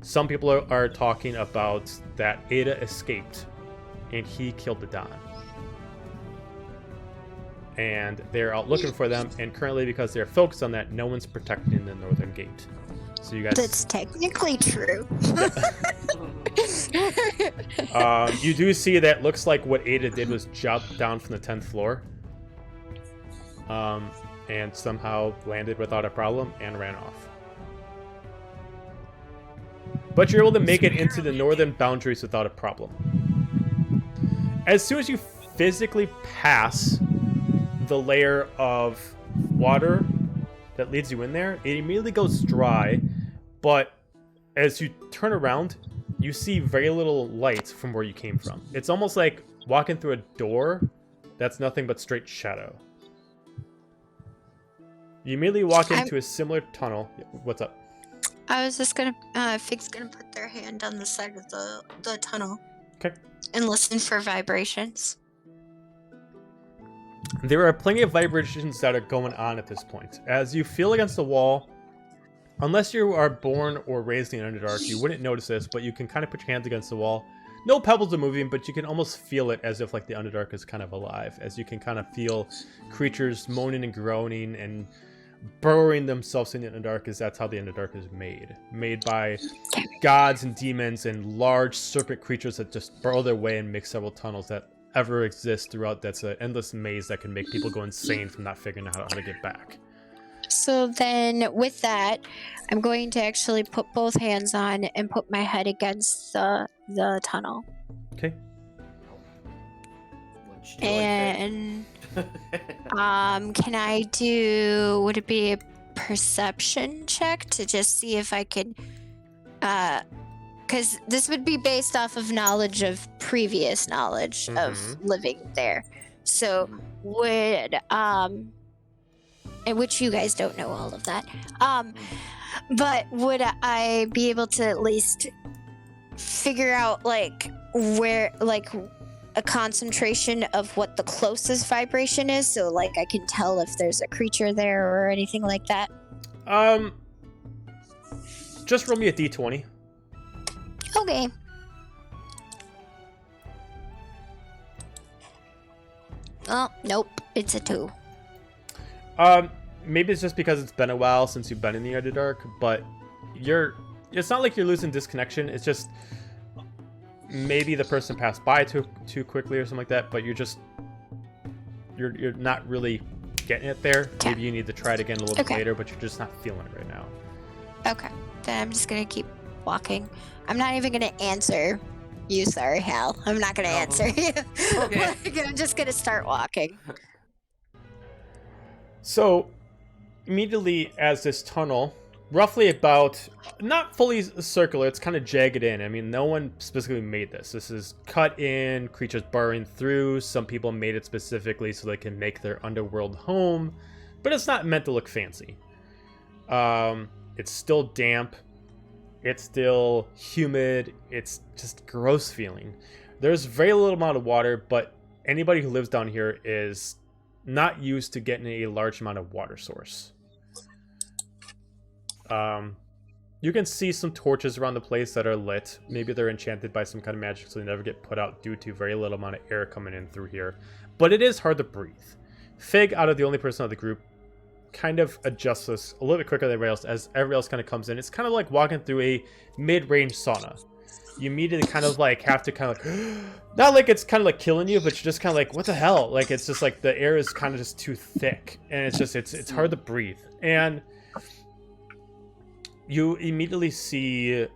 Some people are talking about that Ada escaped and he killed the Dawn. and they're out looking for them. And currently, because they're focused on that, no one's protecting the northern gate. So you guys. That's technically true. You do see that looks like what Ada did was jump down from the 10th floor. And somehow landed without a problem and ran off. But you're able to make it into the northern boundaries without a problem. As soon as you physically pass the layer of water that leads you in there, it immediately goes dry, but as you turn around, you see very little light from where you came from. It's almost like walking through a door that's nothing but straight shadow. You immediately walk into a similar tunnel. What's up? I was just gonna, Fig's gonna put their hand on the side of the tunnel. Okay. And listen for vibrations. There are plenty of vibrations that are going on at this point. As you feel against the wall, unless you are born or raised in the Underdark, you wouldn't notice this, but you can kind of put your hands against the wall. No pebbles are moving, but you can almost feel it as if like the Underdark is kind of alive, as you can kind of feel creatures moaning and groaning and burrowing themselves in the Underdark, because that's how the Underdark is made. Made by gods and demons and large serpent creatures that just burrow their way and make several tunnels that ever exist throughout. That's an endless maze that can make people go insane from not figuring out how to get back. So then with that, I'm going to actually put both hands on and put my head against the tunnel. Okay. And can I do, would it be a perception check to just see if I could, because this would be based off of knowledge of previous knowledge of living there. So would, and which you guys don't know all of that, but would I be able to at least figure out like where, like a concentration of what the closest vibration is, so like I can tell if there's a creature there or anything like that? Just roll me a d20. Okay. Oh, nope. It's a 2. Maybe it's just because it's been a while since you've been in the Underdark, but it's not like you're losing disconnection. It's just maybe the person passed by too quickly or something like that, but you're not really getting it there. Okay. Maybe you need to try it again a little bit later, but you're just not feeling it right now. Okay. Then I'm just gonna keep walking. I'm not even gonna answer you, sorry, Hal. I'm not gonna answer you. Okay. I'm just gonna start walking. So, immediately as this tunnel, roughly about, not fully circular, it's kind of jagged in. I mean, no one specifically made this. This is cut in, creatures burrowing through. Some people made it specifically so they can make their underworld home, but it's not meant to look fancy. It's still damp. It's still humid. It's just gross feeling. There's very little amount of water, but anybody who lives down here is not used to getting a large amount of water source. You can see some torches around the place that are lit. Maybe they're enchanted by some kind of magic, so they never get put out due to very little amount of air coming in through here. But it is hard to breathe. Fig, out of the only person of the group, kind of adjusts this a little bit quicker than everybody else as everybody else kind of comes in. It's kind of like walking through a mid-range sauna. You immediately kind of like have to kind of like, not like it's kind of like killing you, but you're just kind of like, what the hell? Like, it's just like the air is kind of just too thick, and it's just, it's hard to breathe. And you immediately see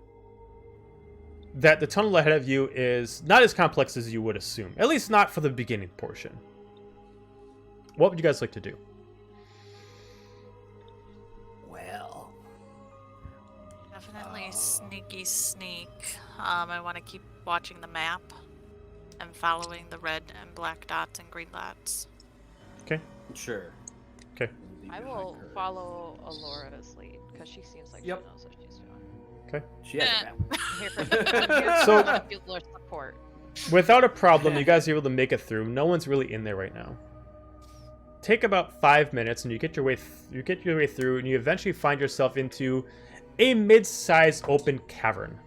that the tunnel ahead of you is not as complex as you would assume, at least not for the beginning portion. What would you guys like to do? Well, Definitely sneaky sneak. I want to keep watching the map and following the red and black dots and green dots. Okay. sure. Okay. I will follow Alora's lead because she seems like Yep. she knows what she's doing. Okay. She has a map. I'm here for So- popular support. Without a problem, you guys are able to make it through. No one's really in there right now. Take about 5 minutes, and you get your way through, and you eventually find yourself into a mid-sized open cavern.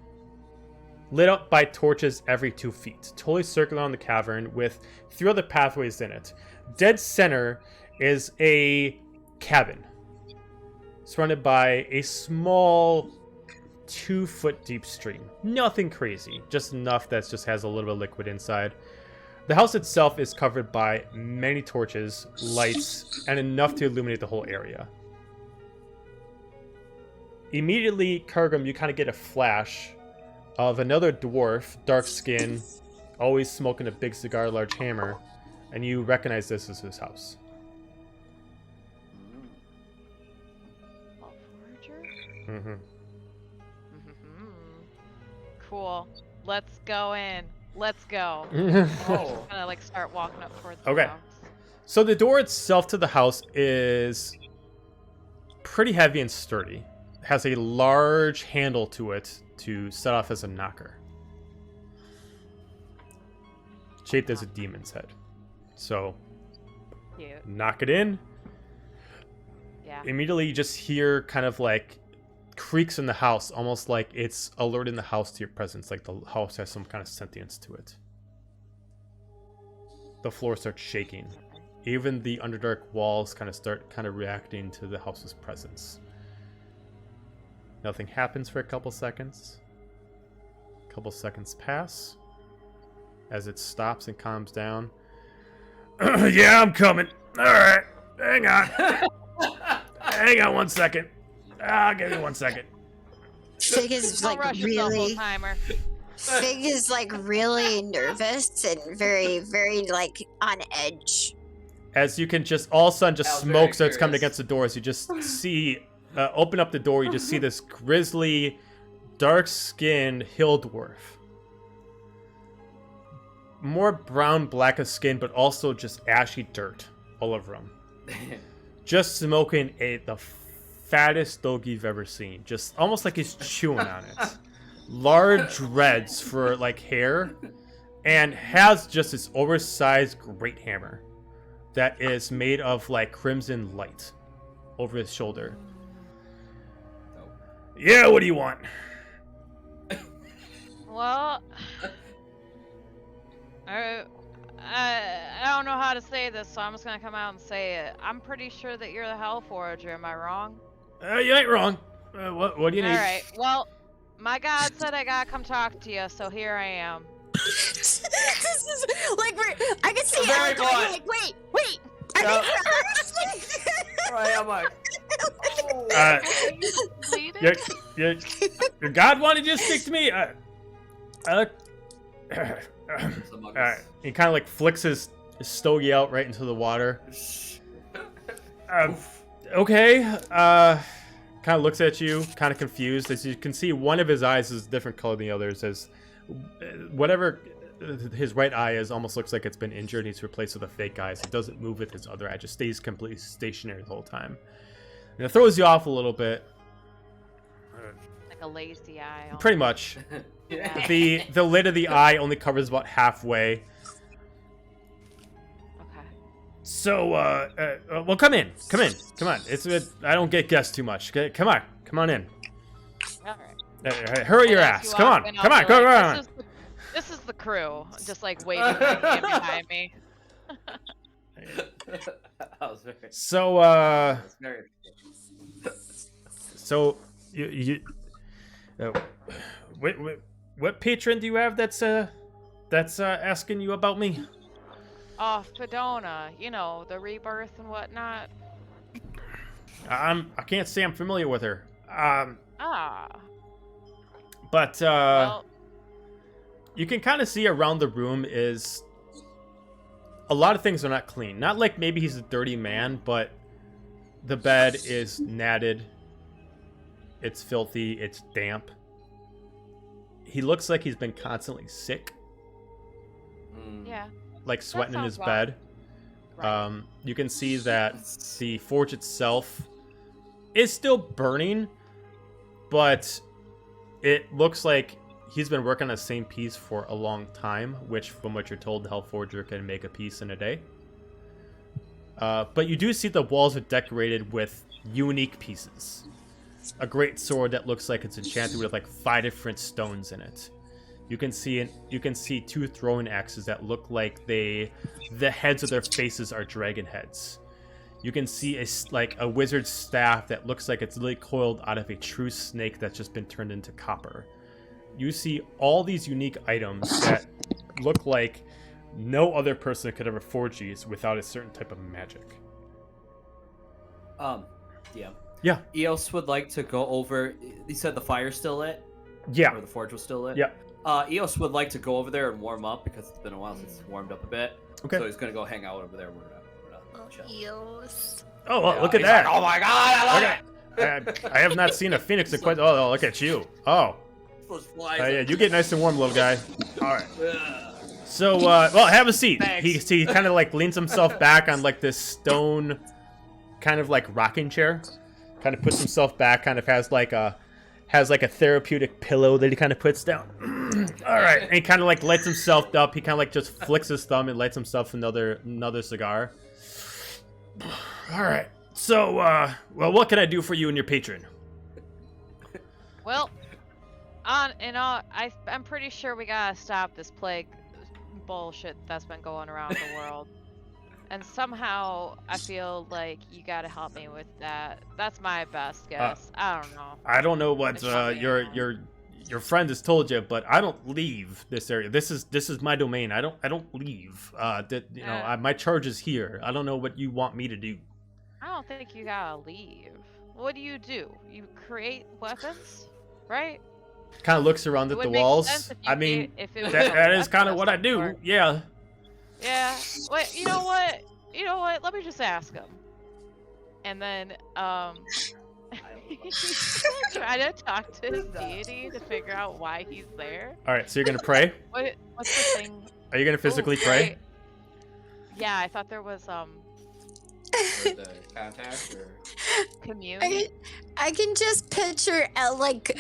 lit up by torches every 2 feet, totally circling around the cavern with 3 other pathways in it. Dead center is a cabin surrounded by a small 2-foot deep stream. Nothing crazy, just enough that just has a little bit of liquid inside. The house itself is covered by many torches, lights, and enough to illuminate the whole area. Immediately, Kargrim, you kind of get a flash of another dwarf, dark skin, always smoking a big cigar, large hammer, and you recognize this as his house. Mm-hmm. Cool. Let's go in. Let's go. Oh. Gonna like start walking up towards Okay. the house. So the door itself to the house is pretty heavy and sturdy. It has a large handle to it to set off as a knocker. Shaped as a demon's head. So, Cute. knock it in. Yeah. Immediately you just hear kind of like creaks in the house, almost like it's alerting the house to your presence, like the house has some kind of sentience to it. The floor starts shaking. Even the Underdark walls start reacting to the house's presence. Nothing happens for a couple seconds. A couple seconds pass. As it stops and calms down. Yeah, I'm coming. Alright, hang on. Hang on 1 second. Give me 1 second. Fig is Don't like rush yourself, really. old timer. Fig is like really nervous and very, very like on edge. As you can just all of a sudden just I was smoke very starts coming curious. against the doors. You just see open up the door, you just see this grisly, dark-skinned hill dwarf. More brown, black of skin, but also just ashy dirt all over him. Just smoking the fattest stogie you've ever seen. Just almost like he's chewing on it. Large reds for like hair, and has just this oversized great hammer that is made of like crimson light over his shoulder. Yeah, what do you want? Well, I don't know how to say this, so I'm just gonna come out and say it. I'm pretty sure that you're the Hell Forager. Am I wrong? You ain't wrong. What do you need? All right. Well, my god said I gotta come talk to you, so here I am. This is like I can see Very Alec going blunt. like, wait. Are Yep. they honestly? Right, I'm like, oh. Are you bleeding? Your God wanted you to stick to me. Some Alright. He kind of like flicks his stogie out right into the water. Okay. Kind of looks at you, kind of confused. As you can see, one of his eyes is a different color than the others. As whatever his right eye is, almost looks like it's been injured. He's replaced with a fake eye. So it doesn't move with his other eye. Just stays completely stationary the whole time. And it throws you off a little bit. Like a lazy eye. Pretty much. Yeah. The lid of the eye only covers about halfway. Okay. So, well, come in. Come on. I don't get guessed too much. Okay, come on in. All right. Hurry your And ass. as you Come walk on. in, Come I'll on. be Come like, on. This is the crew, just like waving my hand behind me. That was very, So, that was very so you what patron do you have that's asking you about me? Oh, Fedona, you know, the rebirth and whatnot. I can't say I'm familiar with her. But Well, you can kind of see around the room is a lot of things are not clean. Not like maybe he's a dirty man, but the bed is natted. It's filthy. It's damp. He looks like he's been constantly sick, yeah. like sweating in sounds his about bed. Right. You can see that the forge itself is still burning, but it looks like he's been working on the same piece for a long time, which, from what you're told, the Hellforger can make a piece in a day. But you do see the walls are decorated with unique pieces. A great sword that looks like it's enchanted with like 5 different stones in it. You can see two throwing axes that look like the heads of their faces are dragon heads. You can see a wizard's staff that looks like it's literally coiled out of a true snake that's just been turned into copper. You see all these unique items that look like no other person could ever forge these without a certain type of magic. Yeah. Eos would like to go over. He said the fire's still lit. Yeah. Or the forge was still lit. Yeah. Eos would like to go over there and warm up because it's been a while since it's warmed up a bit. Okay. So he's gonna go hang out over there. We're gonna chill. Eos. Oh, well, Yeah, look at he's that! like, oh my god, I love it! I have not seen a phoenix in quite. Oh, look at you! Oh, Those flies yeah, you get nice and warm, little guy. All right. Ugh. So, well, have a seat. Thanks. He kind of like leans himself back on like this stone, kind of like rocking chair. Kind of puts himself back. Kind of has like a therapeutic pillow that he kind of puts down. All right, and he kind of like lights himself up. He kind of like just flicks his thumb and lights himself another cigar. All right. So, well, what can I do for you and your patron? Well, I'm pretty sure we gotta stop this plague bullshit that's been going around the world. And somehow I feel like you gotta help me with that. That's my best guess. I don't know. I don't know what your friend has told you, but I don't leave this area. This is my domain. I don't leave. My charge is here. I don't know what you want me to do. I don't think you gotta leave. What do? You create weapons, right? Kind of looks around It at would the make walls. sense if you I mean, gave- if it was that a is kind of weapon what I some do. sort. Yeah. Yeah. Wait, you know what? Let me just ask him. And then, try to talk to his deity to figure out why he's there. All right. So you're gonna pray. What's the thing? Are you gonna physically Ooh, pray? right. Yeah, I thought there was Or the contact or... commune. I can just picture Elle like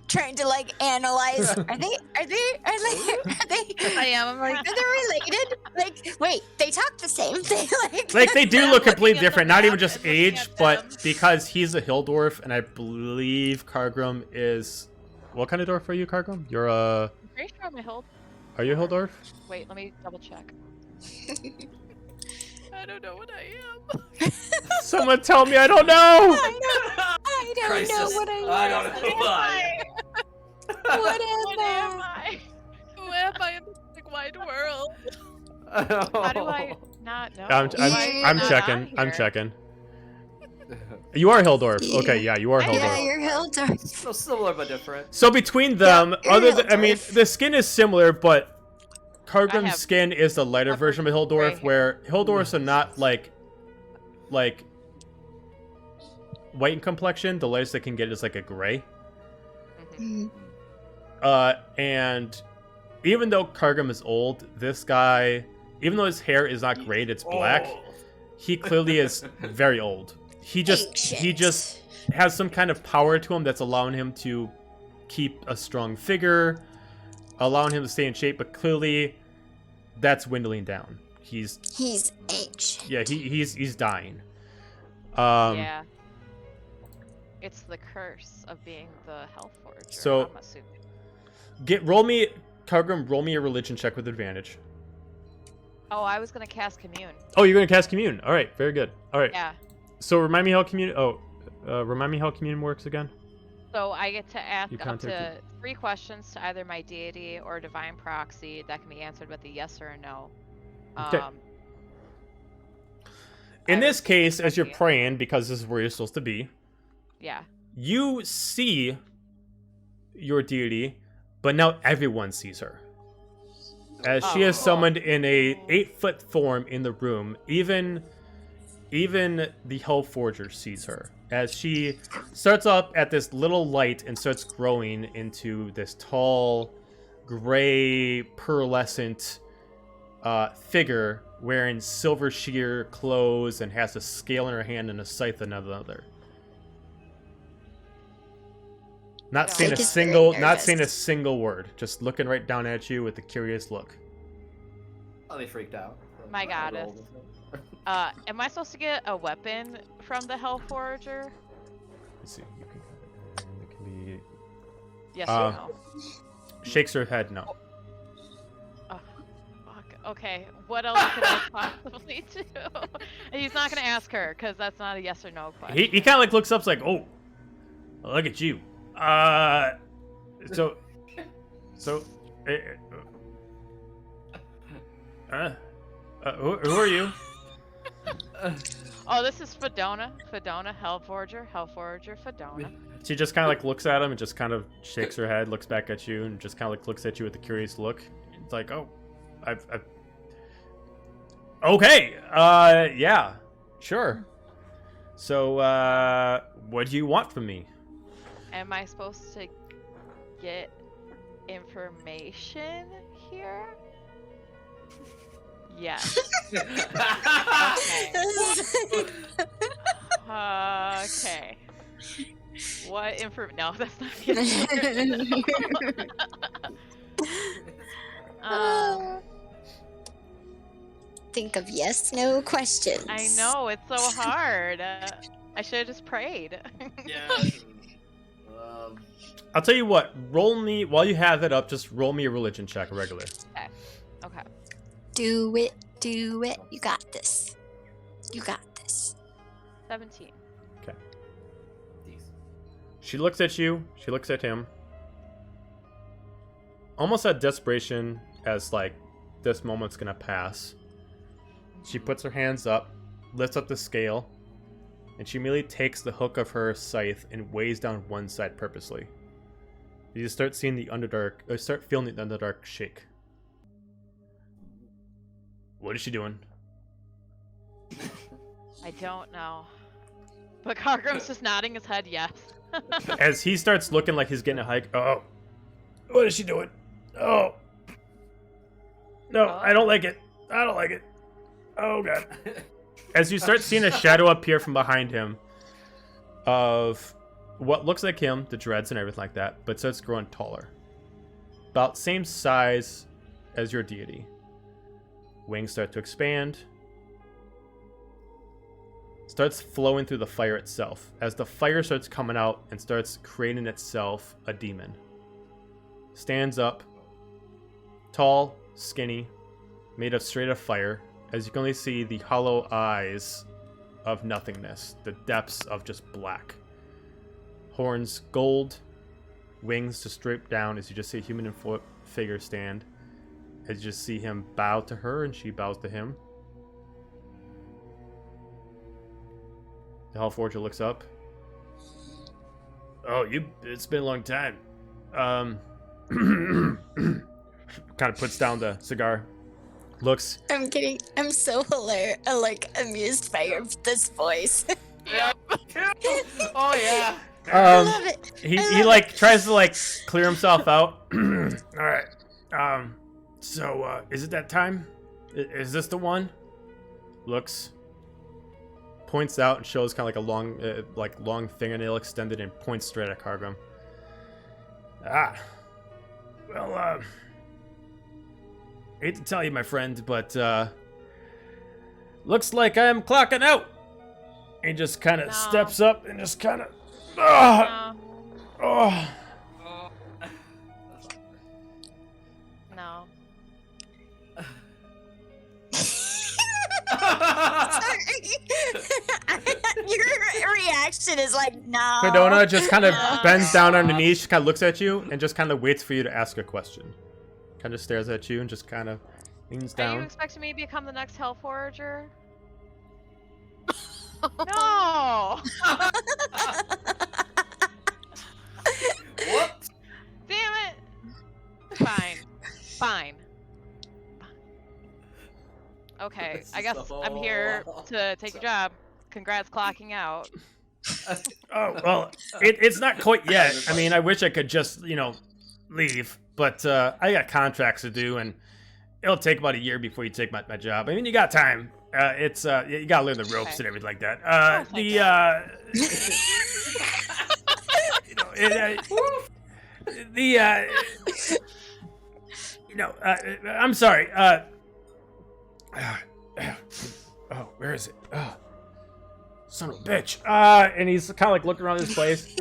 trying to like analyze. Are they? I am. I'm like, Are they related? Like, wait, they talk the same thing. Like they do I'm look looking completely at the different. Not even map just and looking age, at but them. because he's a hill dwarf, and I believe Kargrim is. What kind of dwarf are you, Kargrim? You're a. I'm pretty sure I'm a hill. Are you a hill dwarf? Wait, let me double check. I don't know what I am. Someone tell me I don't know. I don't Crisis. know what I I don't know why. What What am I? Who am I in this big wide world? How do I not know? I'm Why am I I'm not checking. on I'm here? checking. You are hill dwarf. Yeah. Okay, yeah, you are hill Yeah, dwarf. you're Hildor. So similar but different. So between them, Yeah, other you're than, I mean, Hildorf. the skin is similar, but I Kargrim's have skin is the lighter leopard version of hill gray dwarf, hair. where hill dwarfs are not like white in complexion. The lightest they can get is like a gray. Mhm. And even though Kargrim is old, this guy, even though his hair is not great, it's black. Oh. He clearly is very old. He just has some kind of power to him that's allowing him to keep a strong figure, allowing him to stay in shape, but clearly that's dwindling down. He's aged. yeah, he's dying. Yeah. It's the curse of being the Hellforger. So- I'm assuming. Kargrim, roll me a religion check with advantage. Oh, I was gonna cast commune. Oh, you're gonna cast commune. All right, very good. All right. Yeah. So remind me how commune. Remind me how commune works again. So I get to ask You up contact to 3 questions to either my deity or divine proxy that can be answered with a yes or a no. Okay. I In this would- case, as you're yeah. praying, because this is where you're supposed to be, Yeah. you see your deity, but now everyone sees her. As she is Oh. summoned in a 8-foot form in the room, even the Hellforger sees her. As she starts up at this little light and starts growing into this tall, gray, pearlescent figure wearing silver sheer clothes and has a scale in her hand and a scythe in another. Not No. saying a Jake is single, very not saying a nervous. single word. Just looking right down at you with a curious look. Oh, they freaked out. My goddess. Am I supposed to get a weapon from the Hellforger? Let's see. You can, it can be. Yes Uh, or no? shakes her head no. Oh, fuck. Okay, what else can I possibly do? And he's not gonna ask her because that's not a yes or no question. He kind of like looks up, like, oh, look at you. So, who are you? Oh, this is Fedona, Hellforger, Fedona. She just kind of like looks at him and just kind of shakes her head, looks back at you, and just kind of like looks at you with a curious look. It's like, oh, I've okay, yeah, sure. So, what do you want from me? Am I supposed to get information here? Yes. Okay. What No, that's not the answer. Think of yes, no questions. I know, it's so hard. I should have just prayed. Yeah. I'll tell you what. Roll me while you have it up. Just roll me a religion check, a regular. Okay. Do it. Do it. You got this. You got this. 17. Okay. She looks at you. She looks at him. Almost at desperation, as like this moment's gonna pass. She puts her hands up, lifts up the scale, and she immediately takes the hook of her scythe and weighs down one side purposely. You start seeing the Underdark, or start feeling the Underdark shake. What is she doing? I don't know. But Cargrim's just nodding his head yes. As he starts looking like he's getting a hike. Oh, what is she doing? Oh, no, I don't like it. I don't like it. Oh god. As you start seeing a shadow appear from behind him of what looks like him, the dreads and everything like that, but starts growing taller. About same size as your deity. Wings start to expand. Starts flowing through the fire itself. As the fire starts coming out and starts creating itself a demon. Stands up. Tall, skinny, made of straight up fire. As you can only see the hollow eyes of nothingness. The depths of just black. Horns gold. Wings just draped down as you just see a human figure stand. As you just see him bow to her and she bows to him. The Hellforger looks up. Oh, it's been a long time. Kind of puts down the cigar. Looks. I'm so hilarious, amused by this voice. Yep. Oh yeah. I love it. He like tries to like clear himself out. All right. So is it that time? Is this the one? Looks. Points out and shows kind of like a long fingernail extended and points straight at Cargrim. Well, hate to tell you, my friend, but looks like I'm clocking out. He just kind of steps up and just kind of. Oh. No. Your reaction is like, no. Fedona just kind of bends down on her knees, she kind of looks at you and just kind of waits for you to ask a question. Kind of stares at you and just kind of leans down. Are you expecting me to become the next Hellforger? No! What? Damn it! Fine. Okay, This I is guess so- I'm here to take your job. Congrats clocking out. Oh, well, it's not quite yet. I mean, I wish I could just, leave. But I got contracts to do, and it'll take about a year before you take my job. I mean, you got time. It's you gotta learn the ropes and everything like that. I'm sorry. Oh, where is it? Oh, son of a bitch. And he's kind of like looking around this place.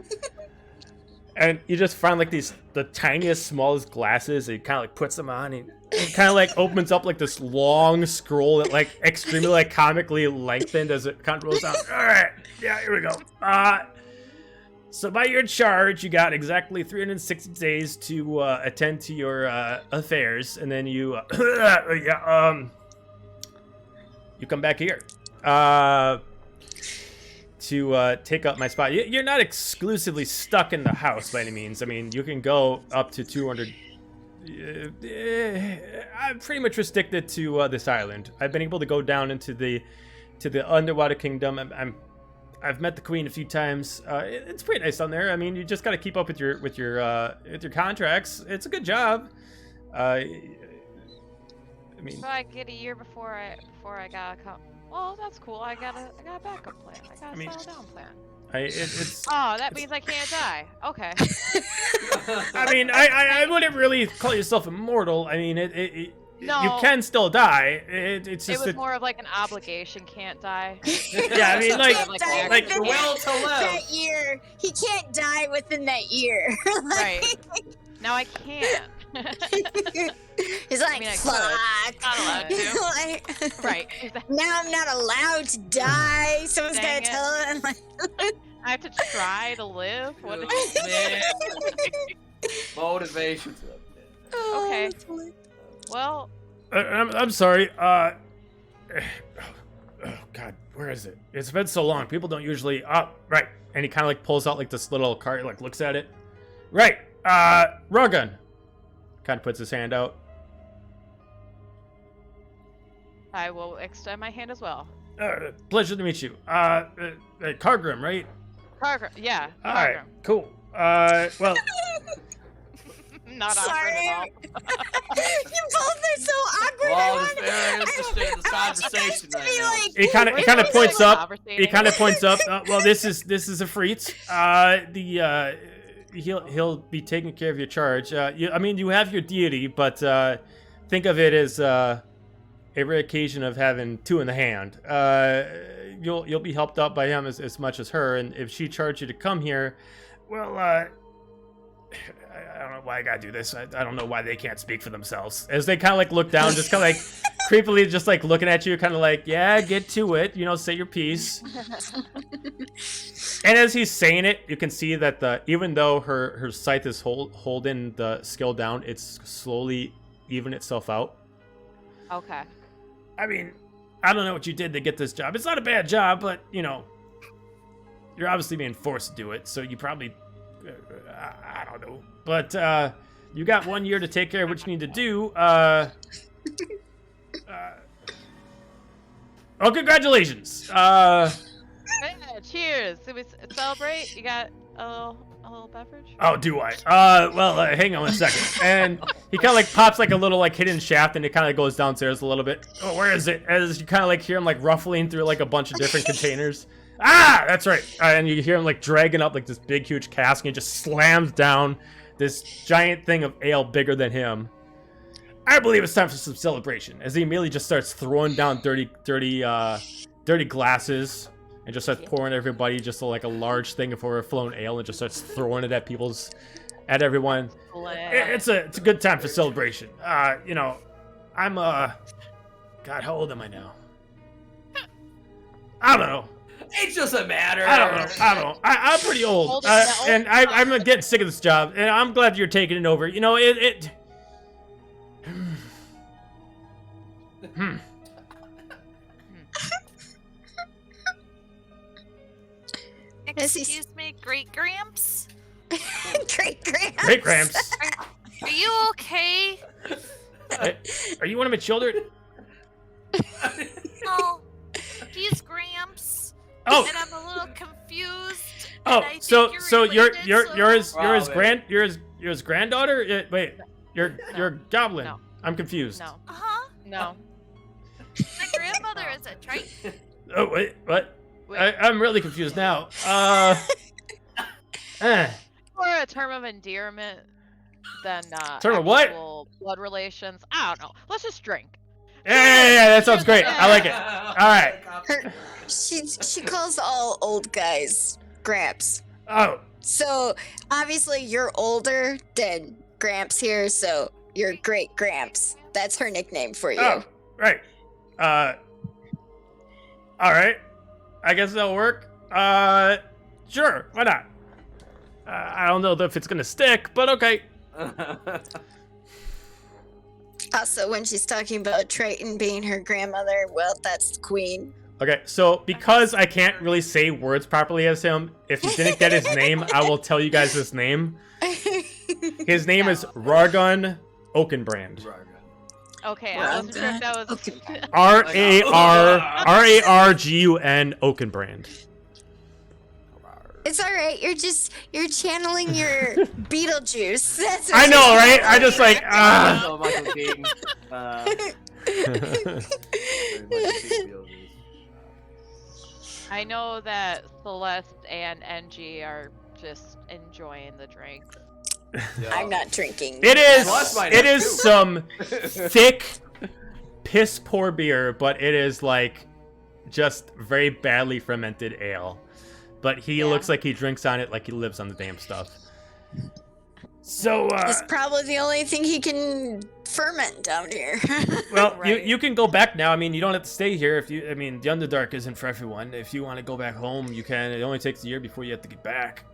And you just find like the tiniest, smallest glasses. And he kind of like puts them on, and it kind of like opens up like this long scroll that like extremely like comically lengthened as it kind of rolls down. All right, yeah, here we go. So by your charge, you got exactly 360 days to attend to your affairs, and then you you come back here to take up my spot. You're not exclusively stuck in the house by any means. I mean, you can go up to 200. I'm pretty much restricted to this island. I've been able to go down into the underwater kingdom. I've met the queen a few times. It's pretty nice down there. I mean, you just got to keep up with your contracts. It's a good job. I mean, So I get a year before I gotta come. Well, that's cool. I got a backup plan. I got a settle down plan. it's. Oh, that means I can't die. Okay. I mean, I wouldn't really call yourself immortal. I mean, No. you can still die. It's It just was more of like an obligation. Can't die. yeah. I mean, Like, like The will to live. That year, he can't die within that year. Right. Now I can't. He's like, I mean, I fuck. Not allowed to. Like, Right. Exactly. now I'm not allowed to die. Someone's Dang gotta it. tell him. Like, I have to try to live. What? Motivation to live. oh, Okay. that's funny. Well, I'm sorry. Oh God, where is it? It's been so long. People don't usually. Right. And he kind of like pulls out like this little card, like looks at it. Right. Rogan. Kind of puts his hand out. I will extend my hand as well. Pleasure to meet you. Cargrim, right? Carver, yeah. All right. Carver. Cool. Well, Not Sorry. awkward at all. You both are so awkward. Well, I it's very interesting in this conversation to right be now. like, he kind We're of points still up. He conversating. kind of points up. Well, this is a freet. He'll be taking care of your charge. I mean, you have your deity, but think of it as a rare occasion of having two in the hand. You'll be helped out by him as much as her, and if she charged you to come here, well, I don't know why I gotta do this. I don't know why they can't speak for themselves. As they kind of like look down, just kind of like creepily, just like looking at you, kind of like, yeah, get to it. You know, say your piece. And as he's saying it, you can see that even though her scythe is holding the skill down, it's slowly even itself out. Okay. I mean, I don't know what you did to get this job. It's not a bad job, but you know, you're obviously being forced to do it, so you probably, I don't know. But you got 1 year to take care of what you need to do. Oh, congratulations. Yeah, cheers. Did we celebrate? You got a little beverage? Oh, do I? Well, hang on a second. And he kind of like pops like a little like hidden shaft, and it kind of goes downstairs a little bit. Oh, where is it? As you kind of like hear him like ruffling through like a bunch of different containers. Ah, that's right. And you hear him like dragging up like this big, huge cask, and he just slams down this giant thing of ale bigger than him. I believe it's time for some celebration. As he immediately just starts throwing down dirty glasses. And just starts pouring everybody just like a large thing of overflowing ale, and just starts throwing it at everyone. It's a good time for celebration. You know, I'm God, how old am I now? I don't know. It doesn't matter. I don't know. I'm pretty old, and I'm getting sick of this job, and I'm glad you're taking it over. You know, Excuse me, Great Gramps? Great Gramps. Great Gramps. Are you okay? Are you one of my children? No, he's Gramps. Oh. And I'm a little confused. Oh, and I think so you're related, so- you're his granddaughter? Wait, you're goblin. No. I'm confused. No. Uh-huh. No. My grandmother is it, right? Oh wait, what? Wait. I'm really confused now. Or a term of endearment than Term of what? actual blood relations. I don't know. Let's just drink. Yeah, that sounds great. I like it. All right. She calls all old guys Gramps. Oh, So obviously you're older than Gramps here, so you're Great Gramps. That's her nickname for you. Oh, right. All right. I guess that'll work. Sure. Why not? I don't know if it's gonna stick, but okay. Also, when she's talking about Triton being her grandmother, well, that's the queen. Okay, so because I can't really say words properly as him, if you didn't get his name, I will tell you guys his name. His name is Rargun Oakenbrand. Okay, I wasn't sure if that was. Rargun Oakenbrand. It's all right. You're channeling your Beetlejuice. That's what I know, you're right? I just like Oh, Michael Keaton. I know that Celeste and NG are just enjoying the drink. I'm not drinking. it is. Plus mine It is is too. some thick, piss poor beer, but it is like just very badly fermented ale. But he Yeah. looks like he drinks on it like he lives on the damn stuff. So, It's probably the only thing he can ferment down here. well, Right. you can go back now. I mean, you don't have to stay here. I mean, the Underdark isn't for everyone. If you want to go back home, you can. It only takes a year before you have to get back.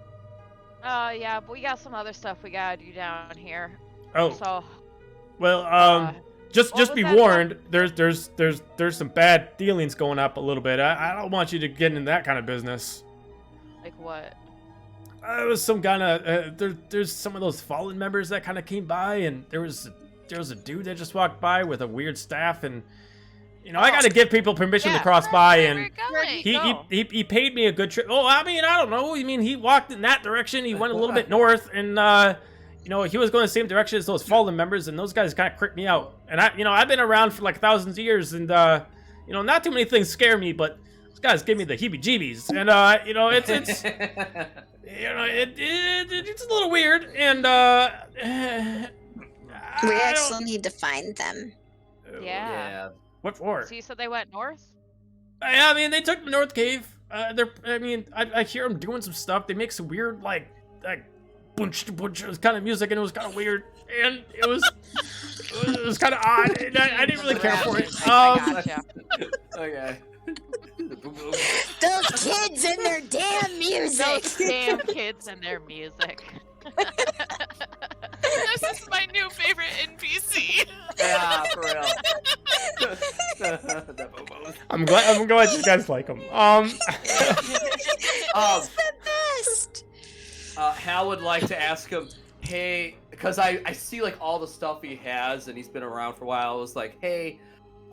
Yeah, but we got some other stuff we gotta do down here. Oh, So, well, just what be was that warned. There's some bad dealings going up a little bit. I don't want you to get into that kind of business. like what? It was some kind of there's some of those fallen members that kind of came by, and there was a dude that just walked by with a weird staff, and I got to give people permission to Yeah. cross by, Where and we're going. he paid me a good trip. Oh, I mean, I don't know. I mean, he walked in that direction. He went a little bit north, and he was going the same direction as those fallen members, and those guys kind of creeped me out. And I've been around for like thousands of years, and not too many things scare me, but those guys give me the heebie-jeebies, and it's it's a little weird, and We actually need to find them. Yeah. What for? So you said they went north? I mean, they took the North Cave. I hear them doing some stuff. They make some weird, like bunch kind of music, and it was kind of weird, and it was kind of odd, and I didn't really care for it. I gotcha. Okay. Those kids and their damn music. Those damn kids and their music. This is my new favorite NPC. Yeah, for real. I'm glad you guys like them. It's the best. Hal would like to ask him, hey, because I see like all the stuff he has, and he's been around for a while. I was like, hey,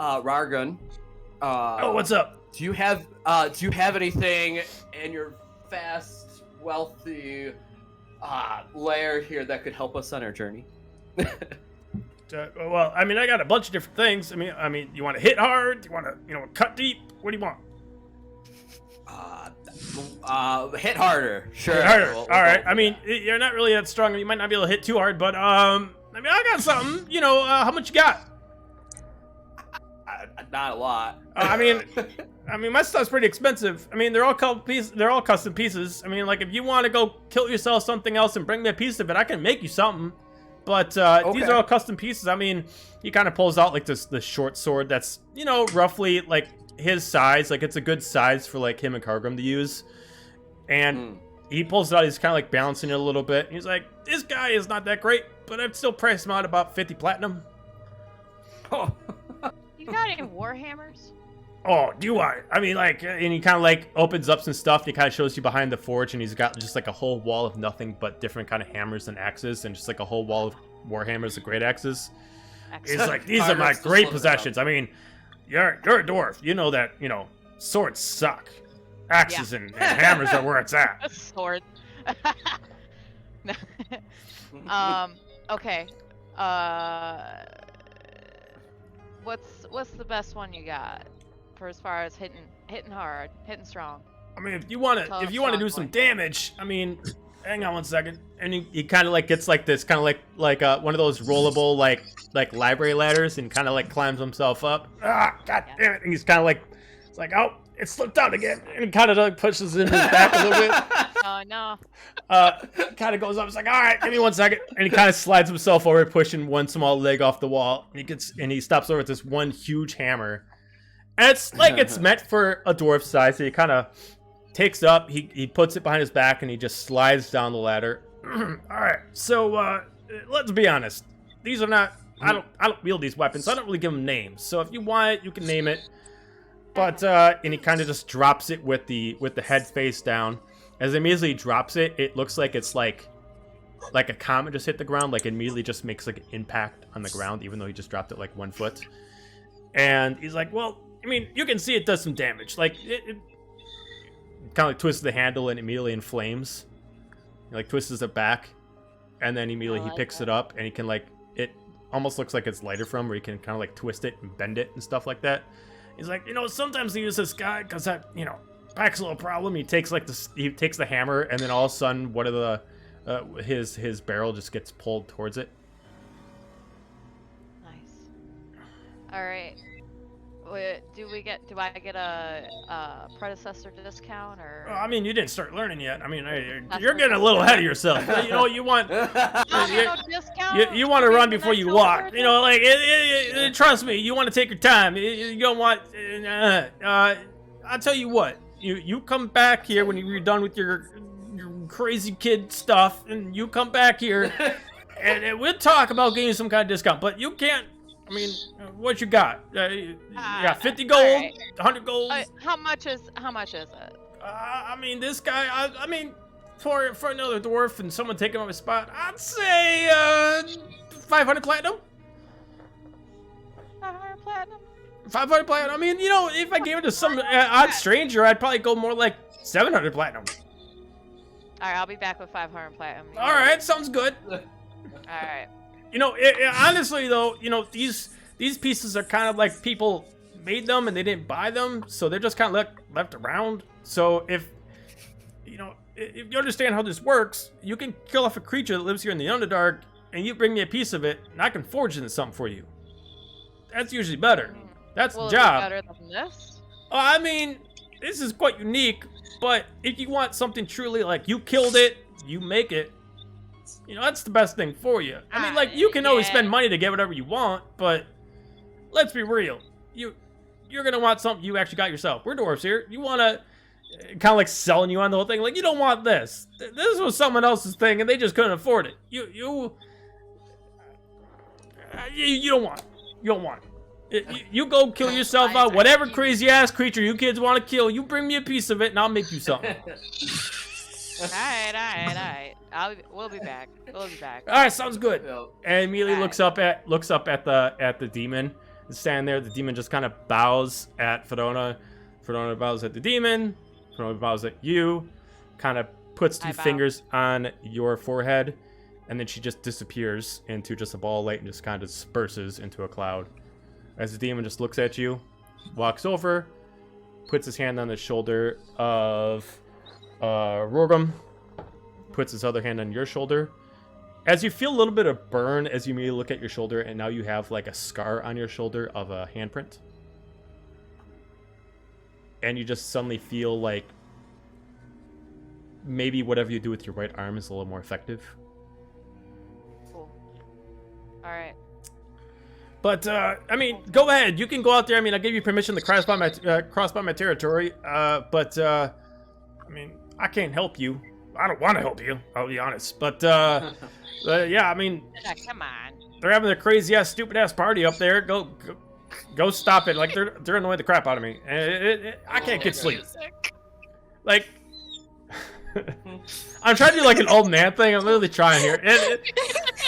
Rargun. Oh, what's up? Do you have anything in your fast, wealthy lair here that could help us on our journey? Well, I mean, I got a bunch of different things. I mean, you want to hit hard? Do you want to, cut deep? What do you want? Hit harder. Sure. Hit harder. We'll All right. go I for mean, you're not really that strong. You might not be able to hit too hard, but I got something. How much you got? not a lot. I mean, my stuff's pretty expensive. I mean, they're all custom pieces. I mean, like, if you want to go kill yourself something else and bring me a piece of it, I can make you something. But these are all custom pieces. I mean, he kind of pulls out like this short sword that's roughly like his size. Like, it's a good size for like him and Cargrim to use. And he pulls it out. He's kind of like balancing it a little bit. He's like, this guy is not that great, but I'd still price him out about 50 platinum. Oh. You got any warhammers? Oh, do I? I mean, like, and he kind of like opens up some stuff. And he kind of shows you behind the forge, and he's got just like a whole wall of nothing but different kind of hammers and axes, and just like a whole wall of warhammers and great axes. He's like, these are my great possessions. I mean, you're a dwarf. You know that swords suck. Axes and hammers are where it's at. A sword. Okay. What's the best one you got for as far as hitting hard, hitting strong? I mean, if you want to do some damage, I mean, hang on one second. And he kind of like gets like this kind of like one of those rollable like library ladders, and kind of like climbs himself up. Ah, god damn it! And he's kind of like, it's like, oh, it slipped out again, and he kind of like pushes in his back a little bit. Oh no. Kind of goes up. He's like, all right, give me 1 second. And he kind of slides himself over, pushing one small leg off the wall. And he stops over with this one huge hammer. And it's like it's meant for a dwarf size. So he kind of takes up, he puts it behind his back, and he just slides down the ladder. All right, so let's be honest. These are not. I don't wield these weapons. So I don't really give them names. So if you want it, you can name it. But and he kind of just drops it with the head face down. As he immediately drops it, it looks like it's like a comet just hit the ground. Like it immediately just makes like an impact on the ground, even though he just dropped it like 1 foot. And he's like, well, I mean, you can see it does some damage. Like it kind of like twists the handle and immediately inflames. He like twists it back, and then immediately he picks it up, and he can like it almost looks like it's lighter from, where he can kind of like twist it and bend it and stuff like that. He's like, sometimes I use this guy because that, back's a little problem. He takes the hammer, and then all of a sudden, one of the his barrel just gets pulled towards it. Nice. All right. Do I get a predecessor discount or? I mean, you didn't start learning yet. I mean, you're getting a little ahead of yourself. You want you want to run before you walk. Trust me, you want to take your time. You don't want. I'll tell you what. You come back here when you're done with your crazy kid stuff, and you come back here, and we'll talk about getting you some kind of discount. But you can't. I mean, what you got? You got 50 gold, right. 100 gold. How much is it? I mean, this guy. I mean, for another dwarf and someone taking up his spot, I'd say 500 platinum. 500 platinum. 500 platinum. I mean, if I gave it to some odd stranger, I'd probably go more like 700 platinum. All right, I'll be back with 500 platinum. All right, sounds good. All right. Honestly though, these pieces are kind of like people made them and they didn't buy them, so they're just kind of left around. So if you understand how this works, you can kill off a creature that lives here in the Underdark, and you bring me a piece of it, and I can forge it into something for you. That's usually better. That's the job. Better than this? I mean, this is quite unique, but if you want something truly like you killed it, you make it. That's the best thing for you. I mean, like, you can always spend money to get whatever you want, but let's be real. You're gonna want something you actually got yourself. We're dwarves here. You wanna kind of like selling you on the whole thing. Like, you don't want this. This was someone else's thing, and they just couldn't afford it. You don't want it. You don't want it. You go kill yourself out. Whatever crazy ass creature you kids want to kill, you bring me a piece of it, and I'll make you something. All right. We'll be back. All right, sounds good. And immediately looks up at the demon. It's standing there. The demon just kind of bows at Fedona. Fedona bows at the demon. Fedona bows at you. Kind of puts two fingers on your forehead, and then she just disappears into just a ball of light and just kind of disperses into a cloud. As the demon just looks at you, walks over, puts his hand on the shoulder of Rorgum, puts his other hand on your shoulder. As you feel a little bit of burn as you immediately look at your shoulder, and now you have like a scar on your shoulder of a handprint. And you just suddenly feel like maybe whatever you do with your right arm is a little more effective. Cool. All right. But, I mean, go ahead. You can go out there. I mean, I gave you permission to cross by my territory. But, I mean, I can't help you. I don't want to help you, I'll be honest. But, yeah, I mean... Come on. They're having a crazy-ass, stupid-ass party up there. Go stop it. Like, they're annoying the crap out of me. I can't get sleep. Like... I'm trying to do like an old man thing. I'm literally trying here.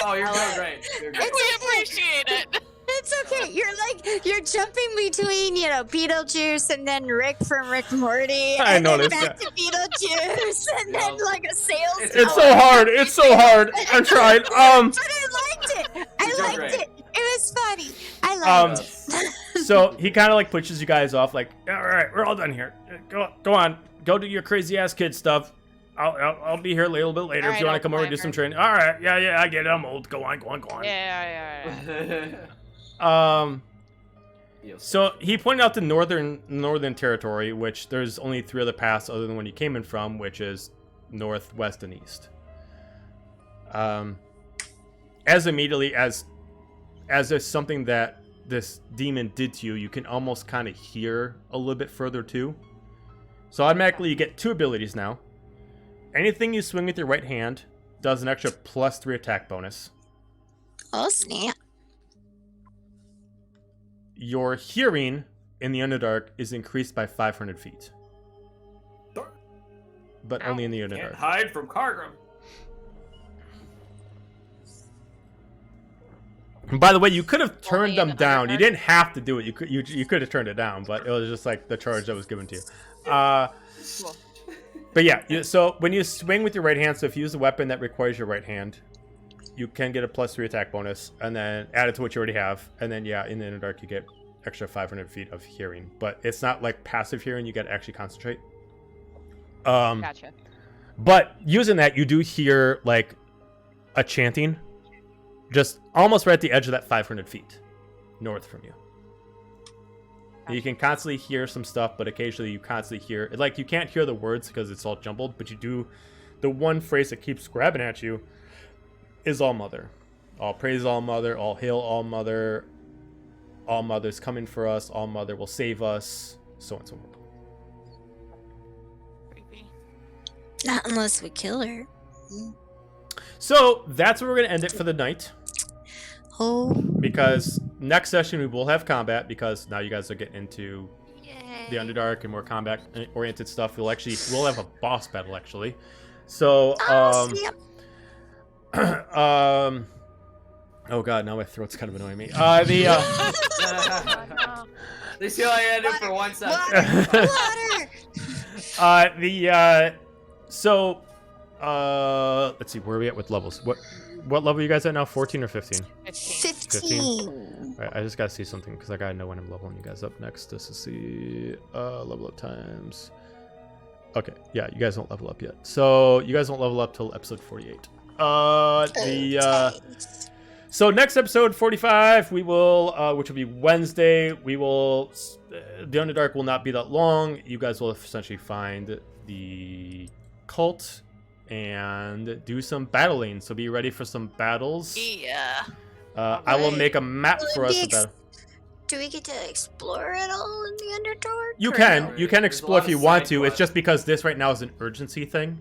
Oh, you're doing great. You're great. We appreciate it. It's okay. You're jumping between, Beetlejuice and then Rick from Rick and Morty. I and noticed then back to Beetlejuice and then like a sales. It's so hard. It's so hard. I'm trying. But I liked it. I liked it. It was funny. I liked it. So he kind of like pushes you guys off. Like, all right, we're all done here. Go on. Go do your crazy ass kid stuff. I'll be here a little bit later if you want to come over and do some training. All right, yeah, I get it. I'm old. Go on. Yeah. So he pointed out the northern territory, which there's only 3 other paths other than when you came in from, which is north, west, and east. As immediately as there's something that this demon did to you, you can almost kind of hear a little bit further too. So automatically you get 2 abilities now. Anything you swing with your right hand does an extra +3 attack bonus. Oh, snap. Your hearing in the Underdark is increased by 500 feet. But only in the Can't Underdark. hide from Cargrim. And by the way, you could have turned Only in them down. You Underdark? didn't have to do it. You could have turned it down, but it was just like the charge that was given to you. Cool. But yeah, so when you swing with your right hand, so if you use a weapon that requires your right hand, you can get a +3 attack bonus, and then add it to what you already have. And then yeah, in the Underdark you get extra 500 feet of hearing, but it's not like passive hearing. You got to actually concentrate. Gotcha. But using that, you do hear like a chanting, just almost right at the edge of that 500 feet north from you. You can constantly hear some stuff, but occasionally you constantly hear, like, you can't hear the words because it's all jumbled, but you do, the one phrase that keeps grabbing at you is All Mother. All praise All Mother, all hail All Mother, All Mother's coming for us, All Mother will save us, so on and so forth. Creepy. Not unless we kill her. So that's where we're going to end it for the night, Oh, because next session we will have combat, because now you guys are getting into Yay. the Underdark and more combat oriented stuff. We'll have a boss battle actually. So snap. oh god, now my throat's kind of annoying me. Oh, no. They see all I had to do for 1 second. Water. So let's see, where are we at with levels? What level are you guys at now? 14 or 15? 15. Alright, I just gotta see something because I gotta know when I'm leveling you guys up next. Just to see level up times. Okay, yeah, you guys don't level up yet. So you guys don't level up till episode 48. So next episode 45, we will, which will be Wednesday, we will, the Underdark will not be that long. You guys will essentially find the cult and do some battling. So be ready for some battles. Yeah. I will make a map for us. Do we get to explore it all in the Underdark? You or can. no? You can There's a explore lot if you of want side to. It's quests. just because this right now is an urgency thing.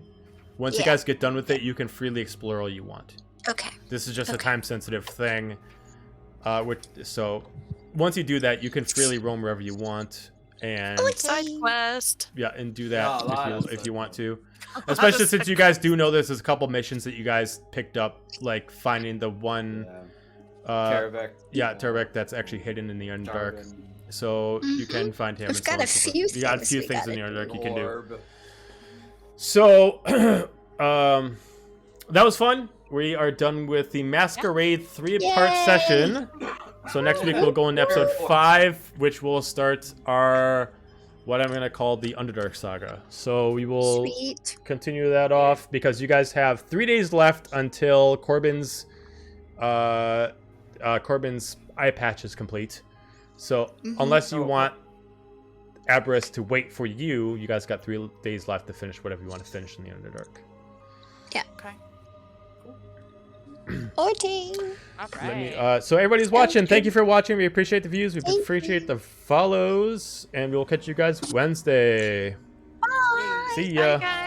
Once you Yeah. guys get done with it, you can freely explore all you want. Okay. This is just a Okay. time-sensitive thing. So once you do that, you can freely roam wherever you want, and Side quest. yeah, and do Yeah, a that lot of if you want to. Lot Especially of since side you guys do know there's a couple missions that you guys picked up, like finding the one, Karavek. Tarek that's actually hidden in the Underdark. Darwin, So you can find him. We've and so got on a and so forth. few You got a things few we things in the gotta Underdark you can do. Orb. So, that was fun. We are done with the Masquerade 3-part Yay! session. So next week we'll go into episode 5, which will start our, what I'm going to call the Underdark Saga. So we will Sweet. continue that off because you guys have 3 days left until Corbin's eye patch is complete. So unless you want Aberrus to wait for you, you guys got 3 days left to finish whatever you want to finish in the Underdark. Okay. 14. All Let me, right. so everybody's watching. Thank you for watching. We appreciate the views. We appreciate the follows, and we'll catch you guys Wednesday. Bye. See Bye, ya. guys.